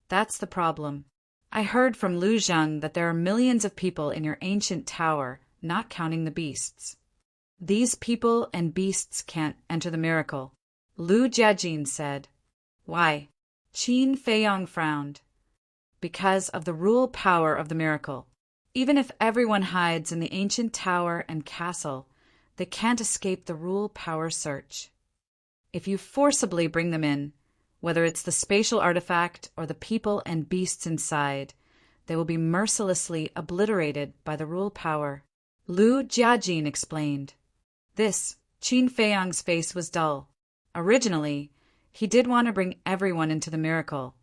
S1: That's the problem. I heard from Lu Zheng that there are millions of people in your ancient tower, not counting the beasts. These people and beasts can't enter the miracle. Lu Jiajin said. Why? Qin Feiyang frowned. Because of the rule power of the miracle. Even if everyone hides in the ancient tower and castle, they can't escape the rule power search. If you forcibly bring them in, whether it's the spatial artifact or the people and beasts inside, they will be mercilessly obliterated by the rule power. Lu Jiajin explained. This, Qin Feiyang's face was dull. Originally, he did want to bring everyone into the miracle,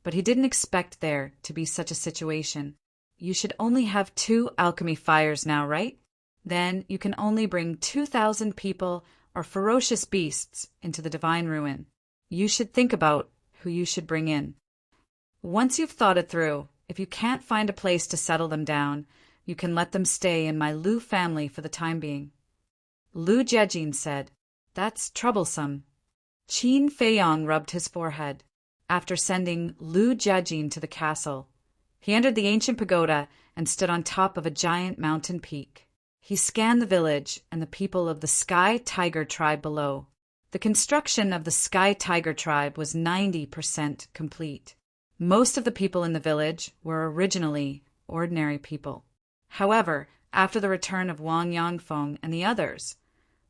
S1: but he didn't expect there to be such a situation. You should only have 2 alchemy fires now, right? Then you can only bring 2,000 people or ferocious beasts into the divine ruin. You should think about who you should bring in. Once you've thought it through, if you can't find a place to settle them down, you can let them stay in my Lu family for the time being. Lu Jejin said, "That's troublesome." Qin Feiyang rubbed his forehead. After sending Lu Jejin to the castle, he entered the ancient pagoda and stood on top of a giant mountain peak. He scanned the village and the people of the Sky Tiger tribe below. The construction of the Sky Tiger tribe was 90% complete. Most of the people in the village were originally ordinary people. However, after the return of Wang Yangfeng and the others,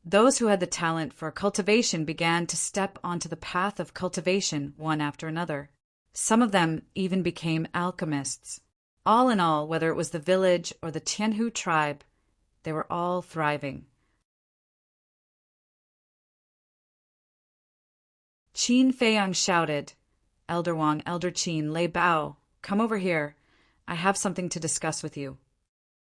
S1: those who had the talent for cultivation began to step onto the path of cultivation one after another. Some of them even became alchemists. All in all, whether it was the village or the Tianhu tribe, they were all thriving. Qin Feiyang shouted, "Elder Wang, Elder Qin, Lei Bao, come over here. I have something to discuss with you."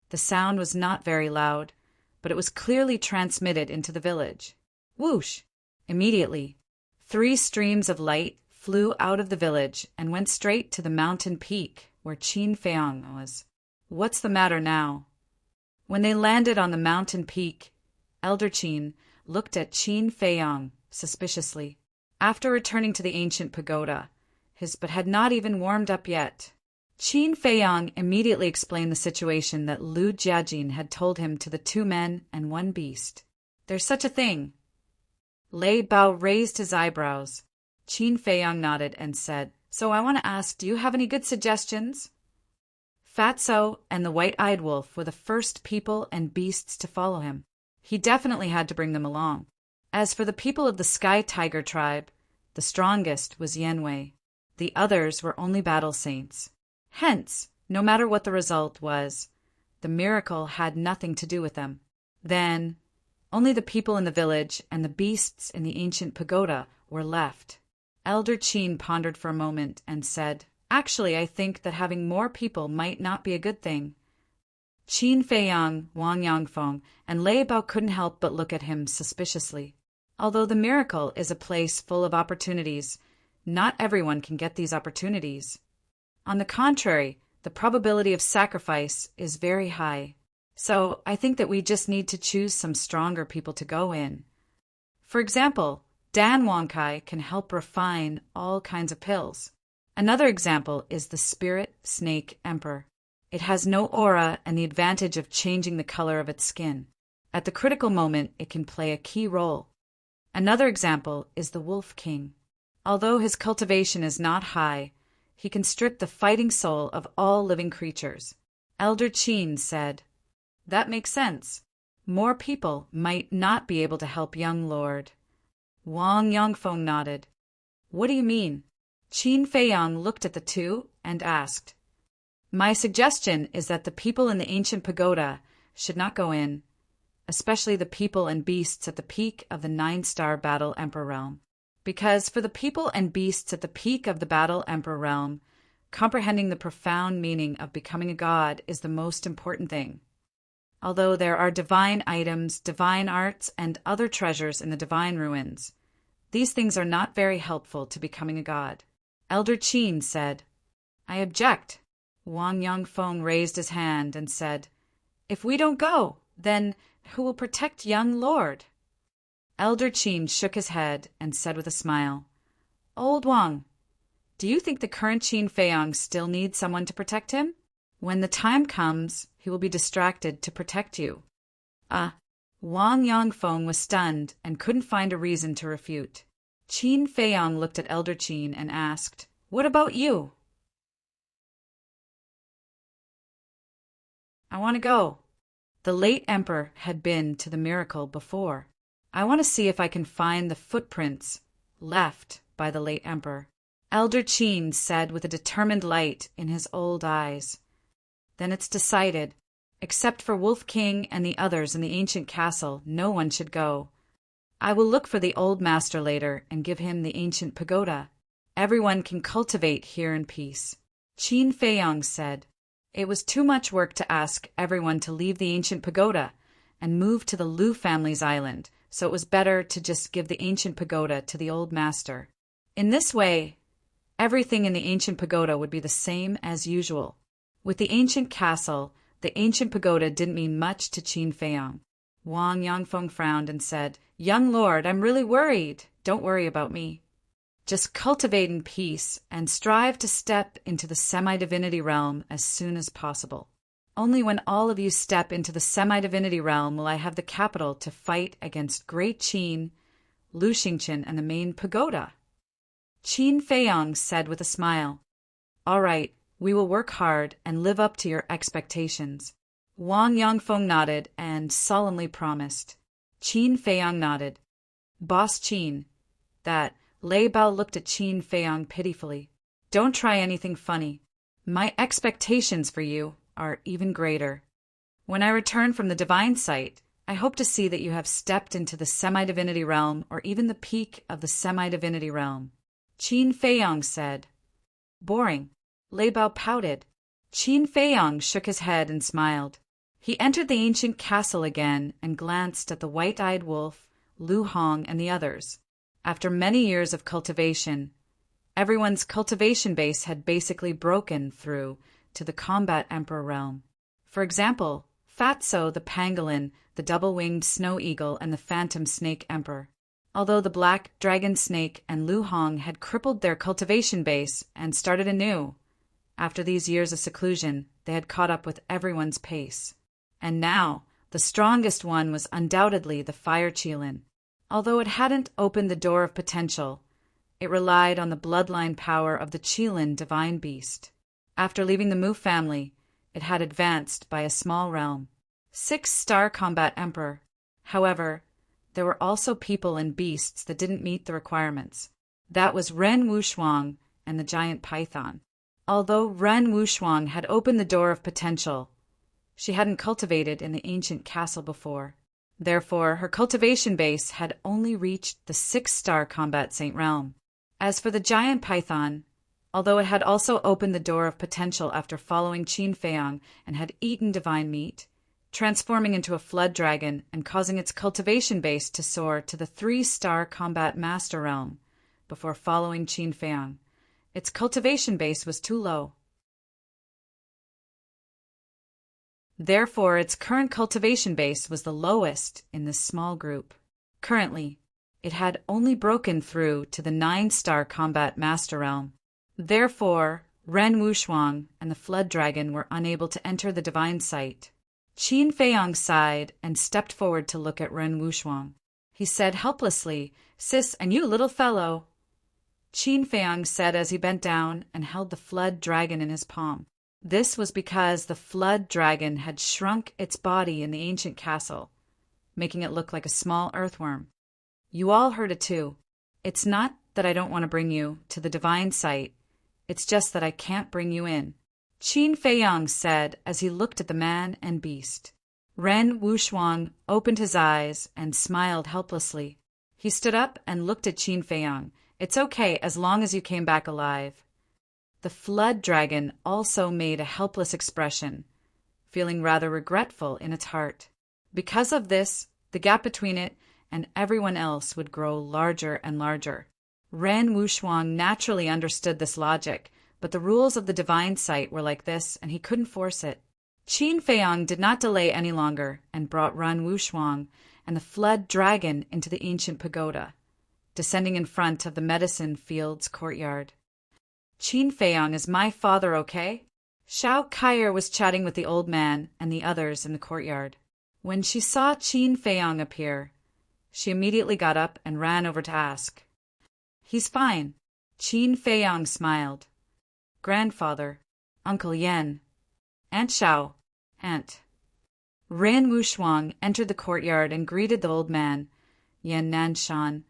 S1: The sound was not very loud, but it was clearly transmitted into the village. Whoosh! Immediately, 3 streams of light flew out of the village and went straight to the mountain peak where Qin Feiyang was. "What's the matter now?" When they landed on the mountain peak, Elder Qin looked at Qin Feiyang suspiciously. After returning to the ancient pagoda, his butt had not even warmed up yet. Qin Feiyang immediately explained the situation that Lu Jiajin had told him to the 2 men and 1 beast. "There's such a thing." Lei Bao raised his eyebrows. Qin Feiyang nodded and said, "So I want to ask, do you have any good suggestions?" Fatso and the white-eyed wolf were the first people and beasts to follow him. He definitely had to bring them along. As for the people of the Sky Tiger tribe, the strongest was Yanwei. The others were only battle saints. Hence, no matter what the result was, the miracle had nothing to do with them. Then, only the people in the village and the beasts in the ancient pagoda were left. Elder Qin pondered for a moment and said, "Actually, I think that having more people might not be a good thing." Qin Feiyang, Wang Yangfeng, and Lei Bao couldn't help but look at him suspiciously. Although the miracle is a place full of opportunities, not everyone can get these opportunities. On the contrary, the probability of sacrifice is very high. So I think that we just need to choose some stronger people to go in. For example, Dan Wangkai can help refine all kinds of pills. Another example is the Spirit Snake Emperor. It has no aura and the advantage of changing the color of its skin. At the critical moment, it can play a key role. Another example is the Wolf King. Although his cultivation is not high, he can strip the fighting soul of all living creatures. Elder Qin said, "That makes sense. More people might not be able to help young Lord." Wang Yangfeng nodded. "What do you mean?" Qin Feiyang looked at the 2 and asked, "My suggestion is that the people in the ancient pagoda should not go in, especially the people and beasts at the peak of the 9-star Battle Emperor realm. Because for the people and beasts at the peak of the Battle Emperor realm, comprehending the profound meaning of becoming a god is the most important thing. Although there are divine items, divine arts, and other treasures in the divine ruins, these things are not very helpful to becoming a god." Elder Qin said, "I object." Wang Yangfeng raised his hand and said, "If we don't go, then who will protect young Lord?" Elder Qin shook his head and said with a smile, "Old Wang, do you think the current Qin Feiyang still needs someone to protect him? When the time comes, he will be distracted to protect you." Wang Yangfeng was stunned and couldn't find a reason to refute. Qin Feiyang looked at Elder Qin and asked, "What about you?" "I want to go." The late emperor had been to the miracle before. "I want to see if I can find the footprints left by the late emperor," Elder Qin said with a determined light in his old eyes. "Then it's decided. Except for Wolf King and the others in the ancient castle, no one should go. I will look for the old master later and give him the ancient pagoda. Everyone can cultivate here in peace. Qin Feiyang said. It was too much work to ask everyone to leave the ancient pagoda and move to the Lu family's island, so it was better to just give the ancient pagoda to the old master. In this way, everything in the ancient pagoda would be the same as usual. With the ancient castle, the ancient pagoda didn't mean much to Qin Feiyang. Wang Yangfeng frowned and said, "Young lord, I'm really worried. Don't worry about me. Just cultivate in peace and strive to step into the semi-divinity realm as soon as possible. Only when all of you step into the semi-divinity realm will I have the capital to fight against Great Qin, Lu Xingqian, and the main pagoda." Qin Feiyang said with a smile, "All right, we will work hard and live up to your expectations." Wang Yangfeng nodded and solemnly promised. Qin Feiyang nodded. "Boss Qin," that Lei Bao looked at Qin Feiyang pitifully. "Don't try anything funny. My expectations for you are even greater. When I return from the divine site, I hope to see that you have stepped into the semi-divinity realm or even the peak of the semi-divinity realm." Qin Feiyang said. "Boring." Lei Bao pouted. Qin Feiyang shook his head and smiled. He entered the ancient castle again and glanced at the white-eyed wolf, Lu Hong, and the others. After many years of cultivation, everyone's cultivation base had basically broken through to the combat emperor realm. For example, Fatso the pangolin, the double-winged snow eagle, and the phantom snake emperor. Although the black dragon snake and Lu Hong had crippled their cultivation base and started anew, after these years of seclusion, they had caught up with everyone's pace. And now, the strongest one was undoubtedly the fire Qilin. Although it hadn't opened the door of potential, it relied on the bloodline power of the Qilin divine beast. After leaving the Mu family, it had advanced by a small realm. 6-star combat emperor. However, there were also people and beasts that didn't meet the requirements. That was Ren Wushuang and the giant python. Although Ren Wushuang had opened the door of potential, she hadn't cultivated in the ancient castle before. Therefore, her cultivation base had only reached the 6-star combat saint realm. As for the giant python, although it had also opened the door of potential after following Qin Feiyang and had eaten divine meat, transforming into a flood dragon and causing its cultivation base to soar to the 3-star combat master realm before following Qin Feiyang, its cultivation base was too low. Therefore, its current cultivation base was the lowest in this small group. Currently, it had only broken through to the 9-star combat master realm. Therefore, Ren Wushuang and the flood dragon were unable to enter the divine site. Qin Feiyang sighed and stepped forward to look at Ren Wushuang. He said helplessly, "Sis, and you little fellow." Qin Feiyang said as he bent down and held the flood dragon in his palm. This was because the flood dragon had shrunk its body in the ancient castle, making it look like a small earthworm. You all heard it too. It's not that I don't want to bring you to the divine site, it's just that I can't bring you in. Qin Feiyang said as he looked at the man and beast. Ren Wushuang opened his eyes and smiled helplessly. He stood up and looked at Qin Feiyang. "It's okay as long as you came back alive." The flood dragon also made a helpless expression, feeling rather regretful in its heart. Because of this, the gap between it and everyone else would grow larger and larger. Ren Wushuang naturally understood this logic, but the rules of the divine site were like this, and he couldn't force it. Qin Feiyang did not delay any longer and brought Ren Wushuang and the flood dragon into the ancient pagoda, descending in front of the medicine field's courtyard. "Qin Feiyang is my father, okay?" Shao Kaier was chatting with the old man and the others in the courtyard. When she saw Qin Feiyang appear, she immediately got up and ran over to ask. "He's fine." Qin Feiyang smiled. "Grandfather, Uncle Yan, Aunt Shao, Aunt." Ren Wushuang entered the courtyard and greeted the old man, Yan Nanshan,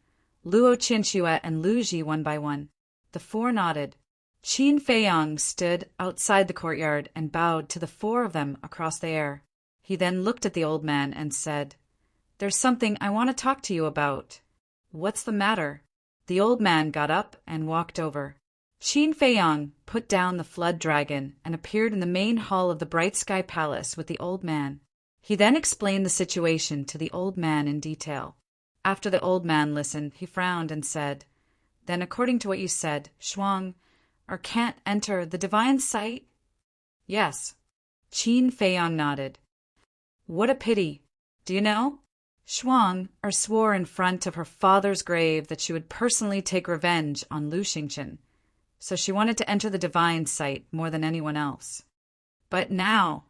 S1: Luo Qinxue, and Lu Ji one by one. The four nodded. Qin Feiyang stood outside the courtyard and bowed to the four of them across the air. He then looked at the old man and said, "There's something I want to talk to you about." "What's the matter?" The old man got up and walked over. Qin Feiyang put down the flood dragon and appeared in the main hall of the Bright Sky Palace with the old man. He then explained the situation to the old man in detail. After the old man listened, he frowned and said, "Then according to what you said, Shuang can't enter the divine sight?" "Yes." Qin Feiyang nodded. "What a pity. Do you know? Shuang swore in front of her father's grave that she would personally take revenge on Lu Xingchen, so she wanted to enter the divine sight more than anyone else. But now,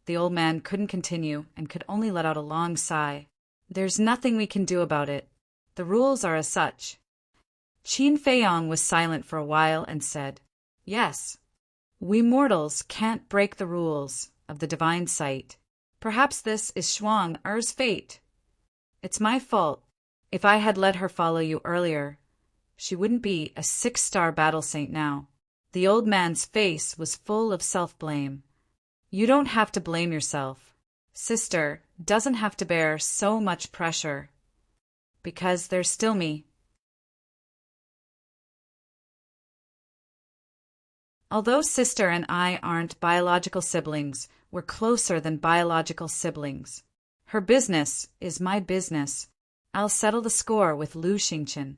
S1: the old man couldn't continue and could only let out a long sigh. There's nothing we can do about it. The rules are as such. Qin Feiyang was silent for a while and said, "Yes, we mortals can't break the rules of the divine sight. Perhaps this is Shuang Er's fate. It's my fault. If I had let her follow you earlier, she wouldn't be a 6-star battle saint now." The old man's face was full of self-blame. "You don't have to blame yourself. Sister doesn't have to bear so much pressure, because there's still me." Although sister and I aren't biological siblings, we're closer than biological siblings. Her business is my business. I'll settle the score with Lu Xingchen.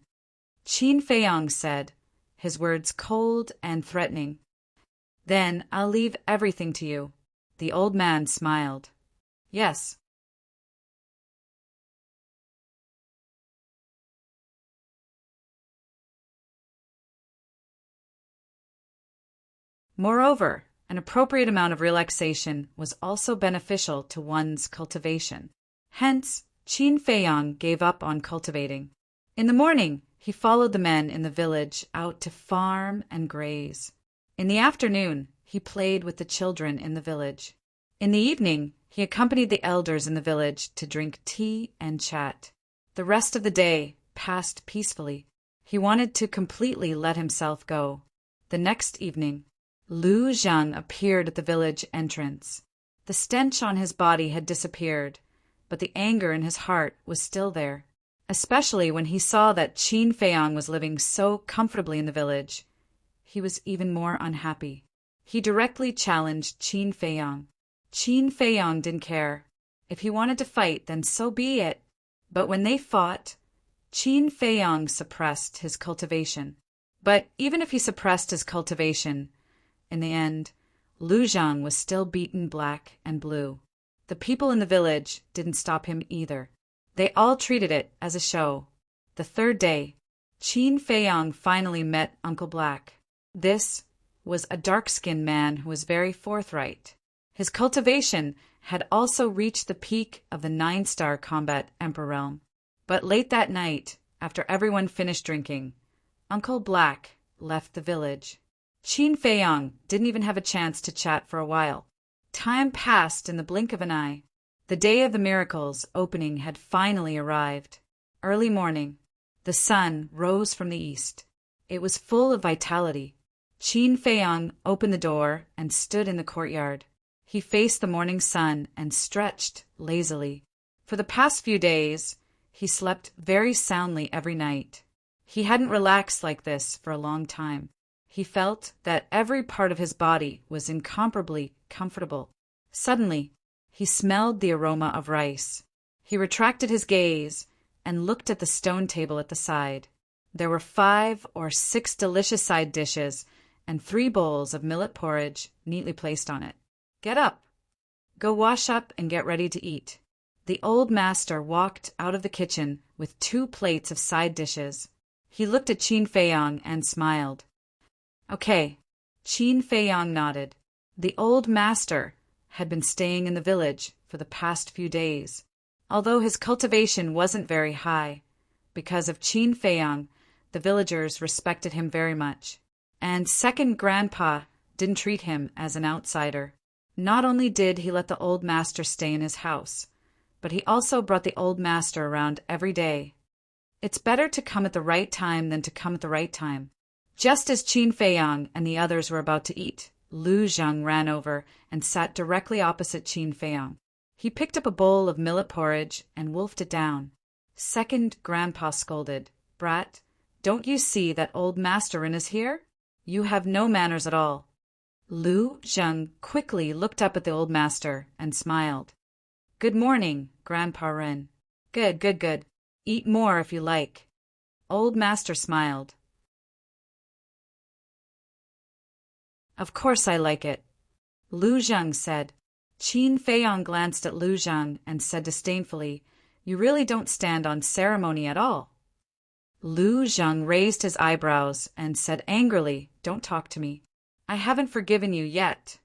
S1: Qin Feiyang said, his words cold and threatening. "Then I'll leave everything to you." The old man smiled. "Yes." Moreover, an appropriate amount of relaxation was also beneficial to one's cultivation. Hence, Qin Feiyang gave up on cultivating. In the morning, he followed the men in the village out to farm and graze. In the afternoon, he played with the children in the village. In the evening, he accompanied the elders in the village to drink tea and chat. The rest of the day passed peacefully. He wanted to completely let himself go. The next evening, Lu Zhang appeared at the village entrance. The stench on his body had disappeared, but the anger in his heart was still there, especially when he saw that Qin Feiyang was living so comfortably in the village. He was even more unhappy. He directly challenged Qin Feiyang. Qin Feiyang didn't care. If he wanted to fight, then so be it. But when they fought, Qin Feiyang suppressed his cultivation. But even if he suppressed his cultivation, in the end, Lu Zhang was still beaten black and blue. The people in the village didn't stop him either. They all treated it as a show. The third day, Qin Feiyang finally met Uncle Black. This was a dark-skinned man who was very forthright. His cultivation had also reached the peak of the 9-star combat emperor realm. But late that night, after everyone finished drinking, Uncle Black left the village. Qin Feiyang didn't even have a chance to chat for a while. Time passed in the blink of an eye. The day of the miracles opening had finally arrived. Early morning, the sun rose from the east. It was full of vitality. Qin Feiyang opened the door and stood in the courtyard. He faced the morning sun and stretched lazily. For the past few days, he slept very soundly every night. He hadn't relaxed like this for a long time. He felt that every part of his body was incomparably comfortable. Suddenly, he smelled the aroma of rice. He retracted his gaze and looked at the stone table at the side. There were 5 or 6 delicious side dishes and 3 bowls of millet porridge neatly placed on it. "Get up. Go wash up and get ready to eat." The old master walked out of the kitchen with 2 plates of side dishes. He looked at Qin Feiyang and smiled. "Okay." Qin Feiyang nodded. The old master had been staying in the village for the past few days. Although his cultivation wasn't very high, because of Qin Feiyang, the villagers respected him very much. And second grandpa didn't treat him as an outsider. Not only did he let the old master stay in his house, but he also brought the old master around every day. It's better to come at the right time than to come at the right time. Just as Qin Feiyang and the others were about to eat, Lu Zhang ran over and sat directly opposite Qin Feiyang. He picked up a bowl of millet porridge and wolfed it down. Second grandpa scolded, "Brat, Don't you see that old Masterin is here? You have no manners at all. Lu Zheng quickly looked up at the old master and smiled. Good morning, Grandpa Ren. Good, good, good. Eat more if you like. Old master smiled. Of course I like it, Lu Zheng said. Qin Feiyang glanced at Lu Zheng and said disdainfully, You really don't stand on ceremony at all. Lu Zheng raised his eyebrows and said angrily, Don't talk to me. I haven't forgiven you yet.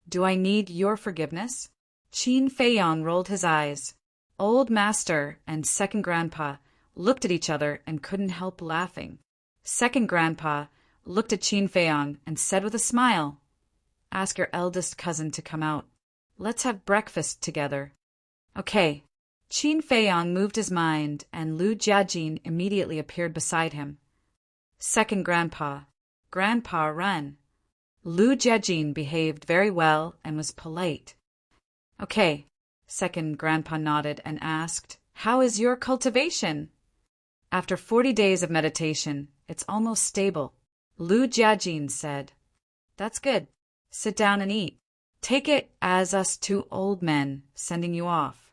S1: Do I need your forgiveness? Qin Feiyang rolled his eyes. Old Master and Second Grandpa looked at each other and couldn't help laughing. Second Grandpa looked at Qin Feiyang and said with a smile, Ask your eldest cousin to come out. Let's have breakfast together. Okay. Qin Feiyang moved his mind, and Lu Jiajin immediately appeared beside him. Second Grandpa, Grandpa Ren. Lu Jiajin behaved very well and was polite. Okay. Second Grandpa nodded and asked, How is your cultivation? After 40 days of meditation, it's almost stable. Lu Jiajin said. That's good. Sit down and eat. Take it as us two old men sending you off.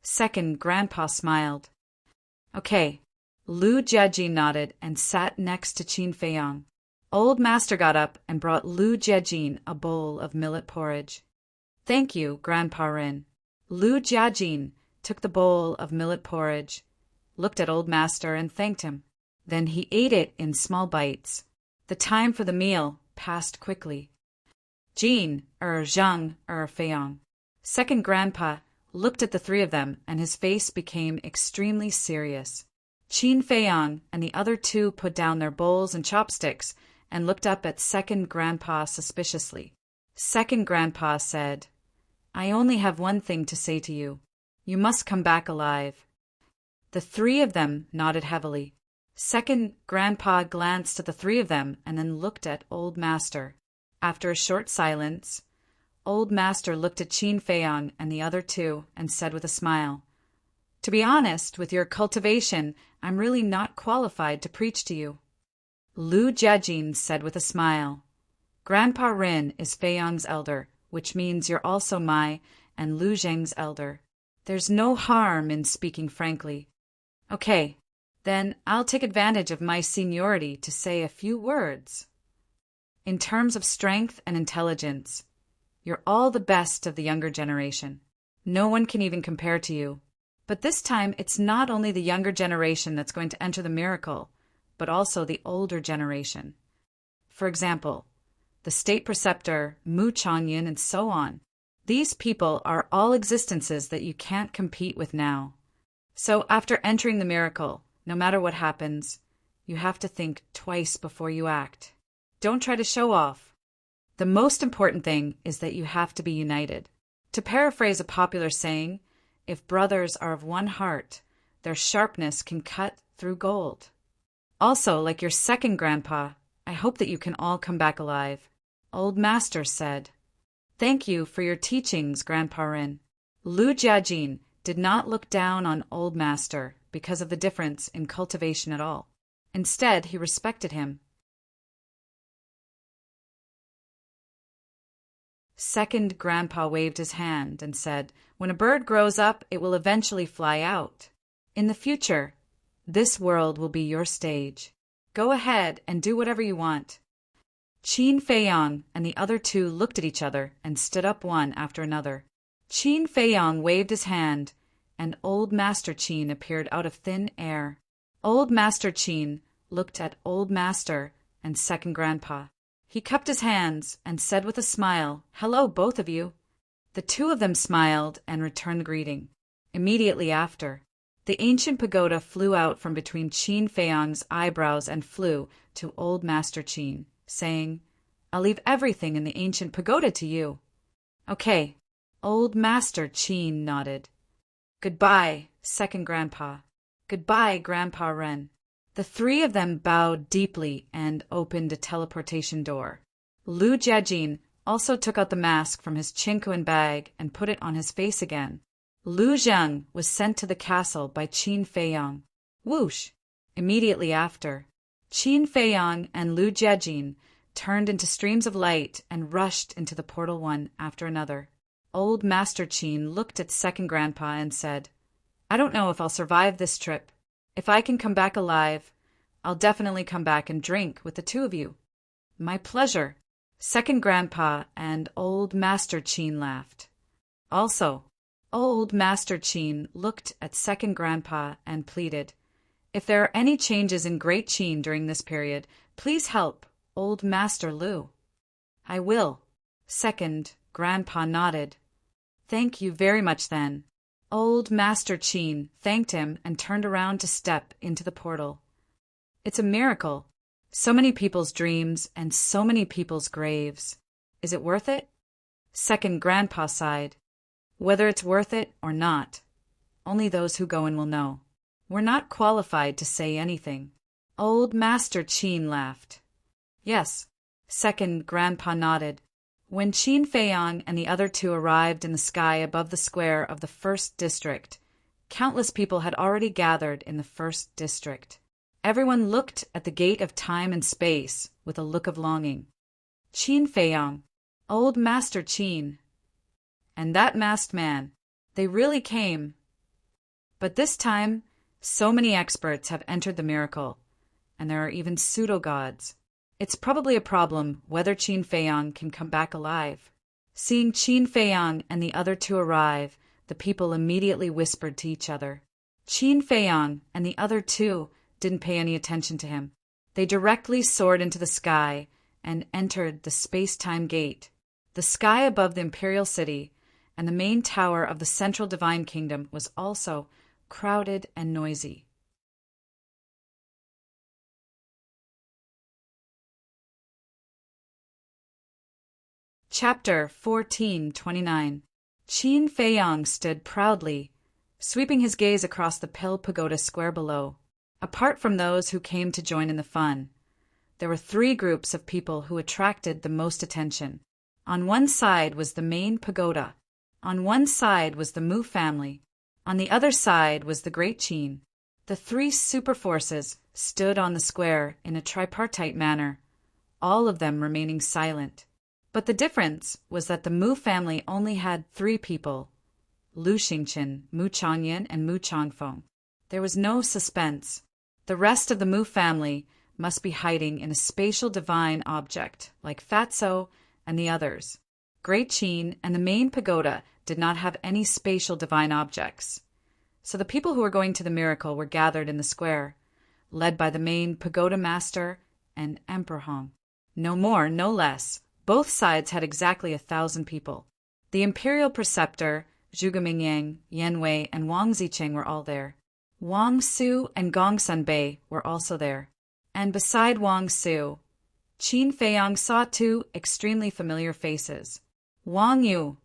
S1: Second Grandpa smiled. Okay. Lu Jiajin nodded and sat next to Qin Feiyang. Old Master got up and brought Lu Jiajin a bowl of millet porridge. Thank you, Grandpa Ren. Lu Jiajin took the bowl of millet porridge, looked at Old Master and thanked him. Then he ate it in small bites. The time for the meal passed quickly. Zheng, Feiyang. Second Grandpa looked at the three of them and his face became extremely serious. Qin Feiyang and the other two put down their bowls and chopsticks and looked up at Second Grandpa suspiciously. Second Grandpa said, I only have one thing to say to you. You must come back alive. The three of them nodded heavily. Second Grandpa glanced at the three of them and then looked at Old Master. After a short silence, Old Master looked at Qin Feiyang and the other two and said with a smile, To be honest, with your cultivation, I'm really not qualified to preach to you. Lu Jiajin said with a smile, Grandpa Rin is Feiyang's elder, which means you're also my and Lu Zheng's elder. There's no harm in speaking frankly. Okay, then I'll take advantage of my seniority to say a few words. In terms of strength and intelligence, you're all the best of the younger generation. No one can even compare to you. But this time, it's not only the younger generation that's going to enter the miracle, but also the older generation. For example, the state preceptor, Mu Changyin, and so on. These people are all existences that you can't compete with now. So after entering the miracle, no matter what happens, you have to think twice before you act. Don't try to show off. The most important thing is that you have to be united. To paraphrase a popular saying, if brothers are of one heart, their sharpness can cut through gold. Also, like your second grandpa, I hope that you can all come back alive. Old Master said. Thank you for your teachings, Grandpa Rin. Lu Jiajin did not look down on Old Master because of the difference in cultivation at all. Instead, he respected him. Second Grandpa waved his hand and said, When a bird grows up, it will eventually fly out. In the future, this world will be your stage. Go ahead and do whatever you want. Qin Feiyang and the other two looked at each other and stood up one after another. Qin Feiyang waved his hand, and Old Master Qin appeared out of thin air. Old Master Qin looked at Old Master and Second Grandpa. He cupped his hands and said with a smile, Hello, both of you. The two of them smiled and returned the greeting. Immediately after, the ancient pagoda flew out from between Qin Feiyang's eyebrows and flew to Old Master Qin, saying, I'll leave everything in the ancient pagoda to you. Okay. Old Master Qin nodded. Goodbye, Second Grandpa. Goodbye, Grandpa Ren. The three of them bowed deeply and opened a teleportation door. Lu Jiajin also took out the mask from his chinquan bag and put it on his face again. Lu Zheng was sent to the castle by Qin Feiyang. Whoosh! Immediately after, Qin Feiyang and Lu Jiejin turned into streams of light and rushed into the portal one after another. Old Master Qin looked at Second Grandpa and said, "I don't know if I'll survive this trip. If I can come back alive, I'll definitely come back and drink with the two of you." "My pleasure." Second Grandpa and Old Master Qin laughed. Also, Old Master Qin looked at Second Grandpa and pleaded, "If there are any changes in Great Qin during this period, please help Old Master Lu." "I will." Second Grandpa nodded. "Thank you very much then." Old Master Qin thanked him and turned around to step into the portal. "It's a miracle. So many people's dreams and so many people's graves. Is it worth it?" Second Grandpa sighed. "Whether it's worth it or not, only those who go in will know. We're not qualified to say anything." Old Master Qin laughed. "Yes." Second Grandpa nodded. When Qin Feiyang and the other two arrived in the sky above the square of the first district, countless people had already gathered in the first district. Everyone looked at the gate of time and space with a look of longing. Qin Feiyang, Old Master Qin, and that masked man, they really came. But this time, so many experts have entered the miracle, and there are even pseudo-gods. It's probably a problem whether Qin Feiyang can come back alive. Seeing Qin Feiyang and the other two arrive, the people immediately whispered to each other. Qin Feiyang and the other two didn't pay any attention to him. They directly soared into the sky and entered the space-time gate. The sky above the Imperial City and the main tower of the Central Divine Kingdom was also crowded and noisy. Chapter 1429. Qin Feiyang stood proudly, sweeping his gaze across the Pill Pagoda square below. Apart from those who came to join in the fun, there were three groups of people who attracted the most attention. On one side was the main pagoda. On one side was the Mu family. On the other side was the Great Qin. The three super forces stood on the square in a tripartite manner, all of them remaining silent. But the difference was that the Mu family only had three people: Lu Xingqian, Mu Changyan, and Mu Changfeng. There was no suspense. The rest of the Mu family must be hiding in a spatial divine object, like Fatso and the others. Great Qin and the main pagoda did not have any spatial divine objects. So the people who were going to the miracle were gathered in the square, led by the main pagoda master and Emperor Hong. No more, no less. Both sides had exactly 1,000 people. The imperial preceptor, Zhuge Mingyang, Yan Wei, and Wang Zicheng were all there. Wang Su and Gong Sunbei were also there. And beside Wang Su, Qin Feiyang saw two extremely familiar faces. Wang Yu,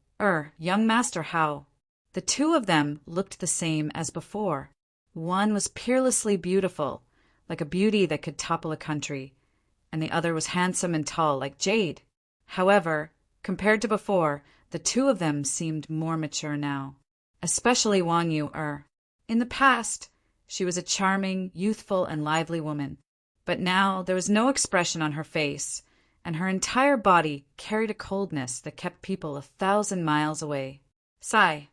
S1: young Master Hao. The two of them looked the same as before. One was peerlessly beautiful, like a beauty that could topple a country, and the other was handsome and tall, like jade. However, compared to before, the two of them seemed more mature now, especially Wang Yu. In the past, she was a charming, youthful, and lively woman, but now there was no expression on her face, and her entire body carried a coldness that kept people 1,000 miles away. Sigh.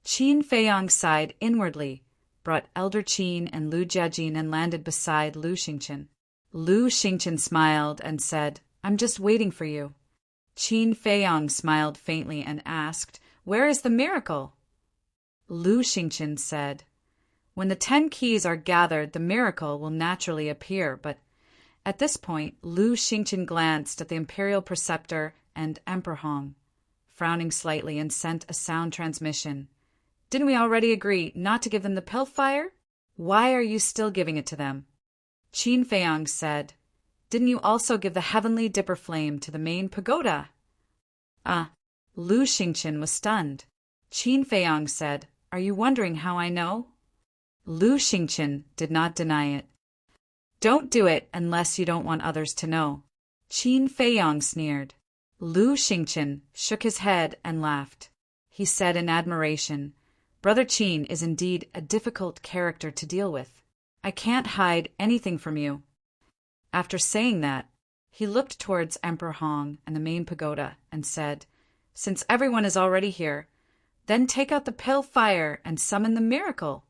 S1: Qin Feiyang sighed inwardly, brought Elder Qin and Lu Jiejin and landed beside Lu Xingqian. Lu Xingqian smiled and said, "I'm just waiting for you." Qin Feiyang smiled faintly and asked, "Where is the miracle?" Lu Xingqian said, "When the 10 keys are gathered, the miracle will naturally appear," but at this point, Lu Xingqian glanced at the imperial preceptor and Emperor Hong, frowning slightly, and sent a sound transmission. "Didn't we already agree not to give them the pill fire? Why are you still giving it to them?" Qin Feiyang said, "Didn't you also give the heavenly dipper flame to the main pagoda?" Lu Xingqian was stunned. Qin Feiyang said, "Are you wondering how I know?" Lu Xingqian did not deny it. "Don't do it unless you don't want others to know." Qin Feiyang sneered. Lu Xingqian shook his head and laughed. He said in admiration, "Brother Qin is indeed a difficult character to deal with. I can't hide anything from you." After saying that, he looked towards Emperor Hong and the main pagoda and said, "Since everyone is already here, then take out the pill fire and summon the miracle."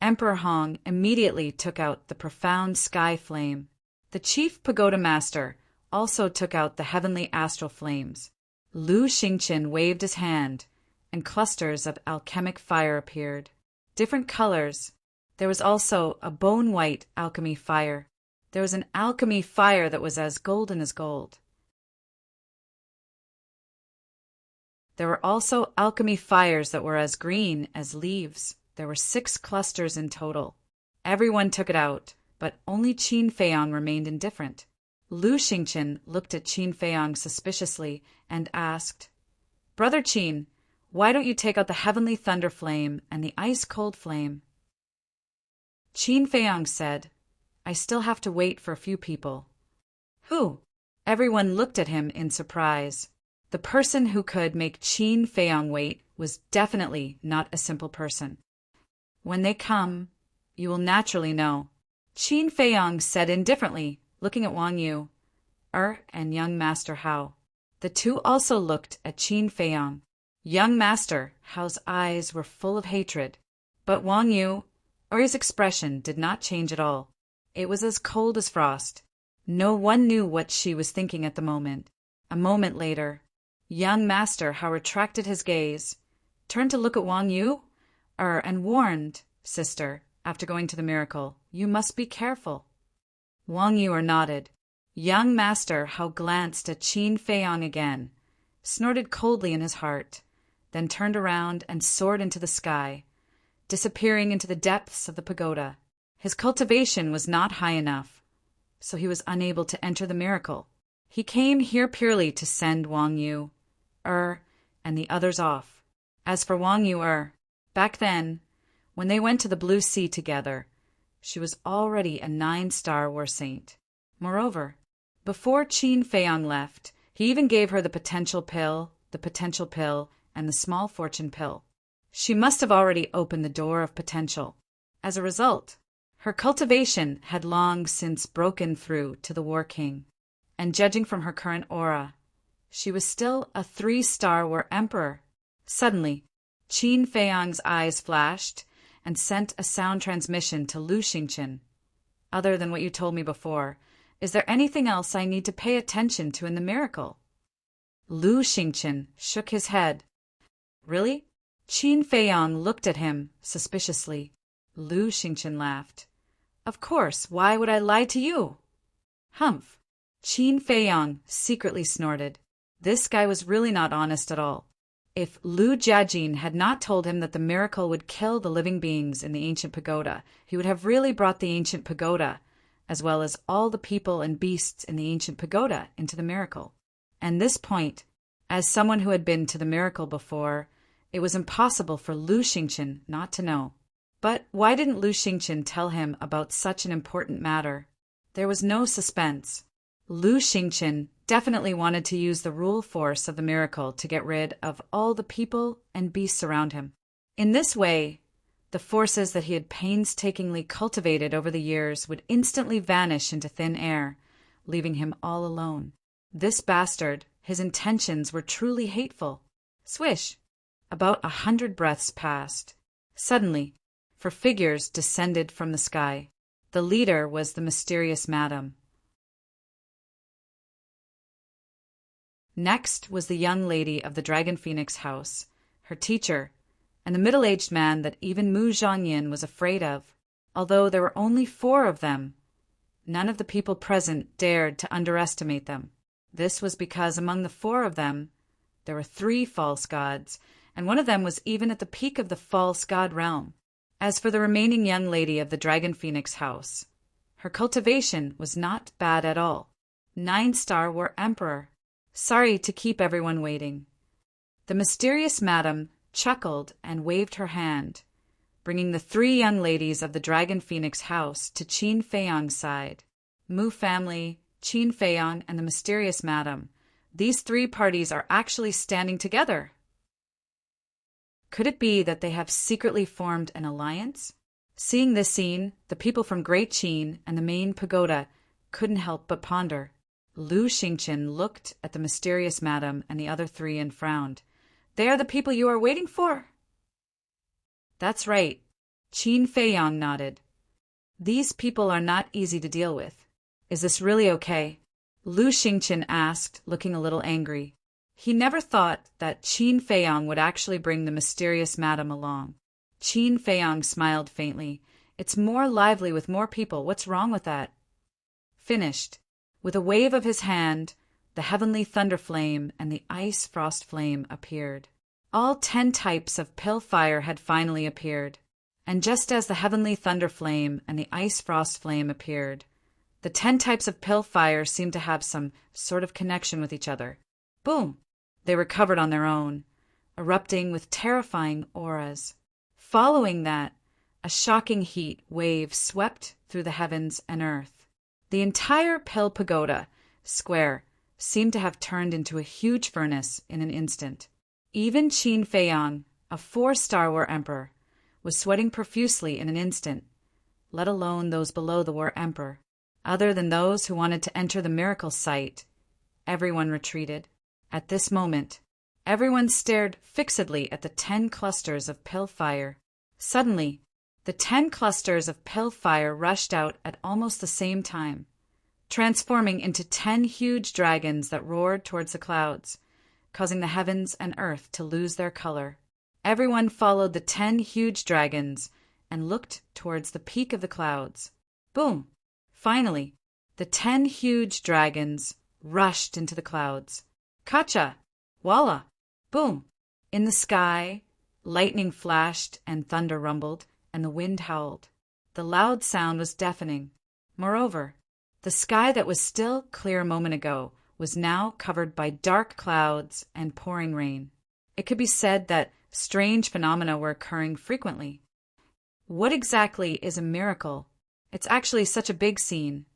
S1: Emperor Hong immediately took out the profound sky flame. The chief pagoda master also took out the heavenly astral flames. Lu Xingqian waved his hand, and clusters of alchemic fire appeared. Different colors. There was also a bone-white alchemy fire. There was an alchemy fire that was as golden as gold. There were also alchemy fires that were as green as leaves. There were 6 clusters in total. Everyone took it out, but only Qin Feiyang remained indifferent. Lu Xingqian looked at Qin Feiyang suspiciously and asked, "Brother Qin, why don't you take out the heavenly thunder flame and the ice-cold flame?" Qin Feiyang said, "I still have to wait for a few people." "Who?" Everyone looked at him in surprise. The person who could make Qin Feiyang wait was definitely not a simple person. "When they come, you will naturally know," Qin Feiyang said indifferently, looking at Wang Yu, and young Master Hao. The two also looked at Qin Feiyang. Young Master Hao's eyes were full of hatred, but Wang Yu, his expression did not change at all. It was as cold as frost. No one knew what she was thinking at the moment. A moment later, young Master Hao retracted his gaze, turned to look at Wang Yu, and warned, "Sister, after going to the miracle, you must be careful." Wang Yu nodded. Young Master Hao glanced at Qin Feiyang again, snorted coldly in his heart, then turned around and soared into the sky, disappearing into the depths of the pagoda. His cultivation was not high enough, so he was unable to enter the miracle. He came here purely to send Wang Yu, and the others off. As for Wang Yu, back then, when they went to the Blue Sea together, she was already a 9-star war saint. Moreover, before Qin Feiyang left, he even gave her the potential pill, and the small fortune pill. She must have already opened the door of potential. As a result, her cultivation had long since broken through to the War King, and judging from her current aura, she was still a 3-star War Emperor. Suddenly, Qin Feiyang's eyes flashed and sent a sound transmission to Lu Xingqian. "Other than what you told me before, is there anything else I need to pay attention to in the miracle?" Lu Xingqian shook his head. "Really?" Qin Feiyang looked at him suspiciously. Lu Xingqian laughed. "Of course, why would I lie to you?" "Humph." Qin Feiyang secretly snorted. This guy was really not honest at all. If Lu Jiajin had not told him that the miracle would kill the living beings in the ancient pagoda, he would have really brought the ancient pagoda, as well as all the people and beasts in the ancient pagoda, into the miracle. And this point, as someone who had been to the miracle before, it was impossible for Lu Xingqian not to know. But why didn't Lu Xingqian tell him about such an important matter? There was no suspense. Lu Xingqian definitely wanted to use the rule force of the miracle to get rid of all the people and beasts around him. In this way, the forces that he had painstakingly cultivated over the years would instantly vanish into thin air, leaving him all alone. This bastard, his intentions were truly hateful. Swish! About 100 breaths passed. Suddenly, 4 figures descended from the sky. The leader was the mysterious madam. Next was the young lady of the Dragon Phoenix house, her teacher, and the middle-aged man that even Mu Zhangyin was afraid of. Although there were only 4 of them, none of the people present dared to underestimate them. This was because among the 4 of them, there were 3 false gods, and one of them was even at the peak of the false god realm. As for the remaining young lady of the Dragon Phoenix house, her cultivation was not bad at all. 9-star War Emperor. Sorry to keep everyone waiting. The mysterious madam chuckled and waved her hand, bringing the 3 young ladies of the Dragon Phoenix house to Qin Feiyang's side. Mu family, Qin Feiyang, and the mysterious madam. These 3 parties are actually standing together. Could it be that they have secretly formed an alliance? Seeing this scene, the people from Great Qin and the main pagoda couldn't help but ponder. Lu Xingqian looked at the mysterious madam and the other three and frowned. "They are the people you are waiting for?" "That's right." Qin Feiyang nodded. "These people are not easy to deal with. Is this really okay?" Lu Xingqian asked, looking a little angry. He never thought that Qin Feiyang would actually bring the mysterious madam along. Qin Feiyang smiled faintly. "It's more lively with more people. What's wrong with that?" Finished. With a wave of his hand, the heavenly thunder flame and the ice frost flame appeared. All 10 types of pill fire had finally appeared. And just as the heavenly thunder flame and the ice frost flame appeared, the 10 types of pill fire seemed to have some sort of connection with each other. Boom! They recovered on their own, erupting with terrifying auras. Following that, a shocking heat wave swept through the heavens and earth. The entire Pill Pagoda square seemed to have turned into a huge furnace in an instant. Even Qin Feiyang, a 4-star war emperor, was sweating profusely in an instant, let alone those below the war emperor. Other than those who wanted to enter the miracle site, everyone retreated. At this moment, everyone stared fixedly at the 10 clusters of pill fire. Suddenly, the 10 clusters of pill fire rushed out at almost the same time, transforming into 10 huge dragons that roared towards the clouds, causing the heavens and earth to lose their color. Everyone followed the 10 huge dragons and looked towards the peak of the clouds. Boom! Finally, the 10 huge dragons rushed into the clouds. Kacha! Walla! Boom! In the sky, lightning flashed and thunder rumbled, and the wind howled. The loud sound was deafening. Moreover, the sky that was still clear a moment ago was now covered by dark clouds and pouring rain. It could be said that strange phenomena were occurring frequently. What exactly is a miracle? It's actually such a big scene.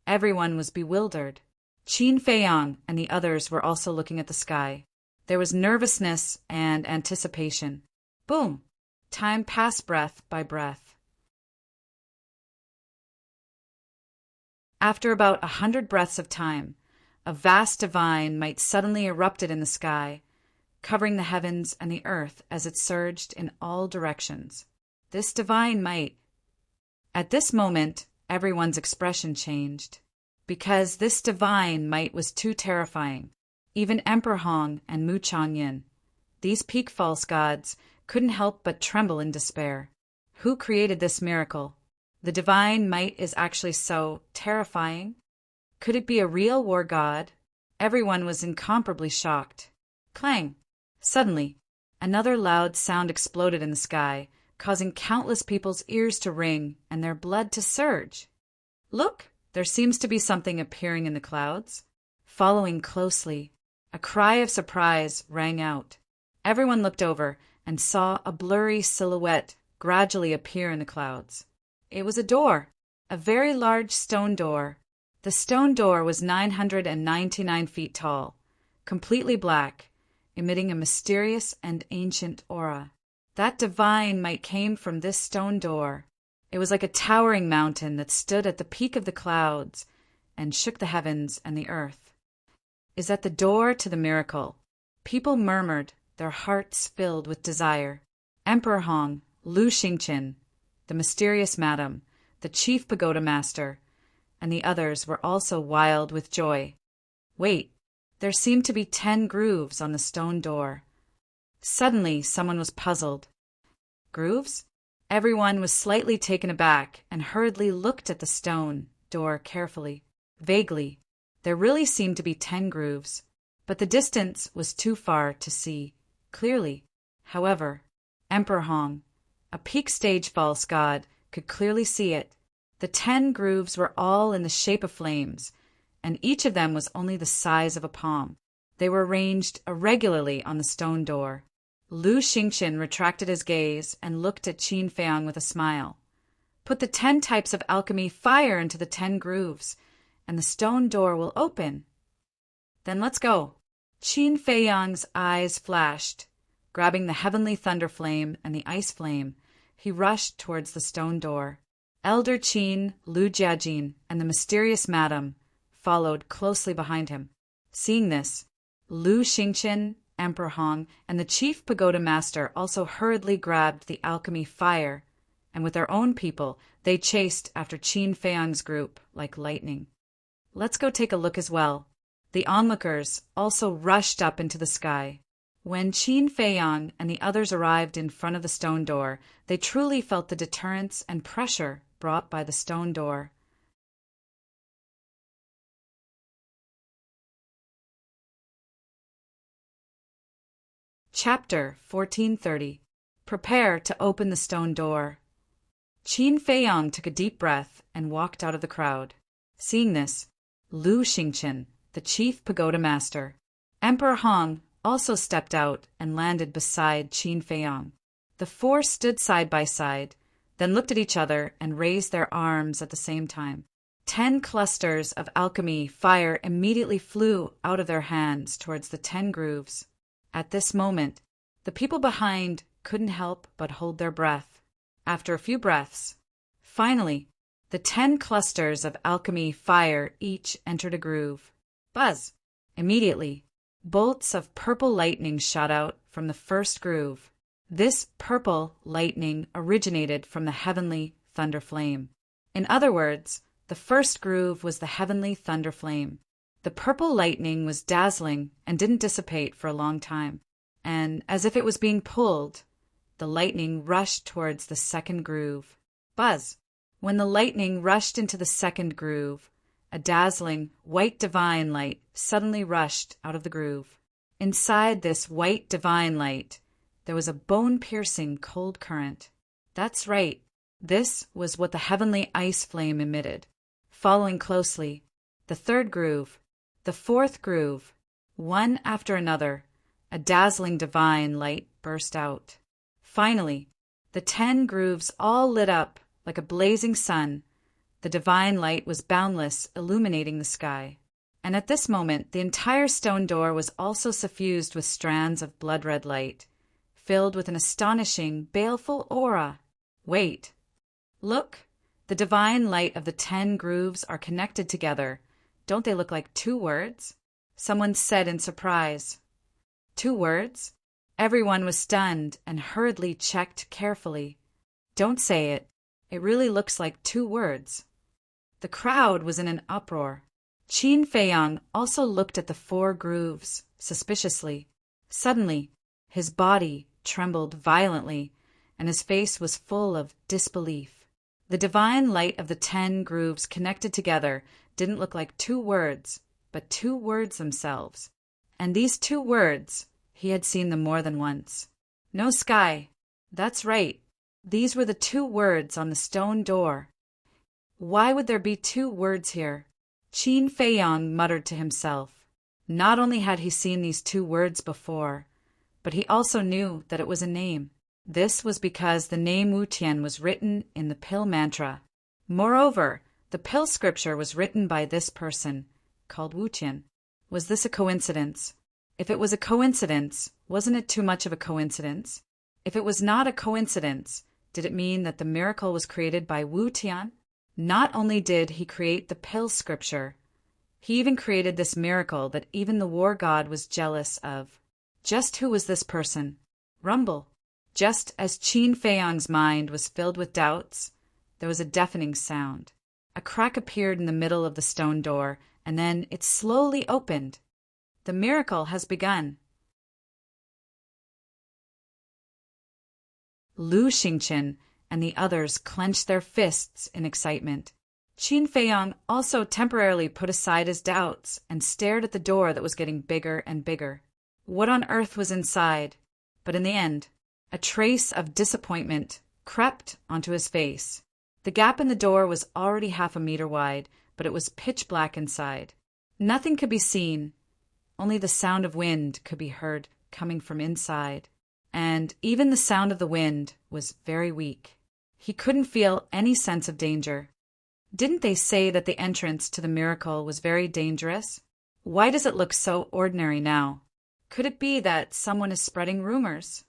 S1: Everyone was bewildered. Qin Feiyang and the others were also looking at the sky. There was nervousness and anticipation. Boom! Time passed breath by breath. After about 100 breaths of time, a vast divine might suddenly erupted in the sky, covering the heavens and the earth as it surged in all directions. This divine might. At this moment, everyone's expression changed, because this divine might was too terrifying. Even Emperor Hong and Mu Changyin, these peak false gods, couldn't help but tremble in despair. Who created this miracle? The divine might is actually so terrifying. Could it be a real war god? Everyone was incomparably shocked. Clang! Suddenly, another loud sound exploded in the sky, causing countless people's ears to ring and their blood to surge. Look, there seems to be something appearing in the clouds. Following closely, a cry of surprise rang out. Everyone looked over and saw a blurry silhouette gradually appear in the clouds. It was a door, a very large stone door. The stone door was 999 feet tall, completely black, emitting a mysterious and ancient aura. That divine might came from this stone door. It was like a towering mountain that stood at the peak of the clouds and shook the heavens and the earth. Is that the door to the miracle? People murmured, their hearts filled with desire. Emperor Hong, Lu Xingqian, the mysterious madam, the chief pagoda master, and the others were also wild with joy. Wait, there seemed to be 10 grooves on the stone door. Suddenly, someone was puzzled. Grooves? Everyone was slightly taken aback and hurriedly looked at the stone door carefully. Vaguely, there really seemed to be 10 grooves, but the distance was too far to see clearly. However, Emperor Hong, a peak stage false god, could clearly see it. The 10 grooves were all in the shape of flames, and each of them was only the size of a palm. They were arranged irregularly on the stone door. Lu Xingqian retracted his gaze and looked at Qin Feiyang with a smile. Put the 10 types of alchemy fire into the 10 grooves, and the stone door will open. Then let's go. Qin Feiyang's eyes flashed. Grabbing the heavenly thunder flame and the ice flame, he rushed towards the stone door. Elder Qin, Lu Jiajin, and the mysterious madam followed closely behind him. Seeing this, Lu Xingqian, Emperor Hong, and the chief pagoda master also hurriedly grabbed the alchemy fire, and with their own people, they chased after Qin Feiyang's group like lightning. Let's go take a look as well. The onlookers also rushed up into the sky. When Qin Feiyang and the others arrived in front of the stone door, they truly felt the deterrence and pressure brought by the stone door. Chapter 1430. Prepare to open the stone door. Qin Feiyang took a deep breath and walked out of the crowd. Seeing this, Lu Xingqian, the chief pagoda master, Emperor Hong, also stepped out and landed beside Qin Feiyang. The four stood side by side, then looked at each other and raised their arms at the same time. 10 clusters of alchemy fire immediately flew out of their hands towards the 10 grooves. At this moment, the people behind couldn't help but hold their breath. After a few breaths, finally, the 10 clusters of alchemy fire each entered a groove. Buzz! Immediately, bolts of purple lightning shot out from the first groove. This purple lightning originated from the heavenly thunder flame. In other words, the first groove was the heavenly thunder flame. The purple lightning was dazzling and didn't dissipate for a long time, and as if it was being pulled, the lightning rushed towards the second groove. Buzz! When the lightning rushed into the second groove, a dazzling white divine light suddenly rushed out of the groove. Inside this white divine light, there was a bone-piercing cold current. That's right, this was what the heavenly ice flame emitted. Following closely, the third groove, the fourth groove, one after another, a dazzling divine light burst out. Finally, the 10 grooves all lit up like a blazing sun. The divine light was boundless, illuminating the sky. And at this moment, the entire stone door was also suffused with strands of blood-red light, filled with an astonishing, baleful aura. Wait. Look, the divine light of the 10 grooves are connected together. Don't they look like 2 words? Someone said in surprise. 2 words? Everyone was stunned and hurriedly checked carefully. Don't say it. It really looks like 2 words. The crowd was in an uproar. Qin Feiyang also looked at the 4 grooves suspiciously. Suddenly, his body trembled violently, and his face was full of disbelief. The divine light of the 10 grooves connected together didn't look like 2 words, but 2 words themselves. And these 2 words, he had seen them more than once. No sky. That's right. These were the 2 words on the stone door. Why would there be 2 words here? Qin Feiyang muttered to himself. Not only had he seen these 2 words before, but he also knew that it was a name. This was because the name Wu Tian was written in the pill mantra. Moreover, the pill scripture was written by this person, called Wu Tian. Was this a coincidence? If it was a coincidence, wasn't it too much of a coincidence? If it was not a coincidence, did it mean that the miracle was created by Wu Tian? Not only did he create the pill scripture, he even created this miracle that even the war god was jealous of. Just who was this person? Rumble. Just as Qin Feiyang's mind was filled with doubts, there was a deafening sound. A crack appeared in the middle of the stone door, and then it slowly opened. The miracle has begun. Lu Xingqian and the others clenched their fists in excitement. Qin Feiyang also temporarily put aside his doubts and stared at the door that was getting bigger and bigger. What on earth was inside? But in the end, a trace of disappointment crept onto his face. The gap in the door was already 1/2 meter wide, but it was pitch black inside. Nothing could be seen. Only the sound of wind could be heard coming from inside. And even the sound of the wind was very weak. He couldn't feel any sense of danger. Didn't they say that the entrance to the miracle was very dangerous? Why does it look so ordinary now? Could it be that someone is spreading rumors?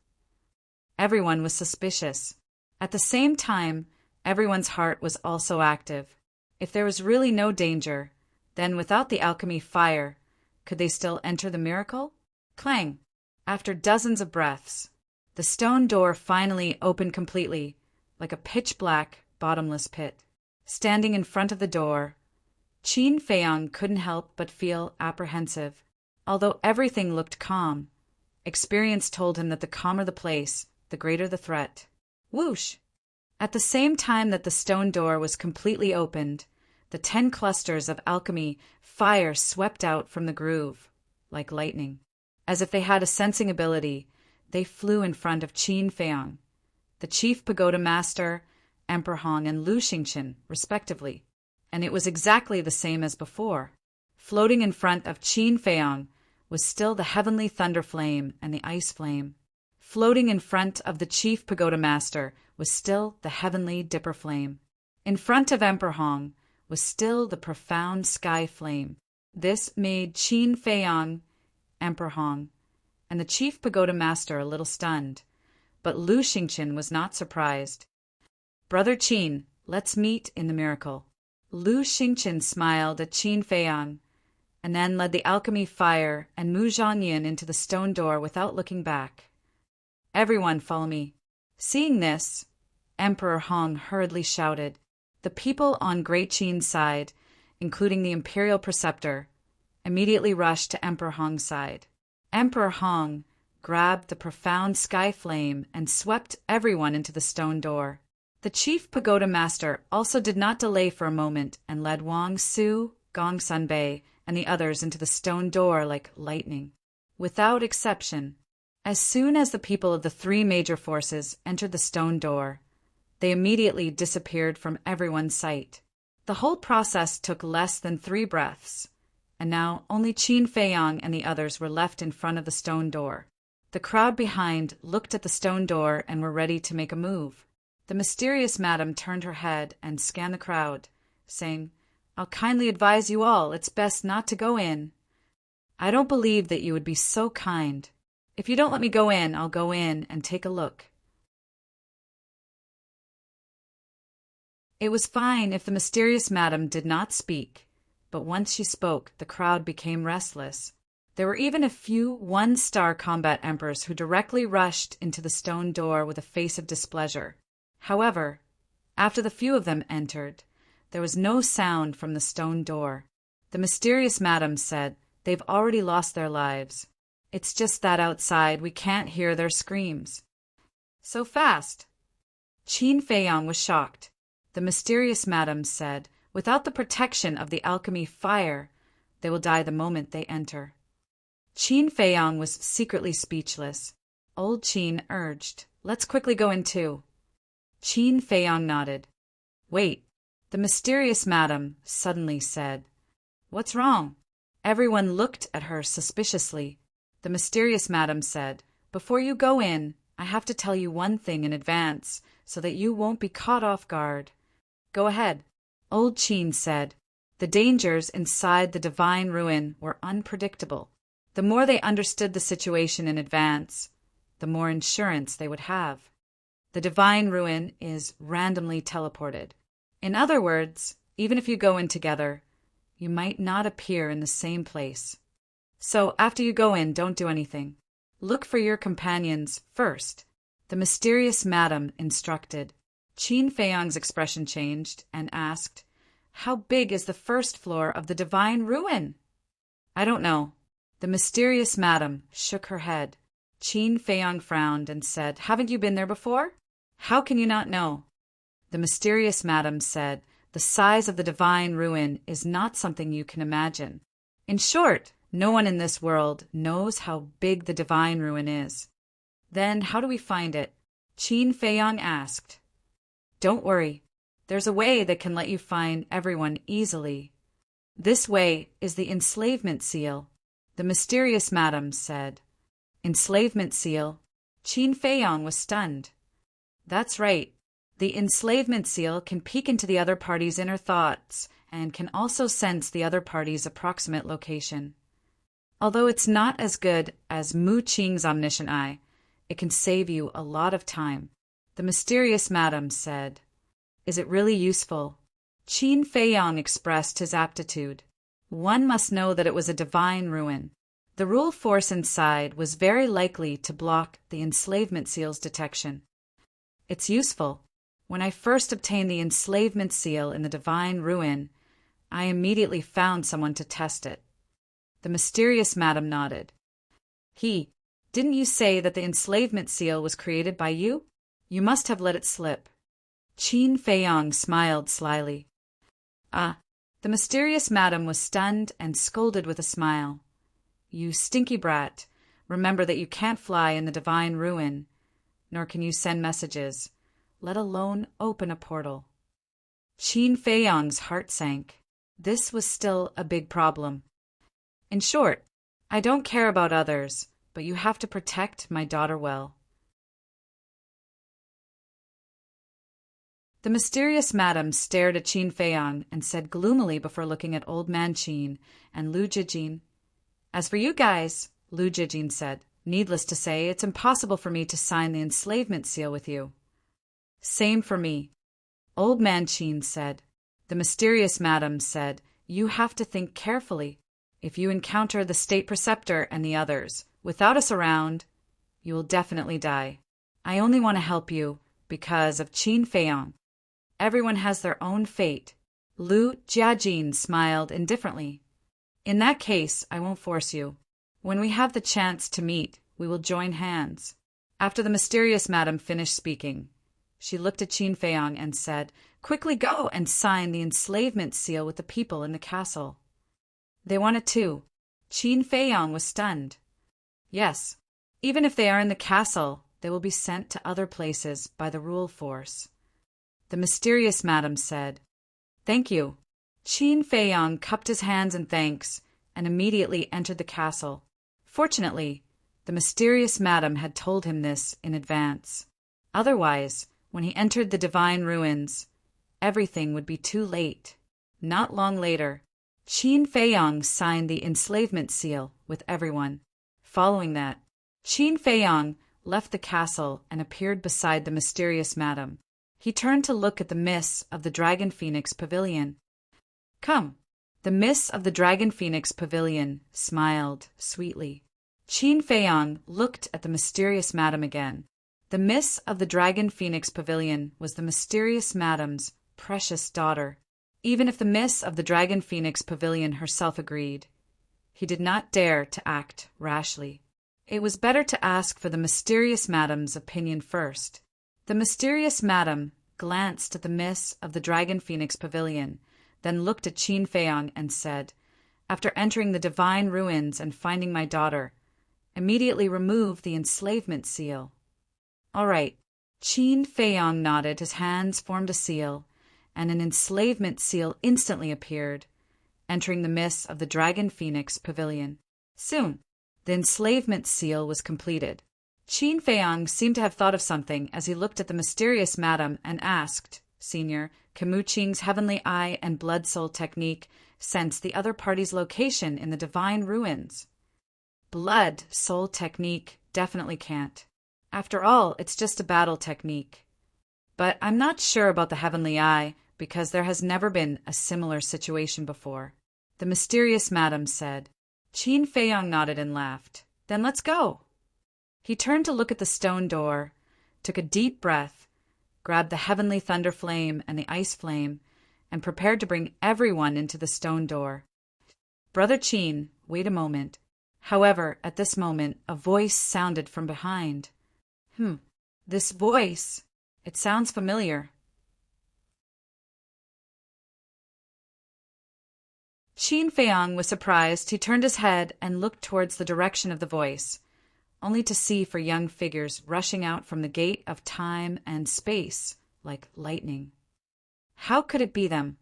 S1: Everyone was suspicious. At the same time, everyone's heart was also active. If there was really no danger, then without the alchemy fire, could they still enter the miracle? Clang! After dozens of breaths, the stone door finally opened completely, like a pitch-black, bottomless pit. Standing in front of the door, Qin Feiyang couldn't help but feel apprehensive. Although everything looked calm, experience told him that the calmer the place, the greater the threat. Whoosh! At the same time that the stone door was completely opened, the 10 clusters of alchemy fire swept out from the groove, like lightning. As if they had a sensing ability, they flew in front of Qin Feiyang, the chief pagoda master, Emperor Hong, and Lu Xingqian, respectively. And it was exactly the same as before. Floating in front of Qin Feiyang was still the heavenly thunder flame and the ice flame. Floating in front of the chief pagoda master was still the heavenly dipper flame. In front of Emperor Hong was still the profound sky flame. This made Qin Feiyang, Emperor Hong, and the chief pagoda master a little stunned, but Lu Xingqian was not surprised. Brother Qin, let's meet in the miracle. Lu Xingqian smiled at Qin Feiyang, and then led the alchemy fire and Mu Zhangyin into the stone door without looking back. Everyone follow me. Seeing this, Emperor Hong hurriedly shouted. The people on Great Qin's side, including the imperial preceptor, immediately rushed to Emperor Hong's side. Emperor Hong grabbed the profound sky flame and swept everyone into the stone door. The chief pagoda master also did not delay for a moment and led Wang Su, Gong Sunbei, and the others into the stone door like lightning. Without exception, as soon as the people of the 3 major forces entered the stone door, they immediately disappeared from everyone's sight. The whole process took less than 3 breaths, and now only Qin Feiyang and the others were left in front of the stone door. The crowd behind looked at the stone door and were ready to make a move. The mysterious madam turned her head and scanned the crowd, saying, "I'll kindly advise you all it's best not to go in. I don't believe that you would be so kind. If you don't let me go in, I'll go in and take a look." It was fine if the mysterious madam did not speak, but once she spoke, the crowd became restless. There were even a few 1-star combat emperors who directly rushed into the stone door with a face of displeasure. However, after the few of them entered, there was no sound from the stone door. The mysterious madam said, "They've already lost their lives. It's just that outside we can't hear their screams." "So fast?" Qin Feiyang was shocked. The mysterious madam said, "Without the protection of the alchemy fire, they will die the moment they enter." Qin Feiyang was secretly speechless. Old Qin urged, "Let's quickly go in too." Qin Feiyang nodded. "Wait," the mysterious madam suddenly said. "What's wrong?" Everyone looked at her suspiciously. The mysterious madam said, "Before you go in, I have to tell you one thing in advance so that you won't be caught off guard." "Go ahead." Old Qin said. The dangers inside the divine ruin were unpredictable. The more they understood the situation in advance, the more insurance they would have. The divine ruin is randomly teleported. In other words, even if you go in together, you might not appear in the same place. So after you go in, don't do anything. Look for your companions first, the mysterious madam instructed. Qin Feiyang's expression changed and asked, "How big is the first floor of the divine ruin?" "I don't know." The mysterious madam shook her head. Qin Feiyang frowned and said, "Haven't you been there before? How can you not know?" The mysterious madam said, "The size of the divine ruin is not something you can imagine. In short, no one in this world knows how big the divine ruin is." "Then how do we find it?" Qin Feiyang asked. "Don't worry. There's a way that can let you find everyone easily. This way is the enslavement seal," the mysterious madam said. "Enslavement seal?" Qin Feiyang was stunned. "That's right. The enslavement seal can peek into the other party's inner thoughts and can also sense the other party's approximate location. Although it's not as good as Mu Qing's omniscient eye, it can save you a lot of time. The mysterious madam said, "Is it really useful?" Qin Feiyang expressed his aptitude. One must know that it was a divine ruin. The rule force inside was very likely to block the enslavement seal's detection. It's useful. When I first obtained the enslavement seal in the divine ruin, I immediately found someone to test it. The mysterious madam nodded. Didn't you say that the enslavement seal was created by you? You must have let it slip. Qin Feiyang smiled slyly. The mysterious madam was stunned and scolded with a smile. You stinky brat, remember that you can't fly in the divine ruin, nor can you send messages, let alone open a portal. Qin Feiyang's heart sank. This was still a big problem. In short, I don't care about others, but you have to protect my daughter well. The mysterious madam stared at Qin Feiyang and said gloomily before looking at Old Man Qin and Lu Jijin. As for you guys, Lu Jijin said, needless to say, it's impossible for me to sign the enslavement seal with you. Same for me, Old Man Qin said. The mysterious madam said, you have to think carefully. If you encounter the state preceptor and the others, without us around, you will definitely die. I only want to help you because of Qin Feiyang. Everyone has their own fate. Lu Jiajin smiled indifferently. In that case, I won't force you. When we have the chance to meet, we will join hands. After the mysterious madam finished speaking, she looked at Qin Feiyang and said, quickly go and sign the enslavement seal with the people in the castle. They want it too. Qin Feiyang was stunned. Yes, even if they are in the castle, they will be sent to other places by the rule force. The mysterious madam said, thank you. Qin Feiyang cupped his hands in thanks and immediately entered the castle. Fortunately, the mysterious madam had told him this in advance. Otherwise, when he entered the divine ruins, everything would be too late. Not long later, Qin Feiyang signed the enslavement seal with everyone. Following that, Qin Feiyang left the castle and appeared beside the mysterious madam. He turned to look at the Miss of the Dragon Phoenix Pavilion. Come. The Miss of the Dragon Phoenix Pavilion smiled sweetly. Qin Feiyang looked at the mysterious madam again. The Miss of the Dragon Phoenix Pavilion was the mysterious madam's precious daughter. Even if the Miss of the Dragon Phoenix Pavilion herself agreed, he did not dare to act rashly. It was better to ask for the mysterious madam's opinion first. The mysterious madam glanced at the Miss of the Dragon Phoenix Pavilion, then looked at Qin Feiyang and said, after entering the divine ruins and finding my daughter, immediately remove the enslavement seal. All right. Qin Feiyang nodded, his hands formed a seal, and an enslavement seal instantly appeared, entering the Miss of the Dragon Phoenix Pavilion. Soon, the enslavement seal was completed. Qin Feiyang seemed to have thought of something as he looked at the mysterious madam and asked, Senior, can Mu Qing's heavenly eye and blood soul technique sense the other party's location in the divine ruins? Blood soul technique definitely can't. After all, it's just a battle technique. But I'm not sure about the heavenly eye because there has never been a similar situation before. The mysterious madam said. Qin Feiyang nodded and laughed. Then let's go. He turned to look at the stone door, took a deep breath, grabbed the heavenly thunder flame and the ice flame, and prepared to bring everyone into the stone door. Brother Qin, wait a moment. However, at this moment, a voice sounded from behind. This voice. It sounds familiar. Qin Feiyang was surprised. He turned his head and looked towards the direction of the voice, only to see four young figures rushing out from the gate of time and space like lightning. How could it be them?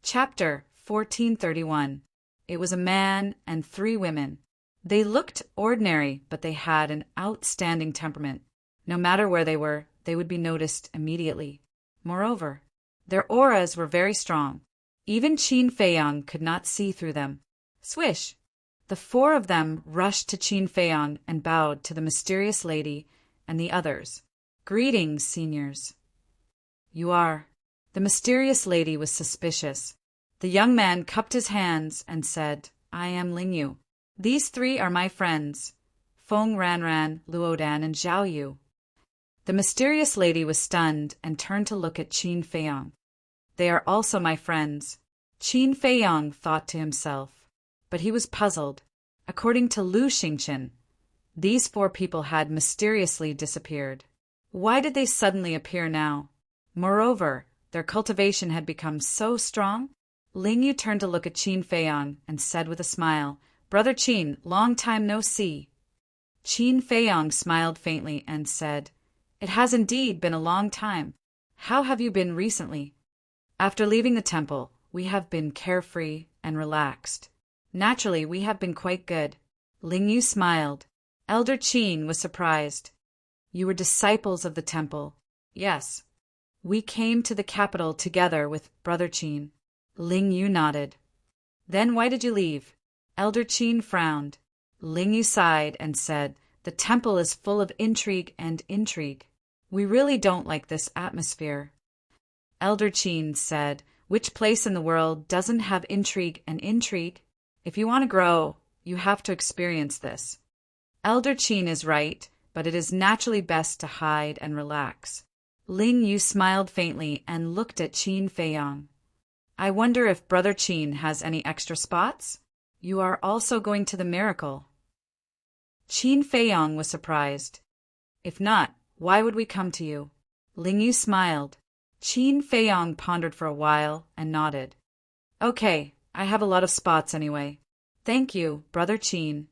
S1: Chapter 1431. It was a man and 3 women. They looked ordinary, but they had an outstanding temperament. No matter where they were, they would be noticed immediately. Moreover, their auras were very strong. Even Qin Feiyang could not see through them. Swish! The four of them rushed to Qin Feiyang and bowed to the mysterious lady and the others. Greetings, seniors. You are. The mysterious lady was suspicious. The young man cupped his hands and said, I am Lingyu. These three are my friends, Feng Ranran, Luodan, and Zhao Yu. The mysterious lady was stunned and turned to look at Qin Feiyang. They are also my friends, Qin Feiyang thought to himself. But he was puzzled. According to Lu Xingchen, these four people had mysteriously disappeared. Why did they suddenly appear now? Moreover, their cultivation had become so strong. Lingyu turned to look at Qin Feiyang and said with a smile, Brother Qin, long time no see. Qin Feiyang smiled faintly and said, It has indeed been a long time. How have you been recently? After leaving the temple, we have been carefree and relaxed. Naturally, we have been quite good. Lingyu smiled. Elder Qin was surprised. You were disciples of the temple. Yes. We came to the capital together with Brother Qin. Lingyu nodded. Then why did you leave? Elder Qin frowned. Lingyu sighed and said, The temple is full of intrigue and intrigue. We really don't like this atmosphere. Elder Qin said, Which place in the world doesn't have intrigue and intrigue? If you want to grow, you have to experience this. Elder Qin is right, but it is naturally best to hide and relax. Lingyu smiled faintly and looked at Qin Feiyang. I wonder if Brother Qin has any extra spots? You are also going to the miracle. Qin Feiyang was surprised. If not, why would we come to you? Lingyu smiled. Qin Feiyang pondered for a while and nodded. Okay, I have a lot of spots anyway. Thank you, Brother Qin.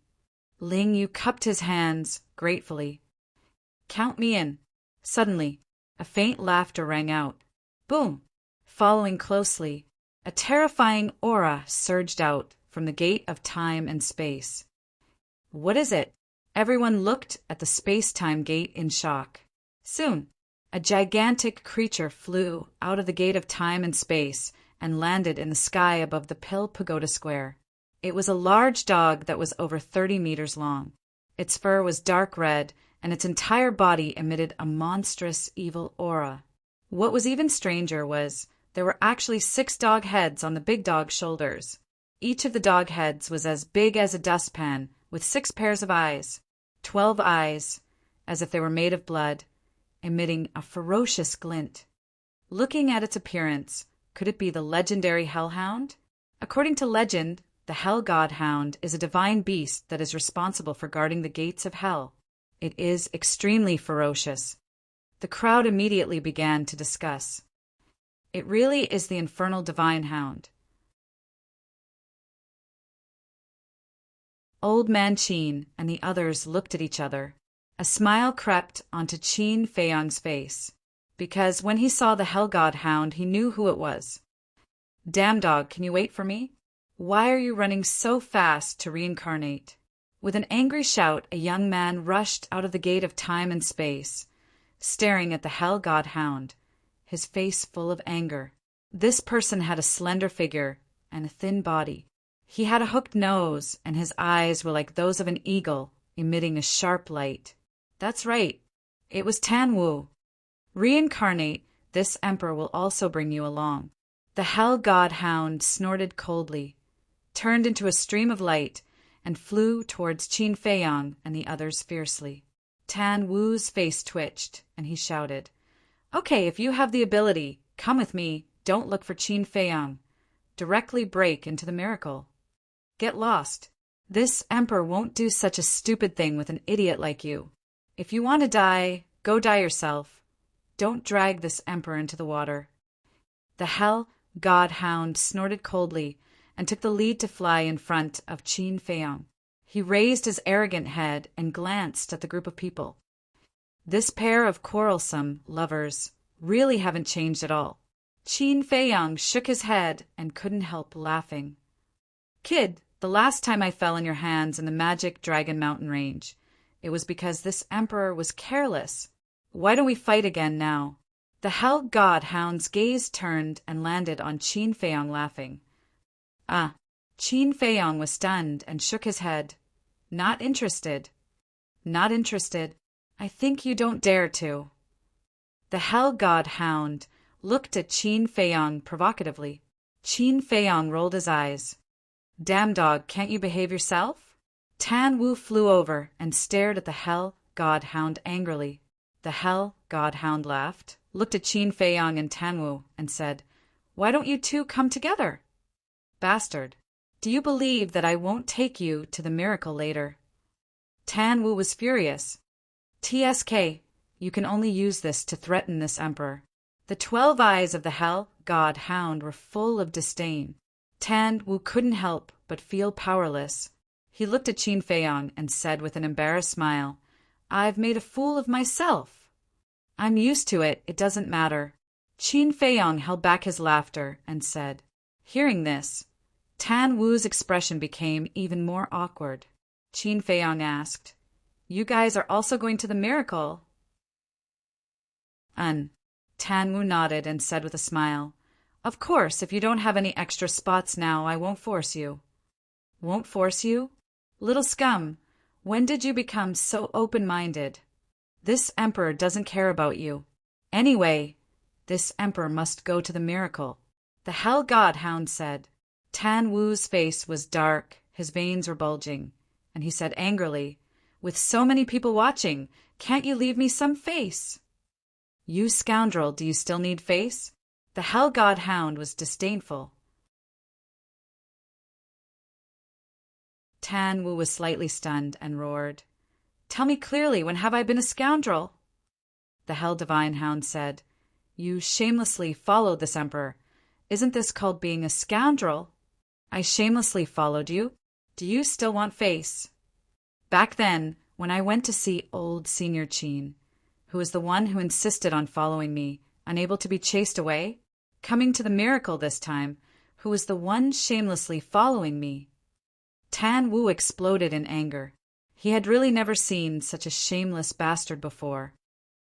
S1: Lingyu cupped his hands gratefully. Count me in. Suddenly, a faint laughter rang out. Boom! Following closely, a terrifying aura surged out from the gate of time and space. What is it? Everyone looked at the space-time gate in shock. Soon, a gigantic creature flew out of the gate of time and space and landed in the sky above the Pill Pagoda Square. It was a large dog that was over 30 meters long. Its fur was dark red, and its entire body emitted a monstrous, evil aura. What was even stranger was there were actually 6 dog heads on the big dog's shoulders. Each of the dog heads was as big as a dustpan, with 6 pairs of eyes, 12 eyes, as if they were made of blood, emitting a ferocious glint. Looking at its appearance, could it be the legendary hellhound? According to legend, the Hell God Hound is a divine beast that is responsible for guarding the gates of hell. It is extremely ferocious. The crowd immediately began to discuss. It really is the infernal divine hound. Old Man Qin and the others looked at each other. A smile crept onto Qin Feiyang's face, because when he saw the Hell God Hound, he knew who it was. Damn dog, can you wait for me? Why are you running so fast to reincarnate? With an angry shout, a young man rushed out of the gate of time and space, staring at the Hell God Hound, his face full of anger. This person had a slender figure and a thin body. He had a hooked nose, and his eyes were like those of an eagle, emitting a sharp light. That's right. It was Tan Wu. Reincarnate, this emperor will also bring you along. The Hell God Hound snorted coldly, turned into a stream of light, and flew towards Qin Feiyang and the others fiercely. Tan Wu's face twitched, and he shouted, Okay, if you have the ability, come with me. Don't look for Qin Feiyang. Directly break into the miracle. Get lost. This emperor won't do such a stupid thing with an idiot like you. If you want to die, go die yourself. Don't drag this emperor into the water. The Hell God Hound snorted coldly and took the lead to fly in front of Qin Feiyang. He raised his arrogant head and glanced at the group of people. This pair of quarrelsome lovers really haven't changed at all. Qin Feiyang shook his head and couldn't help laughing. Kid, the last time I fell in your hands in the magic Dragon Mountain Range, it was because this emperor was careless. Why don't we fight again now? The Hell God Hound's gaze turned and landed on Qin Feiyang laughing. Ah, Qin Feiyong was stunned and shook his head. Not interested. Not interested. I think you don't dare to. The Hell God Hound looked at Qin Feiyong provocatively. Qin Feiyong rolled his eyes. Damn dog, can't you behave yourself? Tan Wu flew over and stared at the Hell God Hound angrily. The Hell God Hound laughed, looked at Qin Feiyong and Tan Wu, and said, Why don't you two come together? Bastard. Do you believe that I won't take you to the miracle later? Tan Wu was furious. TSK, you can only use this to threaten this emperor. The 12 eyes of the Hell God Hound were full of disdain. Tan Wu couldn't help but feel powerless. He looked at Qin Feiyong and said with an embarrassed smile, I've made a fool of myself. I'm used to it, it doesn't matter. Qin Feiyong held back his laughter and said, Hearing this, Tan Wu's expression became even more awkward. Qin Feiyong asked, You guys are also going to the miracle? Tan Wu nodded and said with a smile, Of course, if you don't have any extra spots now, I won't force you. Won't force you? Little scum, when did you become so open-minded? This emperor doesn't care about you. Anyway, this emperor must go to the miracle. The Hell God Hound said. Tan Wu's face was dark, his veins were bulging, and he said angrily, With so many people watching, can't you leave me some face? You scoundrel, do you still need face? The Hell God Hound was disdainful. Tan Wu was slightly stunned and roared, Tell me clearly, when have I been a scoundrel? The Hell Divine Hound said, You shamelessly followed this emperor. Isn't this called being a scoundrel? I shamelessly followed you. Do you still want face? Back then, when I went to see old Senior Qin, who was the one who insisted on following me, unable to be chased away, coming to the miracle this time, who was the one shamelessly following me. Tan Wu exploded in anger. He had really never seen such a shameless bastard before.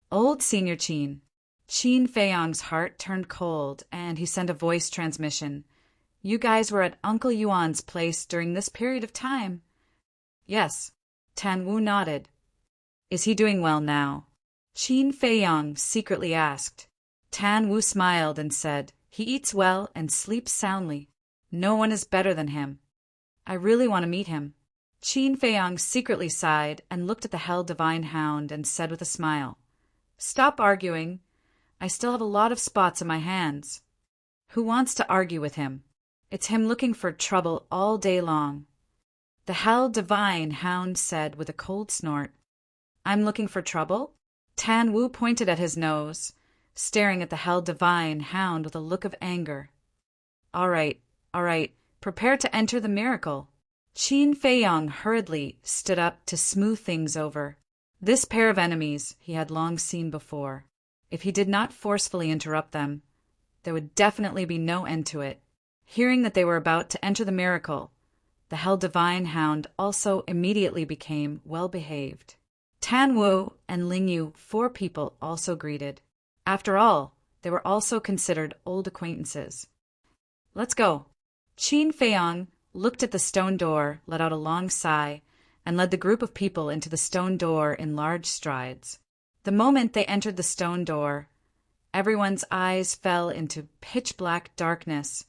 S1: Old Senior Qin. Qin Feiyong's heart turned cold, and he sent a voice transmission. You guys were at Uncle Yuan's place during this period of time? Yes. Tan Wu nodded. Is he doing well now? Qin Feiyong secretly asked. Tan Wu smiled and said, He eats well and sleeps soundly. No one is better than him. I really want to meet him. Qin Feiyong secretly sighed and looked at the Hell Divine Hound and said with a smile, Stop arguing. I still have a lot of spots in my hands. Who wants to argue with him? It's him looking for trouble all day long. The Hell Divine Hound said with a cold snort, I'm looking for trouble? Tan Wu pointed at his nose, staring at the Hell Divine Hound with a look of anger. All right, prepare to enter the miracle. Qin Feiyong hurriedly stood up to smooth things over. This pair of enemies he had long seen before. If he did not forcefully interrupt them, there would definitely be no end to it. Hearing that they were about to enter the miracle, the Hell Divine Hound also immediately became well-behaved. Tan Wu and Ling Yu, 4 people, also greeted. After all, they were also considered old acquaintances. Let's go. Qin Feiyong looked at the stone door, let out a long sigh, and led the group of people into the stone door in large strides. The moment they entered the stone door, everyone's eyes fell into pitch-black darkness,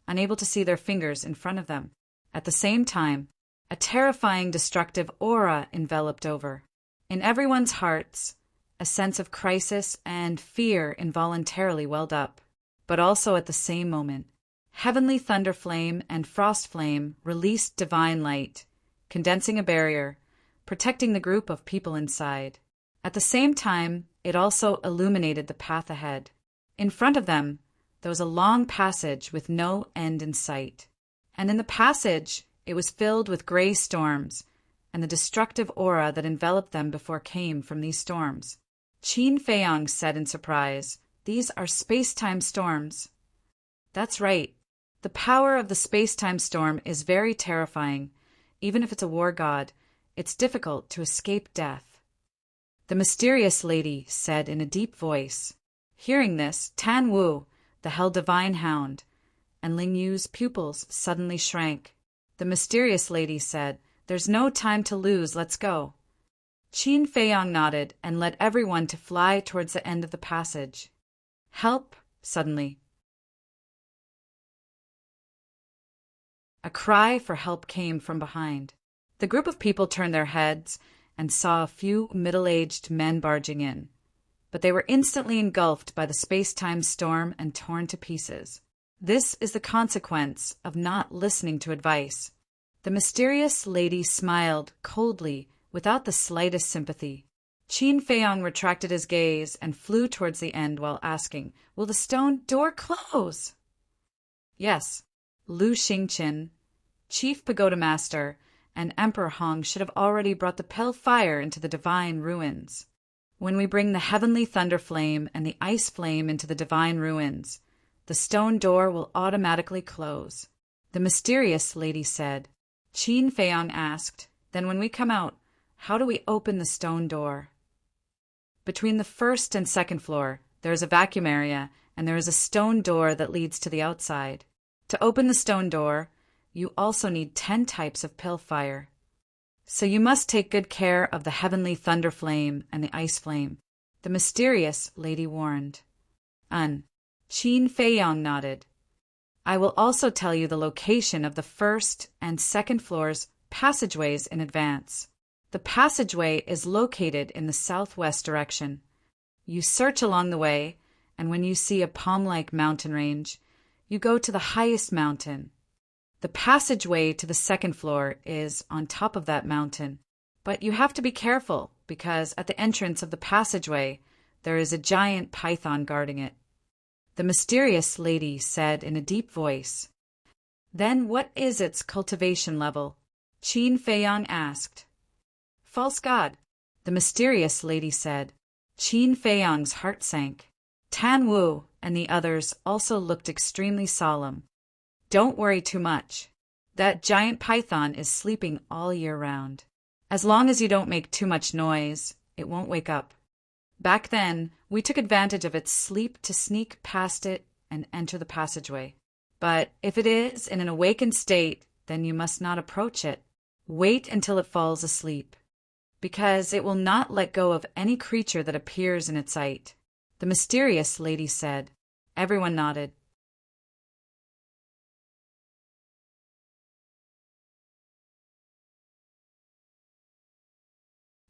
S1: unable to see their fingers in front of them. At the same time, a terrifying destructive aura enveloped over. In everyone's hearts, a sense of crisis and fear involuntarily welled up. But also at the same moment, heavenly thunder flame and frost flame released divine light, condensing a barrier, protecting the group of people inside. At the same time, it also illuminated the path ahead. In front of them, there was a long passage with no end in sight. And in the passage, it was filled with gray storms, and the destructive aura that enveloped them before came from these storms. Qin Feiyong said in surprise, These are space-time storms. That's right. The power of the space-time storm is very terrifying. Even if it's a war god, it's difficult to escape death. The mysterious lady said in a deep voice. Hearing this, Tan Wu, the Hell Divine Hound, and Ling Yu's pupils suddenly shrank. The mysterious lady said, "There's no time to lose, let's go." Qin Feiyang nodded and led everyone to fly towards the end of the passage. "Help!" Suddenly, a cry for help came from behind. The group of people turned their heads and saw a few middle-aged men barging in, but they were instantly engulfed by the space-time storm and torn to pieces. This is the consequence of not listening to advice. The mysterious lady smiled coldly, without the slightest sympathy. Qin Feiyang retracted his gaze and flew towards the end while asking, "Will the stone door close?" Yes. Lu Xingqin, Chief Pagoda Master, and Emperor Hong should have already brought the pale fire into the divine ruins. When we bring the heavenly thunder flame and the ice flame into the divine ruins, the stone door will automatically close, the mysterious lady said. Qin Feiyang asked, "Then when we come out, how do we open the stone door?" Between the first and second floor, there is a vacuum area, and there is a stone door that leads to the outside. To open the stone door, you also need 10 types of pill fire. So you must take good care of the heavenly thunder flame and the ice flame, the mysterious lady warned. Qin Feiyang nodded. "I will also tell you the location of the first and second floors' passageways in advance. The passageway is located in the southwest direction. You search along the way, and when you see a palm-like mountain range, you go to the highest mountain. The passageway to the second floor is on top of that mountain, but you have to be careful because at the entrance of the passageway, there is a giant python guarding it," the mysterious lady said in a deep voice. "Then what is its cultivation level?" Qin Feiyang asked. "False god," the mysterious lady said. Qin Feiyang's heart sank. Tan Wu and the others also looked extremely solemn. "Don't worry too much. That giant python is sleeping all year round. As long as you don't make too much noise, it won't wake up. Back then, we took advantage of its sleep to sneak past it and enter the passageway. But if it is in an awakened state, then you must not approach it. Wait until it falls asleep, because it will not let go of any creature that appears in its sight," the mysterious lady said. Everyone nodded.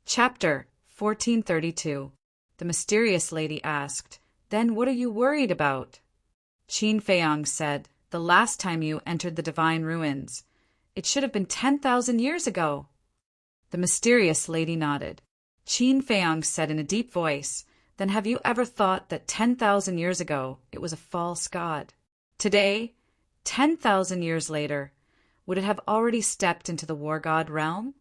S1: Chapter 1432. The mysterious lady asked, "Then what are you worried about?" Qin Feiyang said, "The last time you entered the divine ruins, it should have been 10,000 years ago." The mysterious lady nodded. Qin Feiyang said in a deep voice, "Then have you ever thought that 10,000 years ago it was a false god? Today, 10,000 years later, would it have already stepped into the war god realm?"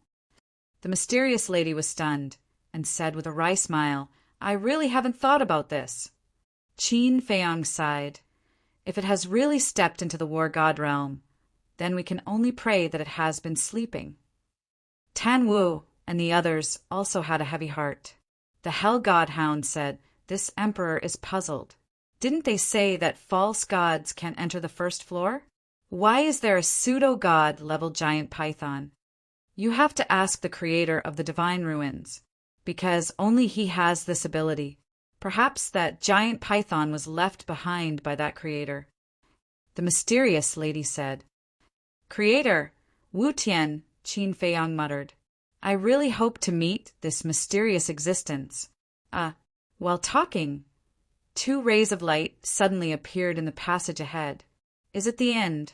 S1: The mysterious lady was stunned and said with a wry smile, "I really haven't thought about this." Qin Feiyang sighed. "If it has really stepped into the war god realm, then we can only pray that it has been sleeping." Tan Wu and the others also had a heavy heart. The Hell God Hound said, "This emperor is puzzled. Didn't they say that false gods can't enter the first floor? Why is there a pseudo-god level giant python? You have to ask the creator of the divine ruins, because only he has this ability. Perhaps that giant python was left behind by that creator." The mysterious lady said. "Creator, Wu Tian," Qin Feiyang muttered. "I really hope to meet this mysterious existence." While talking, 2 rays of light suddenly appeared in the passage ahead. "Is it the end?"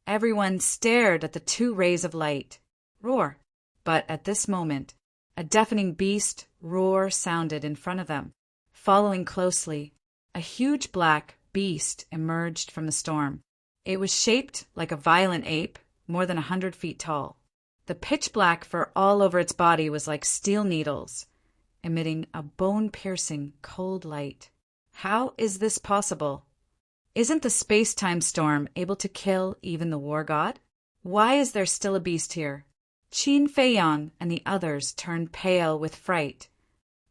S1: Everyone stared at the 2 rays of light. Roar! But at this moment, a deafening beast roar sounded in front of them. Following closely, a huge black beast emerged from the storm. It was shaped like a violent ape, more than 100 feet tall. The pitch-black fur all over its body was like steel needles, emitting a bone-piercing, cold light. How is this possible? Isn't the space-time storm able to kill even the war god? Why is there still a beast here? Qin Feiyang and the others turned pale with fright.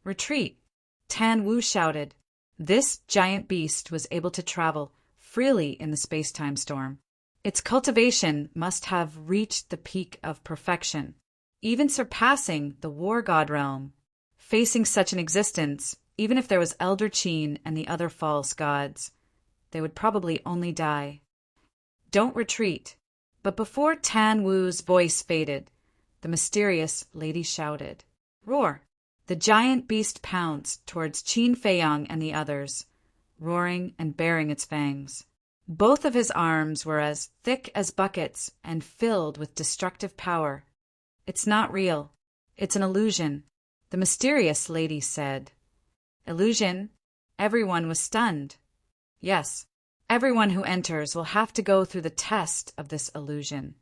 S1: "Retreat!" Tan Wu shouted. This giant beast was able to travel freely in the space-time storm. Its cultivation must have reached the peak of perfection, even surpassing the war god realm. Facing such an existence, even if there was Elder Qin and the other false gods, they would probably only die. Don't retreat. But before Tan Wu's voice faded, the mysterious lady shouted, "Roar!" The giant beast pounced towards Qin Feiyang and the others, roaring and baring its fangs. Both of his arms were as thick as buckets and filled with destructive power. "It's not real. It's an illusion," the mysterious lady said. "Illusion?" Everyone was stunned. "Yes, everyone who enters will have to go through the test of this illusion.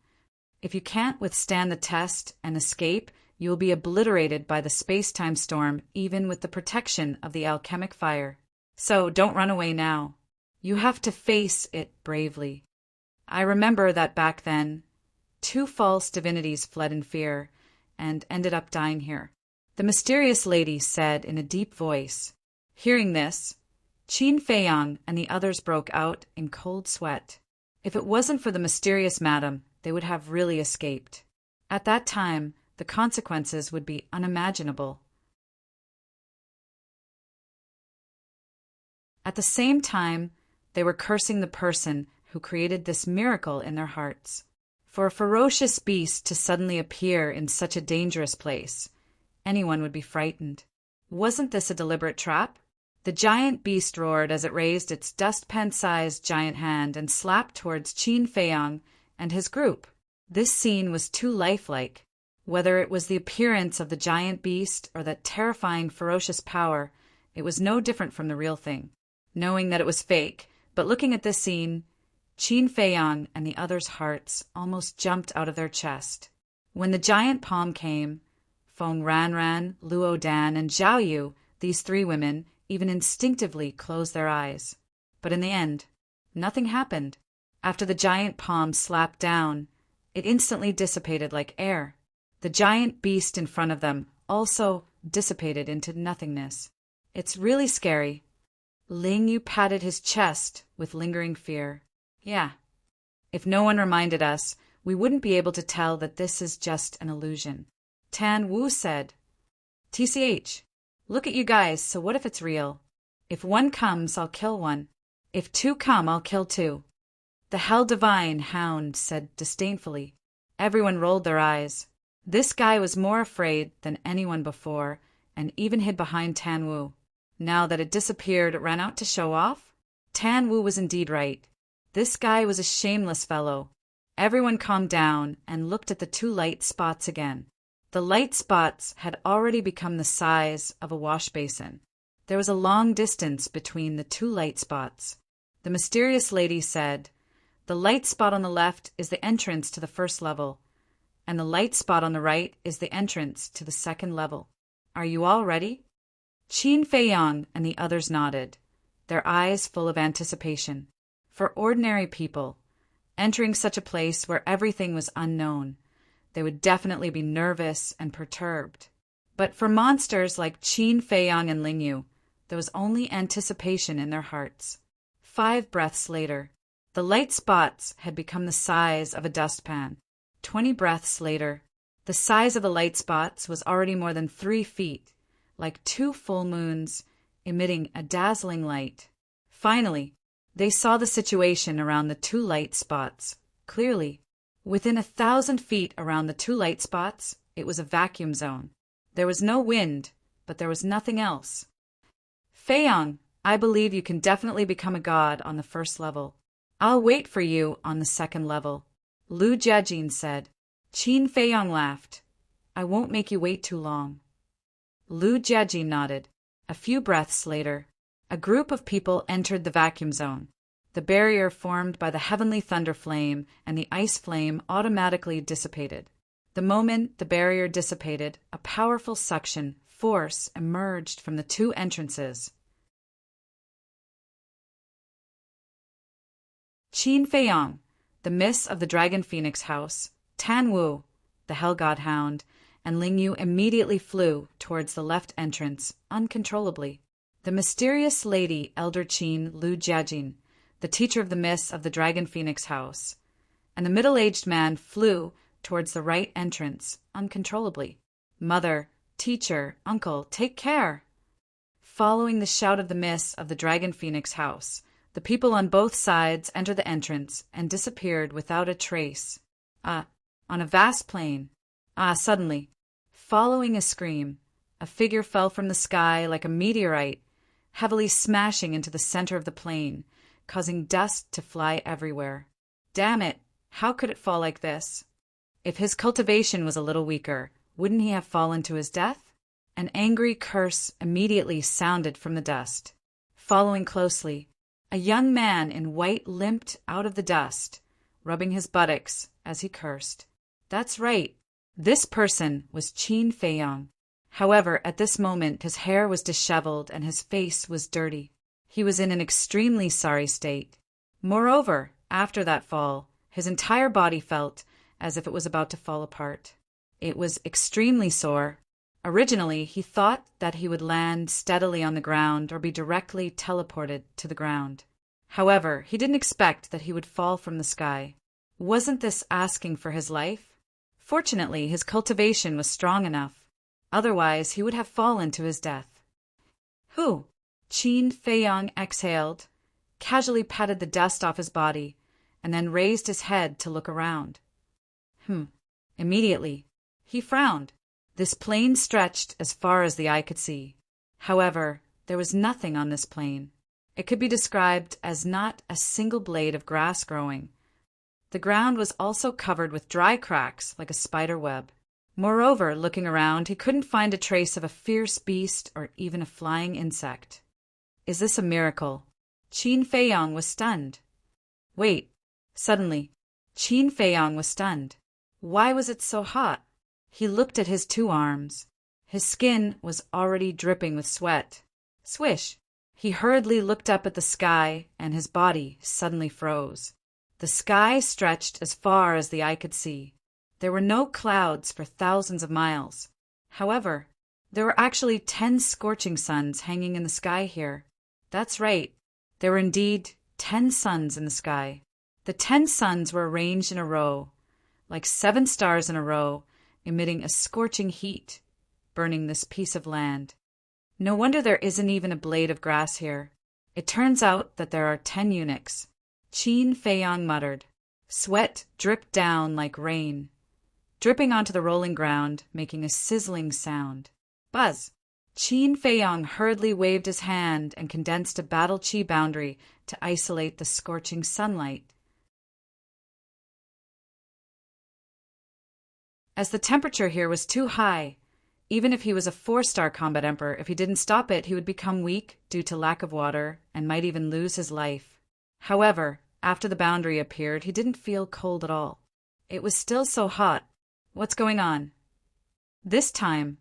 S1: If you can't withstand the test and escape, you will be obliterated by the space-time storm, even with the protection of the alchemic fire. So don't run away now. You have to face it bravely." I remember that back then, 2 false divinities fled in fear and ended up dying here, the mysterious lady said in a deep voice. Hearing this, Qin Feiyang and the others broke out in cold sweat. If it wasn't for the mysterious madam, they would have really escaped. At that time, the consequences would be unimaginable. At the same time, they were cursing the person who created this miracle in their hearts. For a ferocious beast to suddenly appear in such a dangerous place, anyone would be frightened. Wasn't this a deliberate trap? The giant beast roared as it raised its dustpan-sized giant hand and slapped towards Qin Feiyang and his group. This scene was too lifelike. Whether it was the appearance of the giant beast or that terrifying, ferocious power, it was no different from the real thing. Knowing that it was fake, but looking at this scene, Qin Feiyang and the others' hearts almost jumped out of their chest. When the giant palm came, Feng Ranran, Luo Dan, and Zhao Yu, these 3 women, even instinctively closed their eyes. But in the end, nothing happened. After the giant palm slapped down, it instantly dissipated like air. The giant beast in front of them also dissipated into nothingness. It's really scary. Ling Yu patted his chest with lingering fear. Yeah. If no one reminded us, we wouldn't be able to tell that this is just an illusion. Tan Wu said, "TCH, look at you guys, so what if it's real? If 1 comes, I'll kill 1. If 2 come, I'll kill 2. The Hell Divine Hound said disdainfully. Everyone rolled their eyes. This guy was more afraid than anyone before, and even hid behind Tan Wu. Now that it disappeared, it ran out to show off? Tan Wu was indeed right. This guy was a shameless fellow. Everyone calmed down and looked at the 2 light spots again. The light spots had already become the size of a wash basin. There was a long distance between the 2 light spots. The mysterious lady said, "The light spot on the left is the entrance to the 1st level, and the light spot on the right is the entrance to the 2nd level. Are you all ready?" Qin Feiyang and the others nodded, their eyes full of anticipation. For ordinary people, entering such a place where everything was unknown, they would definitely be nervous and perturbed. But for monsters like Qin Feiyang and Ling Yu, there was only anticipation in their hearts. 5 breaths later, the light spots had become the size of a dustpan. 20 breaths later, the size of the light spots was already more than 3 feet, like 2 full moons, emitting a dazzling light. Finally, they saw the situation around the 2 light spots clearly. Within 1,000 feet around the 2 light spots, it was a vacuum zone. There was no wind, but there was nothing else. "Feiyang, I believe you can definitely become a god on the 1st level. I'll wait for you on the 2nd level," Lu Jiajin said. Qin Feiyang laughed. "I won't make you wait too long." Lu Jiajin nodded. A few breaths later, a group of people entered the vacuum zone. The barrier formed by the heavenly thunder flame and the ice flame automatically dissipated. The moment the barrier dissipated, a powerful suction force emerged from the 2 entrances. Qin Feiyang, the miss of the Dragon Phoenix House, Tan Wu, the Hell God Hound, and Ling Yu immediately flew towards the left entrance, uncontrollably. The mysterious lady Elder Qin Lu Jiajin, the teacher of the miss of the Dragon Phoenix House, and the middle-aged man flew towards the right entrance uncontrollably. "Mother, teacher, uncle, take care!" Following the shout of the miss of the Dragon Phoenix house, the people on both sides entered the entrance and disappeared without a trace. On a vast plain. Suddenly, following a scream, a figure fell from the sky like a meteorite, heavily smashing into the center of the plain, causing dust to fly everywhere. Damn it! How could it fall like this? If his cultivation was a little weaker, wouldn't he have fallen to his death? An angry curse immediately sounded from the dust. Following closely, a young man in white limped out of the dust, rubbing his buttocks as he cursed. That's right. This person was Qin Feiyang. However, at this moment his hair was disheveled and his face was dirty. He was in an extremely sorry state. Moreover, after that fall, his entire body felt as if it was about to fall apart. It was extremely sore. Originally, he thought that he would land steadily on the ground or be directly teleported to the ground. However, he didn't expect that he would fall from the sky. Wasn't this asking for his life? Fortunately, his cultivation was strong enough. Otherwise, he would have fallen to his death. Who? Qin Feiyang exhaled, casually patted the dust off his body, and then raised his head to look around. Immediately, he frowned. This plain stretched as far as the eye could see. However, there was nothing on this plain. It could be described as not a single blade of grass growing. The ground was also covered with dry cracks like a spider web. Moreover, looking around, he couldn't find a trace of a fierce beast or even a flying insect. Is this a miracle? Qin Feiyang was stunned. Wait. Suddenly, Qin Feiyang was stunned. Why was it so hot? He looked at his 2 arms. His skin was already dripping with sweat. Swish! He hurriedly looked up at the sky, and his body suddenly froze. The sky stretched as far as the eye could see. There were no clouds for thousands of miles. However, there were actually 10 scorching suns hanging in the sky here. That's right. There were indeed 10 suns in the sky. The 10 suns were arranged in a row, like 7 stars in a row, emitting a scorching heat, burning this piece of land. No wonder there isn't even a blade of grass here. It turns out that there are 10 eunuchs. Qin Feiyang muttered. Sweat dripped down like rain, dripping onto the rolling ground, making a sizzling sound. Buzz! Qin Feiyang hurriedly waved his hand and condensed a battle chi boundary to isolate the scorching sunlight. As the temperature here was too high, even if he was a 4-star combat emperor, if he didn't stop it, he would become weak due to lack of water and might even lose his life. However, after the boundary appeared, he didn't feel cold at all. It was still so hot. What's going on? This time,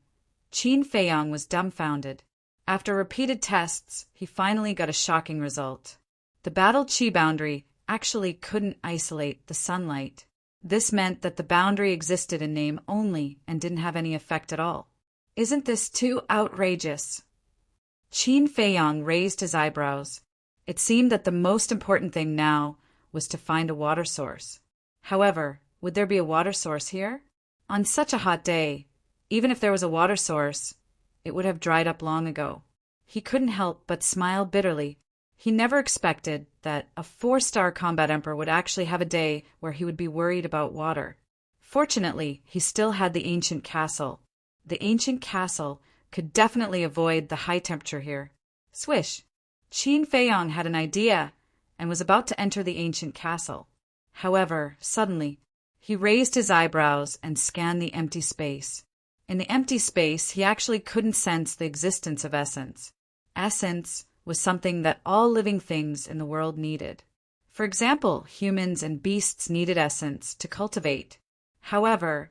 S1: Qin Feiyang was dumbfounded. After repeated tests, he finally got a shocking result. The battle chi boundary actually couldn't isolate the sunlight. This meant that the boundary existed in name only and didn't have any effect at all. Isn't this too outrageous? Qin Feiyang raised his eyebrows. It seemed that the most important thing now was to find a water source. However, would there be a water source here? On such a hot day, even if there was a water source, it would have dried up long ago. He couldn't help but smile bitterly. He never expected that a 4-star combat emperor would actually have a day where he would be worried about water. Fortunately, he still had the ancient castle. The ancient castle could definitely avoid the high temperature here. Swish! Qin Feiyang had an idea and was about to enter the ancient castle. However, suddenly, he raised his eyebrows and scanned the empty space. In the empty space, he actually couldn't sense the existence of essence. Essence was something that all living things in the world needed. For example, humans and beasts needed essence to cultivate. However,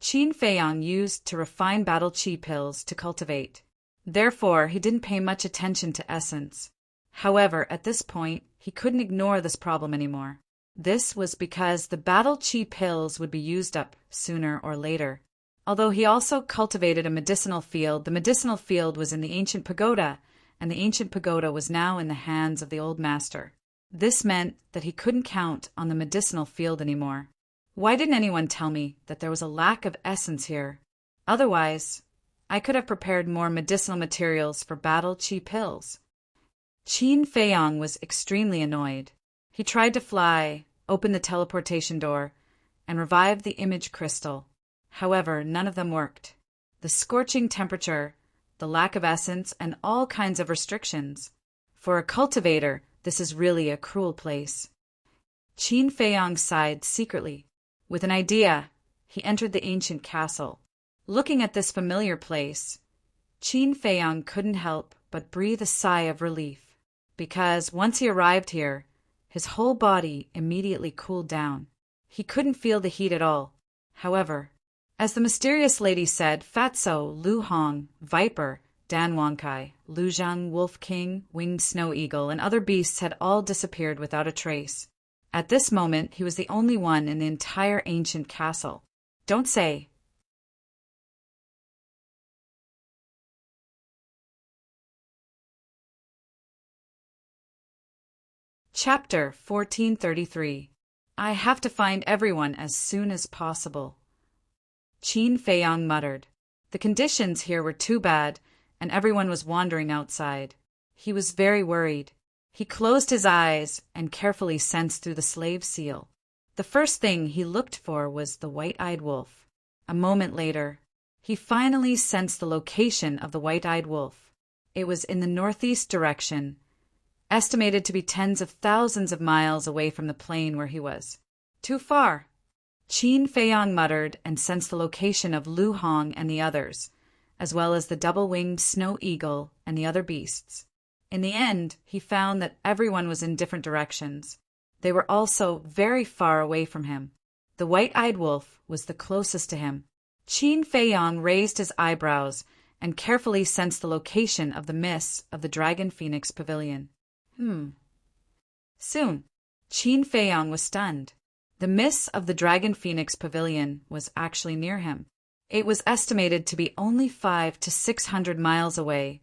S1: Qin Feiyang used to refine battle chi pills to cultivate. Therefore, he didn't pay much attention to essence. However, at this point, he couldn't ignore this problem anymore. This was because the battle chi pills would be used up sooner or later. Although he also cultivated a medicinal field, the medicinal field was in the ancient pagoda, and the ancient pagoda was now in the hands of the old master. This meant that he couldn't count on the medicinal field anymore. Why didn't anyone tell me that there was a lack of essence here? Otherwise, I could have prepared more medicinal materials for battle chi pills. Qin Feiyong was extremely annoyed. He tried to fly, open the teleportation door, and revive the image crystal. However, none of them worked. The scorching temperature, the lack of essence, and all kinds of restrictions. For a cultivator, this is really a cruel place. Qin Feiyong sighed secretly. With an idea, he entered the ancient castle. Looking at this familiar place, Qin Feiyong couldn't help but breathe a sigh of relief, because once he arrived here, his whole body immediately cooled down. He couldn't feel the heat at all. However, as the mysterious lady said, Fatso, Lu Hong, Viper, Dan Wangkai, Lu Zhang, Wolf King, Winged Snow Eagle, and other beasts had all disappeared without a trace. At this moment, he was the only one in the entire ancient castle. Don't say. Chapter 1433. I have to find everyone as soon as possible. Qin Feiyong muttered. The conditions here were too bad, and everyone was wandering outside. He was very worried. He closed his eyes and carefully sensed through the slave seal. The first thing he looked for was the white-eyed wolf. A moment later, he finally sensed the location of the white-eyed wolf. It was in the northeast direction, estimated to be tens of thousands of miles away from the plain where he was. Too far. Qin Feiyong muttered and sensed the location of Lu Hong and the others, as well as the double-winged snow eagle and the other beasts. In the end, he found that everyone was in different directions. They were also very far away from him. The white-eyed wolf was the closest to him. Qin Feiyong raised his eyebrows and carefully sensed the location of the mists of the Dragon Phoenix Pavilion. Soon, Qin Feiyong was stunned. The mists of the Dragon Phoenix Pavilion was actually near him. It was estimated to be only 500 to 600 miles away,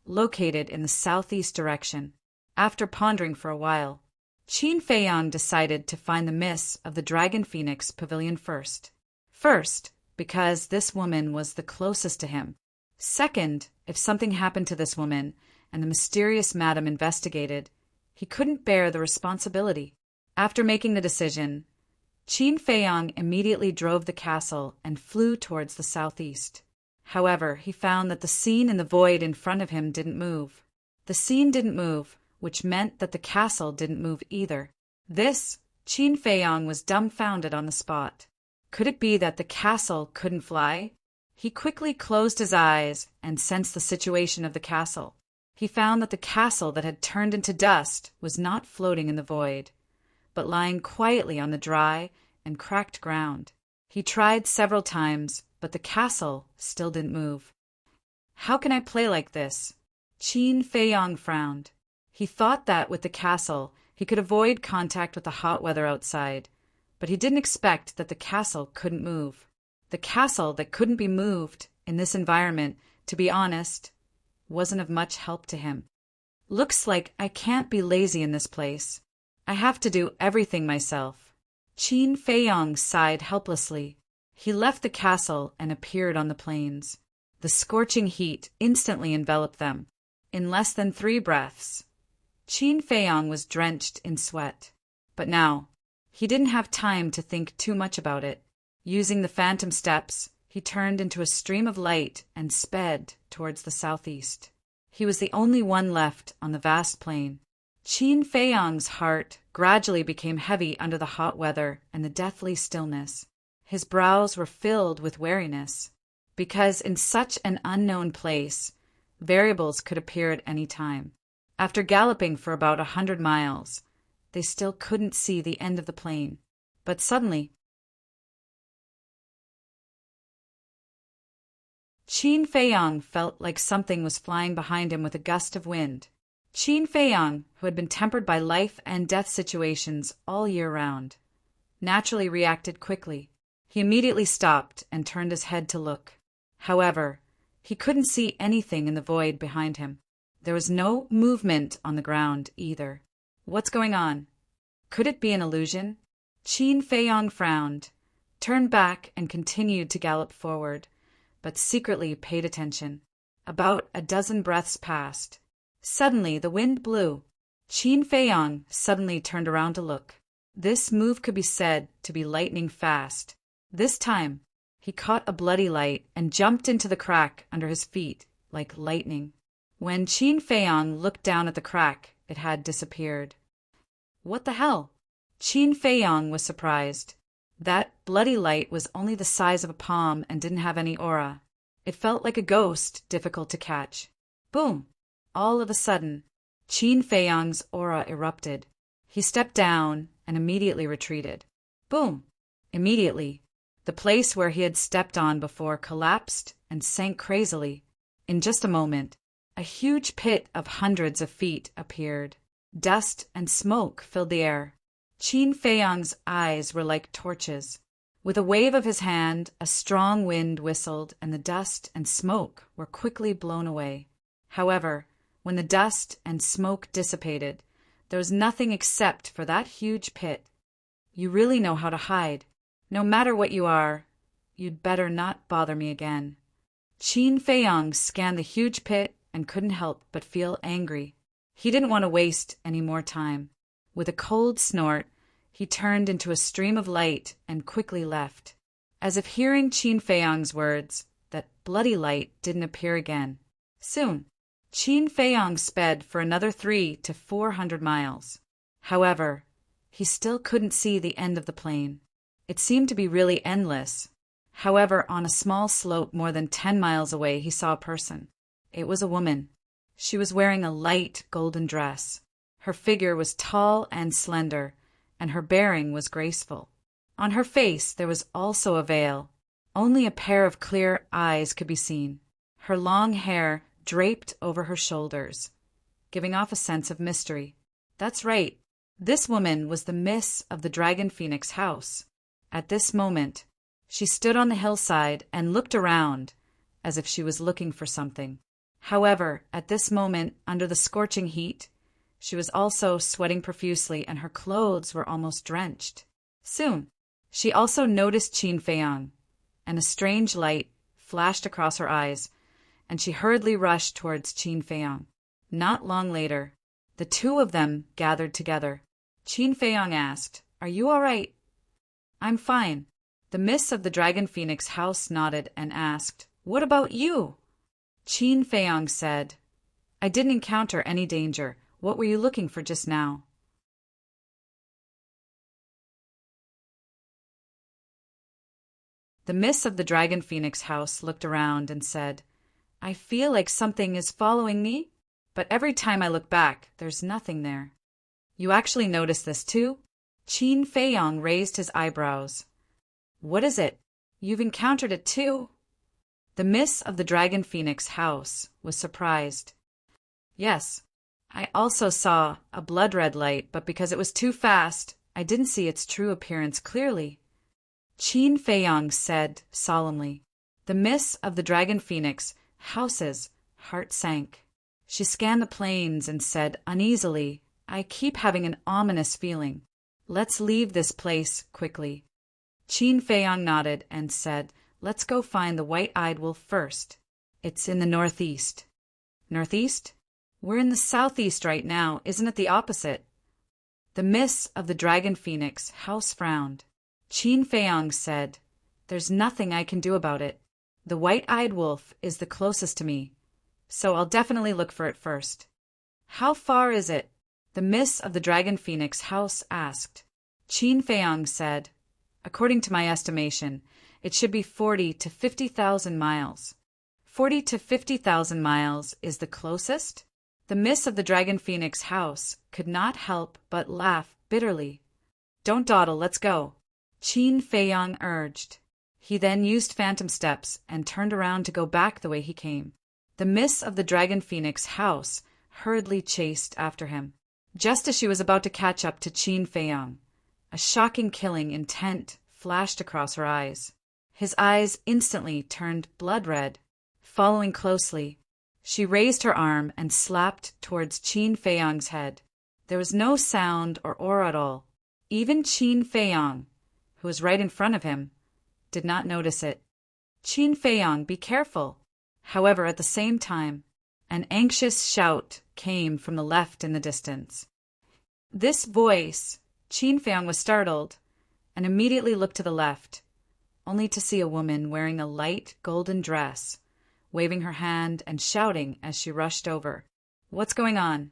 S1: located in the southeast direction. After pondering for a while, Qin Feiyong decided to find the mists of the Dragon Phoenix Pavilion first. First, because this woman was the closest to him. Second, if something happened to this woman and the mysterious madam investigated, he couldn't bear the responsibility. After making the decision, Qin Feiyong immediately drove the castle and flew towards the southeast. However, he found that the scene in the void in front of him didn't move. The scene didn't move, which meant that the castle didn't move either. This, Qin Feiyong was dumbfounded on the spot. Could it be that the castle couldn't fly? He quickly closed his eyes and sensed the situation of the castle. He found that the castle that had turned into dust was not floating in the void, but lying quietly on the dry and cracked ground. He tried several times, but the castle still didn't move. How can I play like this? Qin Feiyong frowned. He thought that with the castle, he could avoid contact with the hot weather outside, but he didn't expect that the castle couldn't move. The castle that couldn't be moved in this environment, to be honest, wasn't of much help to him. Looks like I can't be lazy in this place. I have to do everything myself. Qin Feiyong sighed helplessly. He left the castle and appeared on the plains. The scorching heat instantly enveloped them. In less than 3 breaths, Qin Feiyong was drenched in sweat. But now, he didn't have time to think too much about it. Using the phantom steps, he turned into a stream of light and sped towards the southeast. He was the only one left on the vast plain. Qin Feiyong's heart gradually became heavy under the hot weather and the deathly stillness. His brows were filled with wariness, because in such an unknown place, variables could appear at any time. After galloping for about 100 miles, they still couldn't see the end of the plain. But suddenly, Qin Feiyong felt like something was flying behind him with a gust of wind. Qin Feiyong, who had been tempered by life and death situations all year round, naturally reacted quickly. He immediately stopped and turned his head to look. However, he couldn't see anything in the void behind him. There was no movement on the ground either. What's going on? Could it be an illusion? Qin Feiyong frowned, turned back and continued to gallop forward, but secretly paid attention. About a dozen breaths passed. Suddenly the wind blew. Qin Feiyong suddenly turned around to look. This move could be said to be lightning fast. This time, he caught a bloody light and jumped into the crack under his feet like lightning. When Qin Feiyong looked down at the crack, it had disappeared. What the hell? Qin Feiyong was surprised. That bloody light was only the size of a palm and didn't have any aura. It felt like a ghost, difficult to catch. Boom! All of a sudden, Qin Feiyong's aura erupted. He stepped down and immediately retreated. Boom! Immediately, the place where he had stepped on before collapsed and sank crazily. In just a moment, a huge pit of hundreds of feet appeared. Dust and smoke filled the air. Qin Feiyong's eyes were like torches. With a wave of his hand, a strong wind whistled, and the dust and smoke were quickly blown away. However, when the dust and smoke dissipated, there was nothing except for that huge pit. You really know how to hide. No matter what you are, you'd better not bother me again. Qin Feiyong scanned the huge pit and couldn't help but feel angry. He didn't want to waste any more time. With a cold snort, he turned into a stream of light and quickly left. As if hearing Qin Feiyong's words, that bloody light didn't appear again. Soon, Qin Feiyong sped for another 300 to 400 miles. However, he still couldn't see the end of the plain. It seemed to be really endless. However, on a small slope more than 10 miles away, he saw a person. It was a woman. She was wearing a light golden dress. Her figure was tall and slender, and her bearing was graceful. On her face there was also a veil. Only a pair of clear eyes could be seen. Her long hair draped over her shoulders, giving off a sense of mystery. That's right. This woman was the miss of the Dragon Phoenix house. At this moment, she stood on the hillside and looked around as if she was looking for something. However, at this moment, under the scorching heat, she was also sweating profusely and her clothes were almost drenched. Soon, she also noticed Qin Feiyong, and a strange light flashed across her eyes, and she hurriedly rushed towards Qin Feiyong. Not long later, the two of them gathered together. Qin Feiyong asked, "Are you all right?" "I'm fine." The miss of the Dragon Phoenix house nodded and asked, "What about you?" Qin Feiyong said, "I didn't encounter any danger. What were you looking for just now?" The miss of the Dragon Phoenix house looked around and said, "I feel like something is following me, but every time I look back, there's nothing there." "You actually noticed this too?" Qin Feiyong raised his eyebrows. "What is it? You've encountered it too?" The miss of the Dragon Phoenix house was surprised. "Yes, I also saw a blood-red light, but because it was too fast, I didn't see its true appearance clearly," Qin Feiyong said solemnly. The miss of the Dragon Phoenix house's heart sank. She scanned the plains and said uneasily, "I keep having an ominous feeling. Let's leave this place quickly." Qin Feiyong nodded and said, "Let's go find the white-eyed wolf first. It's in the northeast." "Northeast? We're in the southeast right now, isn't it the opposite?" The miss of the Dragon Phoenix house frowned. Qin Feiyong said, "There's nothing I can do about it. The white-eyed wolf is the closest to me, so I'll definitely look for it first." "How far is it?" the miss of the Dragon Phoenix house asked. Qin Feiyong said, "According to my estimation, it should be 40 to 50,000 miles. 40 to 50,000 miles is the closest?" The miss of the Dragon Phoenix house could not help but laugh bitterly. "Don't dawdle, let's go," Qin Feiyong urged. He then used phantom steps and turned around to go back the way he came. The miss of the Dragon Phoenix house hurriedly chased after him. Just as she was about to catch up to Qin Feiyong, a shocking killing intent flashed across her eyes. His eyes instantly turned blood-red. Following closely, she raised her arm and slapped towards Qin Feiyong's head. There was no sound or aura at all. Even Qin Feiyang, who was right in front of him, did not notice it. Qin Feiyang, be careful. However, at the same time, an anxious shout came from the left in the distance. This voice, Qin Feiyang was startled and immediately looked to the left, only to see a woman wearing a light golden dress, waving her hand and shouting as she rushed over. What's going on?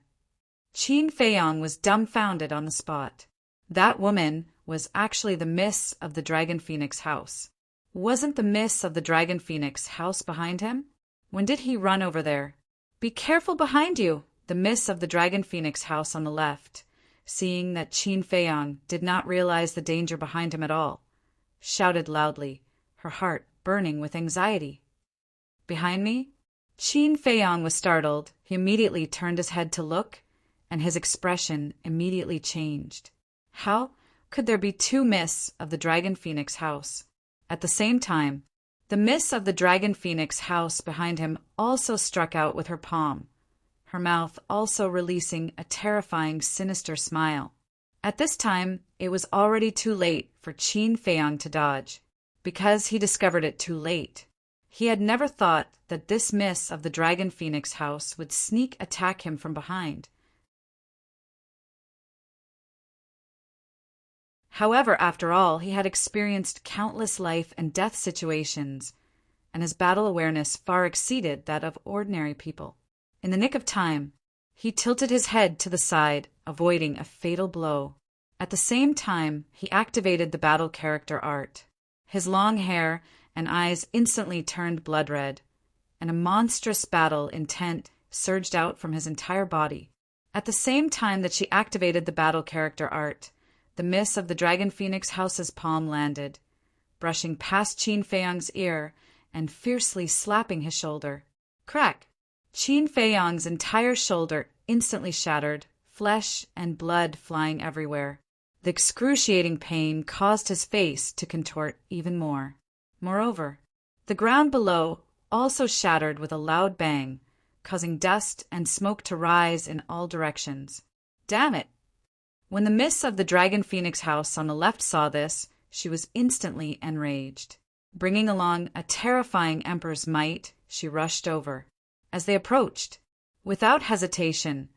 S1: Qin Feiyang was dumbfounded on the spot. That woman was actually the Miss of the Dragon Phoenix house. Wasn't the Miss of the Dragon Phoenix house behind him? When did he run over there? Be careful behind you! The Miss of the Dragon Phoenix house on the left, seeing that Qin Feiyang did not realize the danger behind him at all, shouted loudly, her heart burning with anxiety. Behind me? Qin Feiyang was startled. He immediately turned his head to look, and his expression immediately changed. How could there be two Miss of the Dragon Phoenix house? At the same time, the Miss of the Dragon Phoenix house behind him also struck out with her palm, her mouth also releasing a terrifying, sinister smile. At this time, it was already too late for Qin Feiyang to dodge, because he discovered it too late. He had never thought that this Miss of the Dragon Phoenix house would sneak attack him from behind. However, after all, he had experienced countless life and death situations, and his battle awareness far exceeded that of ordinary people. In the nick of time, he tilted his head to the side, avoiding a fatal blow. At the same time, he activated the battle character art. His long hair and eyes instantly turned blood red, and a monstrous battle intent surged out from his entire body. At the same time that she activated the battle character art, the Miss of the Dragon Phoenix house's palm landed, brushing past Qin Feiyang's ear and fiercely slapping his shoulder. Crack! Qin Feiyang's entire shoulder instantly shattered, flesh and blood flying everywhere. The excruciating pain caused his face to contort even more. Moreover, the ground below also shattered with a loud bang, causing dust and smoke to rise in all directions. Damn it! When the Miss of the Dragon Phoenix house on the left saw this, she was instantly enraged. Bringing along a terrifying Emperor's might, she rushed over. As they approached, without hesitation,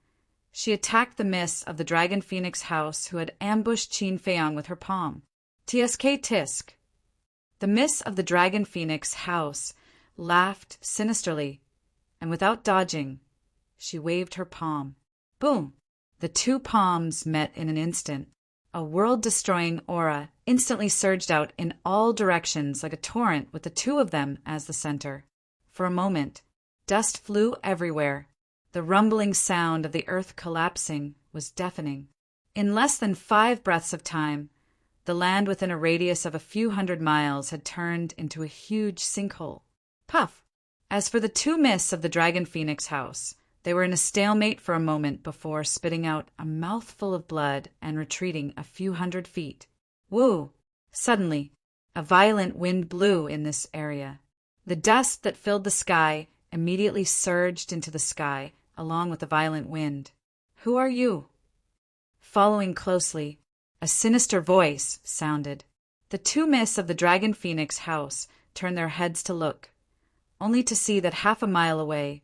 S1: she attacked the Miss of the Dragon Phoenix house who had ambushed Qin Feiyang with her palm. Tsk tisk. The Miss of the Dragon Phoenix house laughed sinisterly, and without dodging, she waved her palm. Boom! The two palms met in an instant. A world-destroying aura instantly surged out in all directions like a torrent with the two of them as the center. For a moment, dust flew everywhere. The rumbling sound of the earth collapsing was deafening. In less than 5 breaths of time, the land within a radius of a few hundred miles had turned into a huge sinkhole. Puff! As for the two Miss of the Dragon Phoenix house, they were in a stalemate for a moment before spitting out a mouthful of blood and retreating a few hundred feet. Woo! Suddenly, a violent wind blew in this area. The dust that filled the sky immediately surged into the sky, along with the violent wind. Who are you? Following closely, a sinister voice sounded. The two Miss of the Dragon Phoenix house turned their heads to look, only to see that half a mile away,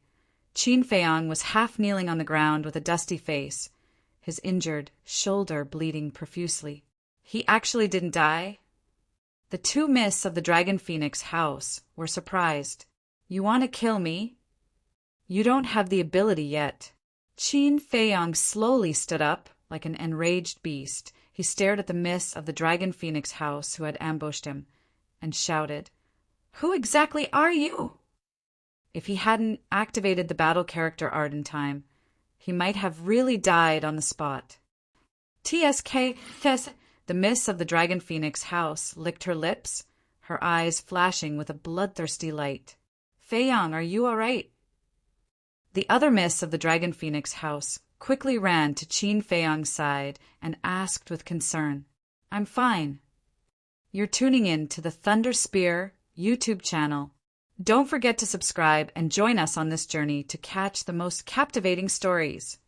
S1: Qin Feiyang was half kneeling on the ground with a dusty face, his injured shoulder bleeding profusely. He actually didn't die? The two Miss of the Dragon Phoenix house were surprised. You want to kill me? You don't have the ability yet. Qin Feiyang slowly stood up like an enraged beast. He stared at the Miss of the Dragon Phoenix house who had ambushed him and shouted, Who exactly are you? If he hadn't activated the battle character art in time, he might have really died on the spot. The Miss of the Dragon Phoenix house licked her lips, her eyes flashing with a bloodthirsty light. Feiyang, are you all right? The other Miss of the Dragon Phoenix house quickly ran to Qin Feiyang's side and asked with concern, I'm fine. You're tuning in to the Thunder Spear YouTube channel. Don't forget to subscribe and join us on this journey to catch the most captivating stories.